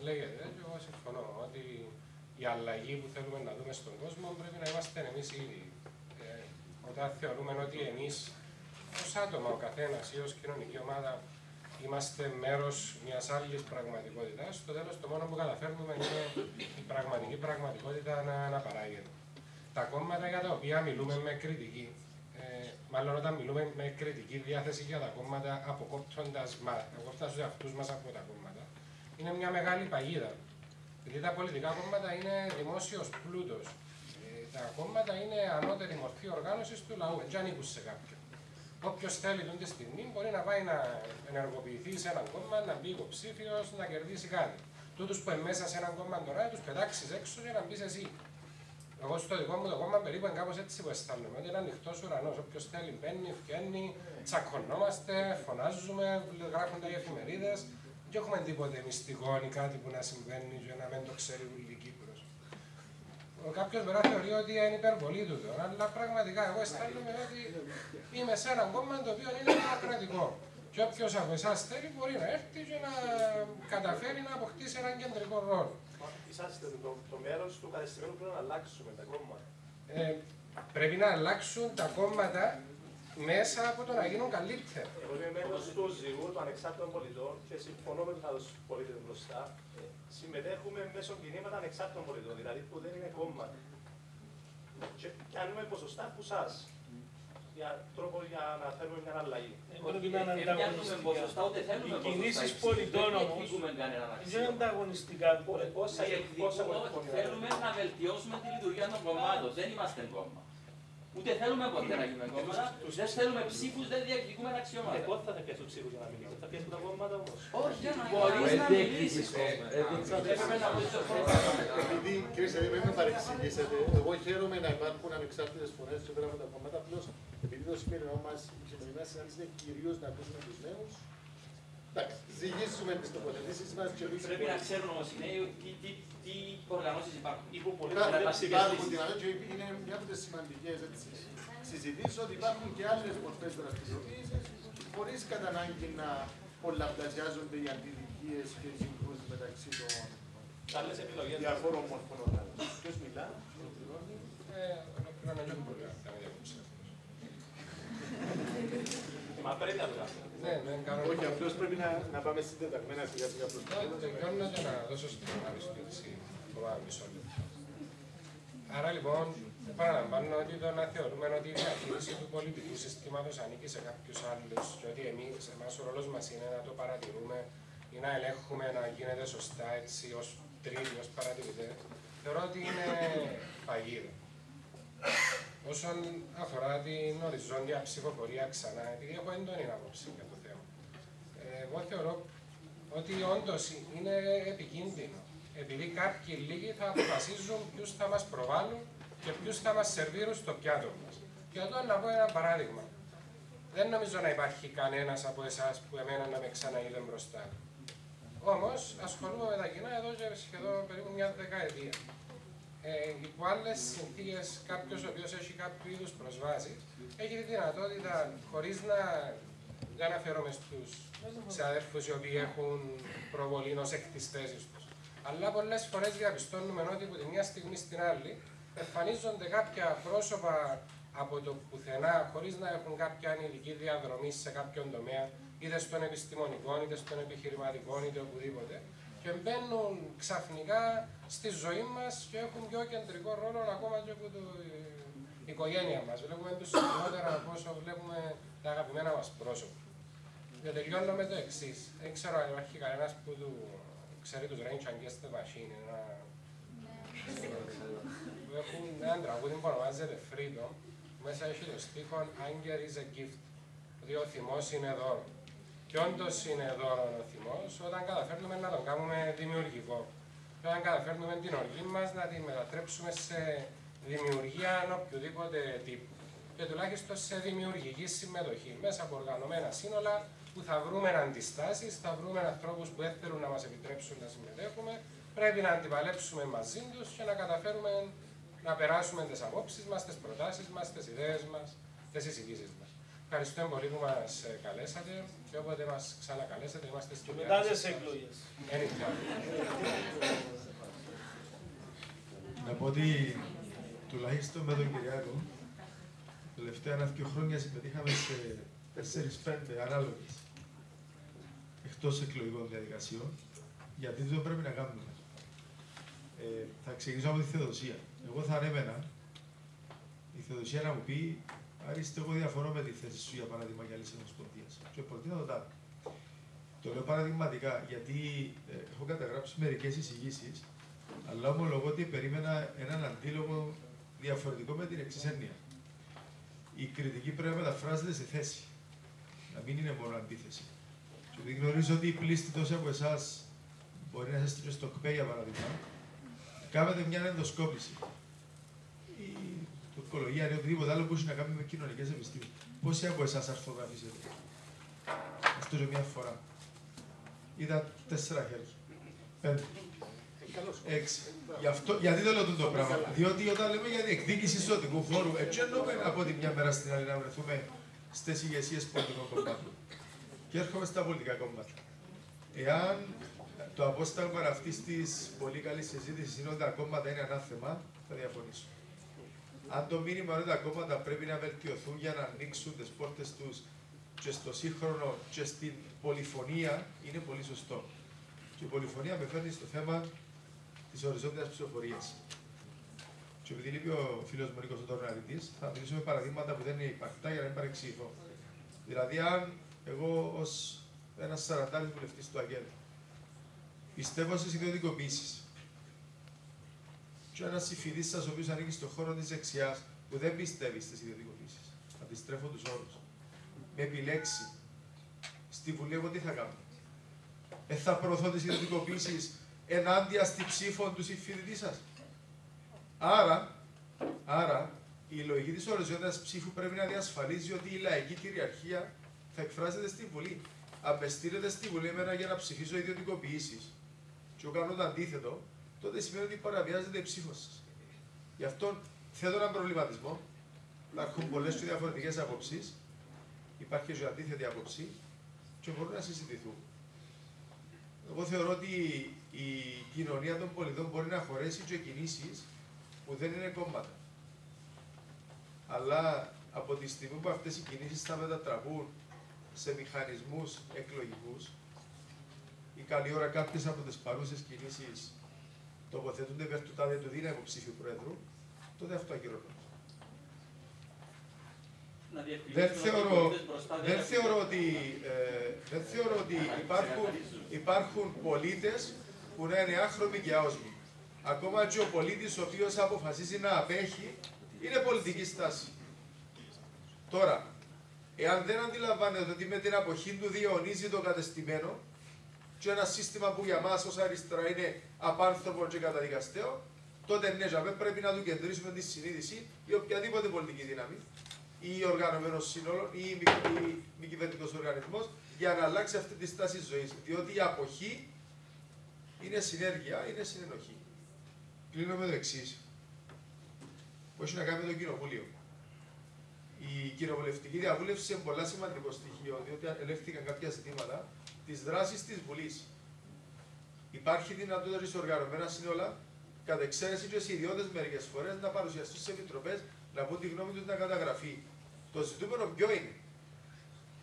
λέγεται, και εγώ συμφωνώ, ότι η αλλαγή που θέλουμε να δούμε στον κόσμο πρέπει να είμαστε εμείς ήδη. Όταν θεωρούμε ότι εμείς ως άτομα, ο καθένας ή ως κοινωνική ομάδα, είμαστε μέρος μιας άλλης πραγματικότητας, στο τέλος το μόνο που καταφέρνουμε είναι η πραγματική πραγματικότητα να παράγεται. Τα κόμματα για τα οποία μιλούμε με κριτική, μάλλον όταν μιλούμε με κριτική διάθεση για τα κόμματα, αποκόπτοντας τους εαυτούς μας από τα κόμματα, είναι μια μεγάλη παγίδα. Γιατί τα πολιτικά κόμματα είναι δημόσιος πλούτος. Τα κόμματα είναι ανώτερη μορφή οργάνωσης του λαού, δεν ανήκουν σε κάποιον. Όποιος θέλει αυτή τη στιγμή μπορεί να πάει να ενεργοποιηθεί σε έναν κόμμα, να μπει υποψήφιος, να κερδίσει κάτι. Τούτους που είναι μέσα σε έναν κόμμα τώρα, τους πετάξεις έξω και να μπεις εσύ. Εγώ στο δικό μου το κόμμα περίπου είναι κάπως έτσι που αισθάνομαι, ότι είναι ανοιχτός ουρανός. Όποιος θέλει μπαίνει, βγαίνει, τσακωνόμαστε, φωνάζουμε, γράφουν τα οι εφημερίδες. Δεν έχουμε τίποτε μυστικό ή κάτι που να συμβαίνει και να μην το ξέρει όλη η Κύπρος. Κάποιος μπορεί να θεωρεί ότι είναι υπερβολή τούτο, αλλά πραγματικά εγώ αισθάνομαι ότι είμαι σε έναν κόμμα το οποίο είναι δημοκρατικό. Και όποιος από εσάς θέλει μπορεί να έρθει και να καταφέρει να αποκτήσει έναν κεντρικό ρόλο. Είσαστε το μέρος του κατεστημένου που πρέπει να αλλάξουμε τα κόμματα. Πρέπει να αλλάξουν τα κόμματα μέσα από το να γίνουν καλύτερα. Εγώ είμαι μέλος του ΖΙΟΥ, των Ανεξάρτητων Πολιτών, και συμφωνώ με τους πολίτες μπροστά. Συμμετέχουμε μέσω κινήματα ανεξάρτητων πολιτών, δηλαδή που δεν είναι κόμμα. Και κάνουμε ποσοστά από εσάς. Για τρόπο για να θέλουμε μια αλλαγή. Ότι είναι ανταγωνιστικά. Οι κινήσεις πολιτών όμως είναι ανταγωνιστικά. Θέλουμε να βελτιώσουμε τη λειτουργία των κομμάτων. Δεν είμαστε κόμμα. Ούτε θέλουμε ποτέ να γίνουμε κόμματα, δεν θέλουμε ψήφους, δεν διεκδικούμε αξιώματα. Πότε θα πιάσουν ψήφους για να μιλήσω, θα πιάσουν τα κόμματα όμως. Όχι, μπορείς να μιλήσεις. Επειδή, κύριε Σερή, πρέπει να παρεξηγήσετε, εγώ χαίρομαι να υπάρχουν ανεξάρτητες φωνές και πέρα από τα κόμματα, απλώς επειδή το σημερινό μας, η σημερινή συνάντηση είναι κυρίως να ακούσουμε τους νέους. Εντάξει, ζυγίσουμε τις τοποθετήσεις μας και εμείς... Πρέπει να ξέρουν όμως οι νέοι τι οργανώσεις υπάρχουν. Υπάρχουν και είναι μια από τις σημαντικές συζητήσεις ότι υπάρχουν και άλλες μορφές δραστηριοποίησης χωρίς κατά ανάγκη να πολλαπλασιάζονται οι αντιδικίες και οι συγκρούσεις μεταξύ των διαφόρων μορφών οργάνωσης. Ποιος μιλά? Μα πρέπει να το κάνουμε. Όχι, απλώς πρέπει να πάμε συντεταγμένα σιγά-σιγά προς το τέλος. Τελειώνω και να δώσω στην ανάλυση μισό λεπτό. Άρα λοιπόν, παραλαμβάνω ότι το να θεωρούμε ότι η διαχείριση του πολιτικού συστήματος ανήκει σε κάποιους άλλους και ότι εμάς ο ρόλος μας είναι να το παρατηρούμε ή να ελέγχουμε να γίνεται σωστά έτσι ως τρίτοι, ως παρατηρητές, θεωρώ ότι είναι παγίδα. Όσον αφορά την οριζόντια ψηφοφορία ξανά, επειδή έχω έντονη άποψη για το θέμα, εγώ θεωρώ ότι όντως είναι επικίνδυνο. Επειδή κάποιοι λίγοι θα αποφασίζουν ποιους θα μας προβάλλουν και ποιους θα μας σερβίρουν στο πιάτο μας. Και εδώ να πω ένα παράδειγμα. Δεν νομίζω να υπάρχει κανένας από εσάς που εμένα να με ξαναείδε μπροστά. Όμως ασχολούμαι με τα κοινά εδώ και σχεδόν περίπου μια δεκαετία. υπό άλλες συνθήκες κάποιος ο οποίος έχει κάποιο είδους προσβάσεις έχει τη δυνατότητα, χωρίς να αναφέρομαι στους συναδέλφους οι οποίοι έχουν προβολή ως εκ της θέσης τους, αλλά πολλές φορές διαπιστώνουμε ότι από τη μια στιγμή στην άλλη εμφανίζονται κάποια πρόσωπα από το πουθενά, χωρίς να έχουν κάποια ειδική διαδρομή σε κάποιον τομέα, είτε στον επιστημονικό, είτε στον επιχειρηματικό, είτε οπουδήποτε, και μπαίνουν ξαφνικά στη ζωή μας και έχουν πιο κεντρικό ρόλο ακόμα και από την οικογένεια μας. Βλέπουμε τους συχνότερα από όσο βλέπουμε τα αγαπημένα μας πρόσωπα. Και τελειώνω με το εξής. Δεν ξέρω αν υπάρχει κανένας που ξέρει τους Rage Against the Machine. Έχουν έναν τραγούδι που ονομάζεται Freedom. Μέσα έχει το στίχο Anger is a gift. Ότι ο θυμός είναι δώρο. Και όντως είναι δώρο ο θυμός όταν καταφέρνουμε να τον κάνουμε δημιουργικό. Και όταν καταφέρνουμε την οργή μας να την μετατρέψουμε σε δημιουργία οποιοδήποτε τύπου. Και τουλάχιστον σε δημιουργική συμμετοχή μέσα από οργανωμένα σύνολα που θα βρούμε αντιστάσεις, θα βρούμε ανθρώπους που δεν θέλουν να μας επιτρέψουν να συμμετέχουμε. Πρέπει να αντιπαλέψουμε μαζί τους και να καταφέρουμε να περάσουμε τις απόψεις μας, τις προτάσεις μας, τις ιδέες μας, τις εισηγήσεις μας. Ευχαριστώ πολύ που μας καλέσατε και όποτε μας ξανακαλέσετε είμαστε στη διάθεση. Μετά τις εκλογές. Να πω ότι τουλάχιστον με τον Κυριάκο, τα τελευταία 1-2 χρόνια συμμετείχαμε σε 4-5 ανάλογες εκτός εκλογικών διαδικασιών, γιατί δεν πρέπει να κάνουμε. Θα ξεκινήσω από τη Θεοδοσία. Εγώ θα ανέμενα η Θεοδοσία να μου πει: Άριστε, εγώ διαφωνώ με τη θέση σου για παράδειγμα για λύση ομοσπονδίας. Και προτείνω το τάδε. Το λέω παραδειγματικά γιατί έχω καταγράψει μερικές εισηγήσεις, αλλά ομολογώ ότι περίμενα έναν αντίλογο διαφορετικό με την εξής έννοια. Η κριτική πρέπει να μεταφράζεται σε θέση. Να μην είναι μόνο αντίθεση. Και επειδή γνωρίζω ότι οι πλήστοι τόσοι από εσάς μπορεί να είστε στο ΚΠΕ για παράδειγμα, κάνετε μια ενδοσκόπηση. Η οικολογία ή οτιδήποτε άλλο που έχει να κάνει με κοινωνικές επιστήμες. Πόσοι από εσάς αρθογραφήσετε? Αυτό είναι μια φορά. Είδα 4 χέρια. 5. 6. Γιατί δεν λέω το πράγμα? Διότι όταν λέμε για διεκδίκηση ζωτικού χώρου, έτσι εννοούμε από τη μια μέρα στην άλλη να βρεθούμε στις ηγεσίες πολιτικών κομμάτων. Και έρχομαι στα πολιτικά κόμματα. Εάν το απόσταγμα αυτή τη πολύ καλή συζήτηση είναι ότι τα κόμματα είναι ανάθεμα, θα διαφωνήσω. Αν το μήνυμα είναι ότι τα κόμματα πρέπει να βελτιωθούν για να ανοίξουν τις πόρτες τους και στο σύγχρονο και στην πολυφωνία, είναι πολύ σωστό. Και η πολυφωνία με φέρνει στο θέμα της οριζόντιας ψηφοφορίας. Και επειδή λείπει ο φίλος μου Νίκος ο Τορναριτής, θα μιλήσω με παραδείγματα που δεν είναι υπαρκτά για να μην παρεξηγηθώ. Δηλαδή, αν εγώ ως ένας 40 βουλευτής του ΑΚΕΛ πιστεύω στις ιδιωτικοποιήσεις, και ένας συμφοιτής σας ο οποίος ανήκει στον χώρο της δεξιάς που δεν πιστεύει στις ιδιωτικοποιήσεις, αντιστρέφω τους όρους, με επιλέξει στη Βουλή, εγώ τι θα κάνω? Θα προωθώ τις ιδιωτικοποιήσεις ενάντια στη ψήφο του συμφοιτητή σας? Άρα, η λογική της οριζόντιας ψήφου πρέπει να διασφαλίζει ότι η λαϊκή κυριαρχία θα εκφράζεται στη Βουλή. Αν με στείλετε στη Βουλή εμένα για να ψηφίσω ιδιωτικοποιήσεις και εγώ κάνω το αντίθετο, τότε σημαίνει ότι παραβιάζεται η ψήφος σας. Γι' αυτό θέτω έναν προβληματισμό. Υπάρχουν πολλές και διαφορετικές απόψεις, υπάρχει και αντίθετη άποψη και μπορούν να συζητηθούν. Εγώ θεωρώ ότι η κοινωνία των πολιτών μπορεί να χωρέσει και κινήσεις που δεν είναι κόμματα. Αλλά από τη στιγμή που αυτές οι κινήσεις θα μετατραπούν σε μηχανισμούς εκλογικούς, η καλή ώρα κάποιες από τις παρούσες κινήσεις τοποθετούνται υπέρ του τάδε του δύναμου υποψήφιου Πρόεδρου, τότε αυτό ακυρώνω. Δεν θεωρώ ότι υπάρχουν πολίτες που να είναι άχρωμοι και άοσμοι. Ακόμα και ο πολίτης ο οποίος αποφασίζει να απέχει, είναι πολιτική στάση. Τώρα, εάν δεν αντιλαμβάνεται ότι με την αποχή του διαιωνίζει το κατεστημένο και ένα σύστημα που για μας ως αριστερά είναι απάνθρωπο και καταδικαστέο, τότε ναι, πρέπει να του κεντρήσουμε τη συνείδηση ή οποιαδήποτε πολιτική δύναμη ή οργανωμένο σύνολο ή μη κυβερνητικός οργανισμός για να αλλάξει αυτή τη στάση ζωής. Διότι η αποχή είναι συνέργεια, είναι συνενοχή. Κλείνω με το εξής. που έχει να κάνει με το κοινοβούλιο. Η κοινοβουλευτική διαβούλευση είναι πολύ σημαντικό στοιχείο, διότι ελέγχθηκαν κάποια ζητήματα τη δράση τη Βουλή. Υπάρχει δυνατότητα σε οργανωμένα σύνολα, κατ' εξαίρεση και σε ιδιώτες μερικές φορές, να παρουσιαστούν σε επιτροπές, να πούν τη γνώμη τους, να καταγραφεί. Το ζητούμενο ποιο είναι?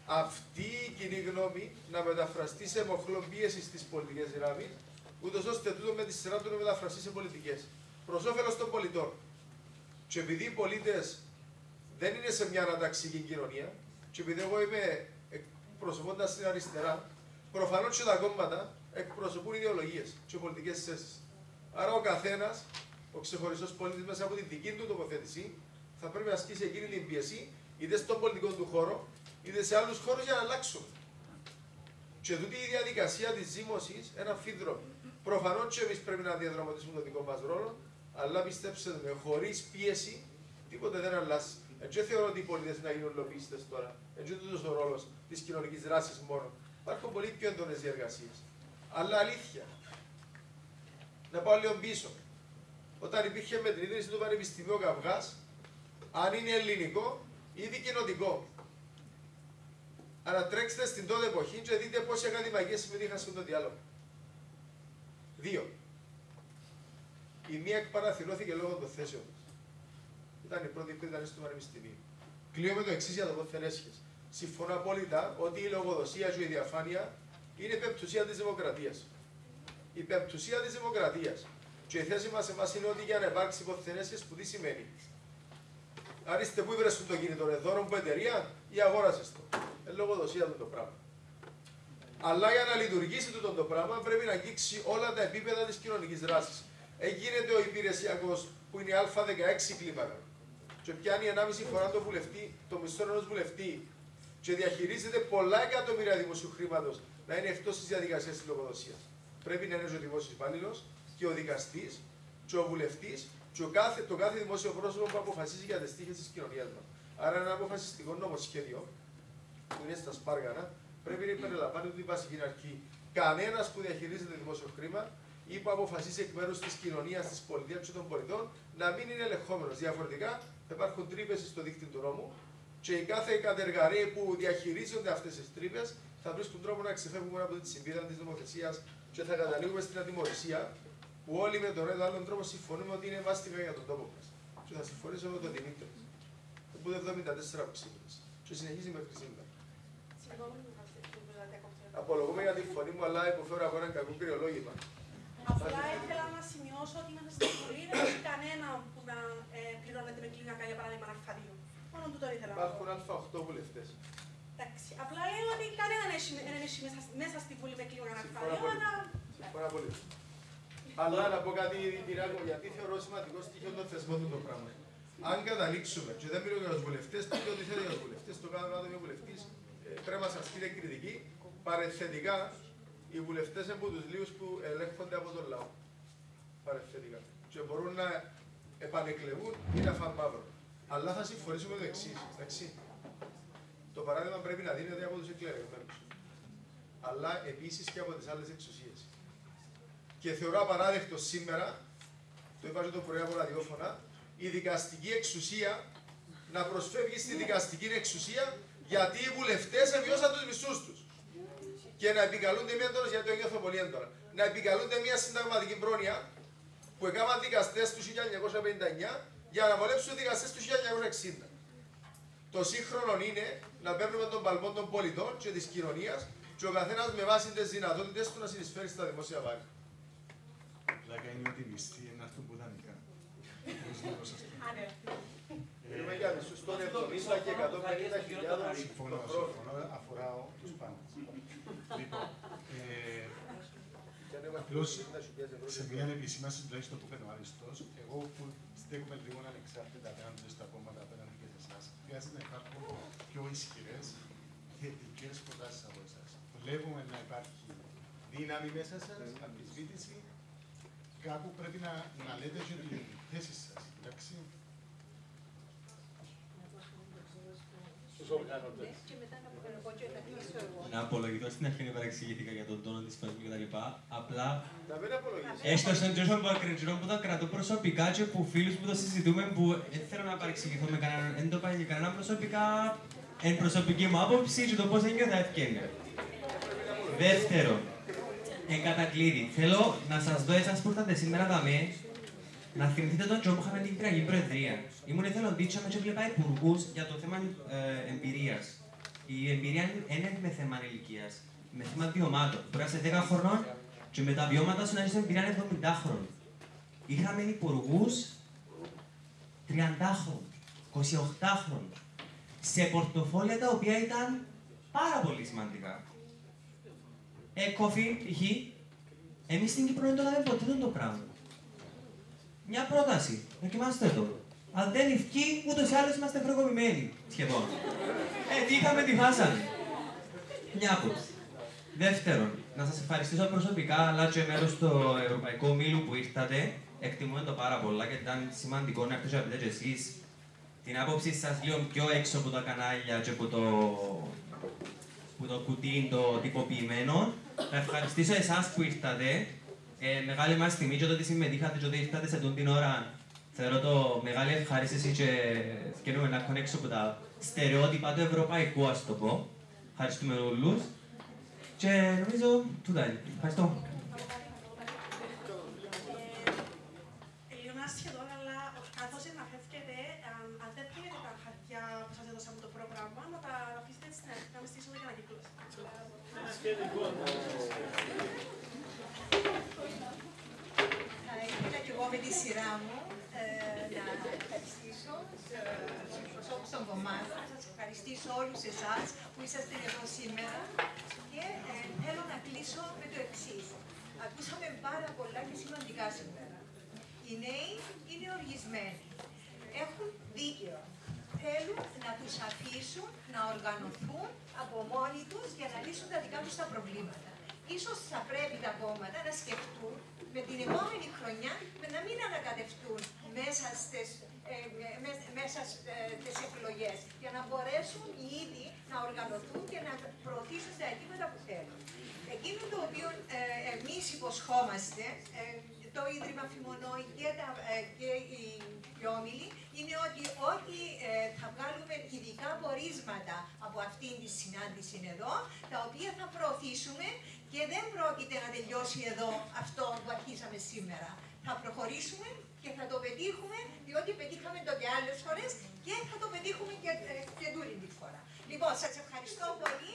Αυτή η κοινή γνώμη να μεταφραστεί σε μοχλό πίεση στις πολιτικές δυνάμεις, ούτως ώστε τούτο με τη σειρά του να μεταφραστεί σε πολιτικές. Προς όφελος των πολιτών. Και επειδή οι πολίτες δεν είναι σε μια αναταξική κοινωνία, και επειδή εγώ είμαι εκπροσωπώντας την αριστερά, προφανώς και τα κόμματα εκπροσωπούν ιδεολογίες και πολιτικές θέσεις. Άρα ο καθένας, ο ξεχωριστός πολίτης μέσα από τη δική του τοποθέτηση, θα πρέπει να ασκήσει εκείνη την πίεση, είτε στον πολιτικό του χώρο, είτε σε άλλους χώρους για να αλλάξουν. Και τούτη η διαδικασία της ζήμωσης, ένα αμφίδρομο. Προφανώς και εμείς πρέπει να διαδραματίσουμε τον δικό μας ρόλο, αλλά πιστέψτε με, χωρίς πίεση, τίποτε δεν αλλάζει. Δεν θεωρώ ότι οι πολίτες να γίνουν λογιστές τώρα. Έτσι είναι ο ρόλος της κοινωνικής δράσης μόνο. Υπάρχουν πολύ πιο έντονες διεργασίες. Αλλά αλήθεια. Να πάω λίγο πίσω. Όταν υπήρχε με την ίδρυση του Πανεπιστημίου Καυγάς, αν είναι ελληνικό ή δικοινοτικό. Ανατρέξτε στην τότε εποχή και δείτε πόσοι ακαδημαϊκοί συμμετείχαν σε αυτό το διάλογο. 2. Η μία εκπαραθυρώθηκε λόγω των θέσεων. Ήταν η πρώτη που ήταν στο Πανεπιστημίο. Κλείω με το εξής για το πόθεν έσχες. Συμφωνώ απόλυτα ότι η λογοδοσία και η διαφάνεια είναι η πεμπτουσία της δημοκρατίας. Η πεμπτουσία της δημοκρατίας. Και η θέση μας εμάς είναι ότι για να υπάρξει πόθεν έσχες, που τι σημαίνει? Αν είστε πού βρέσουν το κινητό, δώρο που εταιρεία ή αγόρασες το. Λογοδοσία του το πράγμα. Αλλά για να λειτουργήσει το πράγμα πρέπει να αγγίξει όλα τα επίπεδα της κοινωνικής δράσης. Γίνεται ο υπηρεσιακός που είναι Α16 κλίμακα και πιάνει 1,5 φορά το μισθό ενός βουλευτή και διαχειρίζεται πολλά εκατομμύρια δημοσίου χρήματος να είναι εκτός της διαδικασίας της λογοδοσίας. Πρέπει να είναι ο δημόσιος υπάλληλος και ο δικαστής και ο βουλευτής και το κάθε δημόσιο πρόσωπο που αποφασίζει για τις τύχες της κοινωνίας μας. Άρα ένα αποφασιστικό νομοσχέδιο που είναι στα σπάργανα πρέπει να περιλαμβάνει την βασική αρχή. Κανένας που διαχειρίζεται δημόσιο χρήμα ή που αποφασίζει εκ μέρους της κοινωνίας, της πολιτείας και των πολιτών να μην είναι ελεγχόμενος. Διαφορετικά θα υπάρχουν τρύπες στο δίκτυο του νόμου και οι κάθε κατεργαροί που διαχειρίζονται αυτές τις τρύπες θα βρίσκουν τρόπο να ξεφεύγουν από τη συμβίδα της νομοθεσίας και θα καταλήγουμε στην ατιμωρησία που όλοι με τον ένα ή άλλον τρόπο συμφωνούμε ότι είναι βάστικα για τον τόπο μας. Και θα συμφωνήσω με τον Δημήτρη, που το 1974 που ξεκίνησε και συνεχίζει μέχρι σήμερα. Απολογούμε για τη φωνή μου, αλλά υποφέρω από έναν κακό κρυολόγημα. Απλά ήθελα να σημειώσω ότι μέσα στην Βουλή δεν έχει κανένα που να πληρώνεται με κλίμακα για παράδειγμα Α2. Μόνο τούτο ήθελα να πω. Υπάρχουν Α8 βουλευτές. Εντάξει. Απλά λέω ότι κανένα δεν έχει μέσα στη Βουλή με κλίμακα Α2. Συμφωνώ πολύ. Αλλά να πω κάτι Τυράκο, γιατί θεωρώ σημαντικό στοιχείο των θεσμών του το πράγμα. Αν καταλήξουμε, και δεν μιλώ για τους βουλευτές, το ότι θέλει για τους βουλευτές, το κάνω ο βουλευτής, πρέπει να σας ασκείται κριτική. Παρεθετικά, οι βουλευτές από τους λίγους που ελέγχονται από τον λαό. Παρεθετικά. Και μπορούν να επανεκλεγούν ή να φάνε μαύρο. Αλλά θα συμφωνήσουμε το εξής. Το παράδειγμα πρέπει να δίνεται από τους εκλεγμένους. Αλλά επίσης και από τις άλλες εξουσίες. Και θεωρώ απαράδεκτο σήμερα, το είπα και το πρωί από ραδιόφωνα, η δικαστική εξουσία να προσφεύγει στη δικαστική εξουσία γιατί οι βουλευτές εβιώσαν τους μισθούς τους. Και να επικαλούνται μια έντονος, γιατί το νιώθω πολύ έντονα, να επικαλούνται μια συνταγματική πρόνοια που έκαναν δικαστές του 1959 για να βολέψουν δικαστές του 1960. Το σύγχρονο είναι να παίρνουμε τον παλμό των πολιτών και της κοινωνίας και ο καθένας με βάση τις δυνατότητες του να συνεισφέρει στα δημόσια βάρη. Πλάκα είναι ότι οι μισθοί είναι αυτό που δανεικά. Μιλούμε για μισθούς των 70 και 150.000. Συμφωνώ, αφορά τους πάντες. Λοιπόν, απλώς σε μια επισήμανση τουλάχιστον που φαίνεται ο Αριστός, εγώ που στέκομαι λίγο ανεξάρτητα απέναντι στα κόμματα, απέναντι και σε εσάς, χρειάζεται να υπάρχουν πιο ισχυρές θετικές προτάσεις από εσάς. Βλέπουμε να υπάρχει δύναμη μέσα σας, αμφισβήτηση. Κάπου πρέπει να λέτε και τη θέση σας, εντάξει. Να απολογηθώ στην αρχή, παρεξηγήθηκα για τον τόνο της φωνής κτλ. είπα. Απλά έστω στον Τζόσον Μπακριτζρό που το κρατώ προσωπικά και που φίλους που το συζητούμε που δεν θέλω να παρεξηγηθώ με κανέναν, δεν το πάει για κανέναν προσωπικά, εν προσωπική μου άποψη και το πώς ένιωθα ευκαιρία. Δεύτερο, εν κατακλείδη, θέλω να σας δω εσάς που ήρθατε σήμερα δαμέ, να θυμηθείτε τον Τζο που είχαμε την Κυριακή Προεδρία. Ήμουν εθελοντή και βλέπα υπουργούς για το θέμα εμπειρίας. Η εμπειρία δεν είναι με θέμα ηλικίας, με θέμα βιωμάτων. Μπορεί να είσαι 10 χρονών και με τα βιώματα σου να είσαι εμπειρία 70 χρόνων. Είχαμε υπουργούς 30 χρόνων, 28 χρόνων, σε πορτοφόλια τα οποία ήταν πάρα πολύ σημαντικά. Κόφι, π.χ. Εμείς στην Κύπρο δεν το κάνουμε ποτέ το πράγμα. Μια πρόταση, δοκιμάστε το. Αν δεν ευκεί, ούτως ή άλλως είμαστε φρεγωμένοι, σχεδόν. Τι είχαμε, τη χάσαμε. Μια άποψη. Δεύτερον, να σας ευχαριστήσω προσωπικά, αλλά και μέρος του Ευρωπαϊκού Ομίλου που ήρθατε. Εκτιμούμε το πάρα πολλά και ήταν σημαντικό να έρθετε και εσείς την άποψη σας λίγο πιο έξω από τα κανάλια και από το κουτί το τυποποιημένο. Να ευχαριστήσω εσάς που ήρθατε. Μεγάλη μας τιμή και το ότι συμμετείχατε και ότι ήρθατε σε την ώρα. Θεωρώ το μεγάλη ευχαρίστηση και σκέφτομαι να έρχομαι έξω από τα στερεότυπα του ευρωπαϊκού, ας το πω. Ευχαριστούμε όλους. Και νομίζω τούτα είναι. Ευχαριστώ. Λίγο σχεδόν, αλλά καθώς αναφέρθηκε, αν δεν πήρετε τα χαρτιά που σας έδωσαμε το πρόγραμμα, να τα αφήσετε στην αρχή, να με στήσω για ανακύκλωση. Ήθελα και εγώ με τη σειρά μου να ευχαριστήσω τους προσώπους των κομμάτων, να σας ευχαριστήσω όλους εσάς που είσαστε εδώ σήμερα και θέλω να κλείσω με το εξής. Ακούσαμε πάρα πολλά και σημαντικά σήμερα. Οι νέοι είναι οργισμένοι, έχουν δίκαιο. Θέλουν να τους αφήσουν να οργανωθούν από μόνοι τους για να λύσουν τα δικά τους τα προβλήματα. Ίσως θα πρέπει τα κόμματα να σκεφτούν με την επόμενη χρονιά να μην ανακατευτούν μέσα στις εκλογές για να μπορέσουν οι ίδιοι να οργανωθούν και να προωθήσουν τα αιτήματα που θέλουν. Εκείνο το οποίο εμείς υποσχόμαστε, το Ίδρυμα Φημονόη και οι όμιλοι, είναι ότι ό,τι θα βγάλουμε ειδικά πορίσματα από αυτήν τη συνάντηση εδώ, τα οποία θα προωθήσουμε και δεν πρόκειται να τελειώσει εδώ αυτό που αρχίσαμε σήμερα. Θα προχωρήσουμε και θα το πετύχουμε, διότι πετύχαμε το και άλλες φορές και θα το πετύχουμε και τούτη τη φορά. Λοιπόν, σας ευχαριστώ πολύ.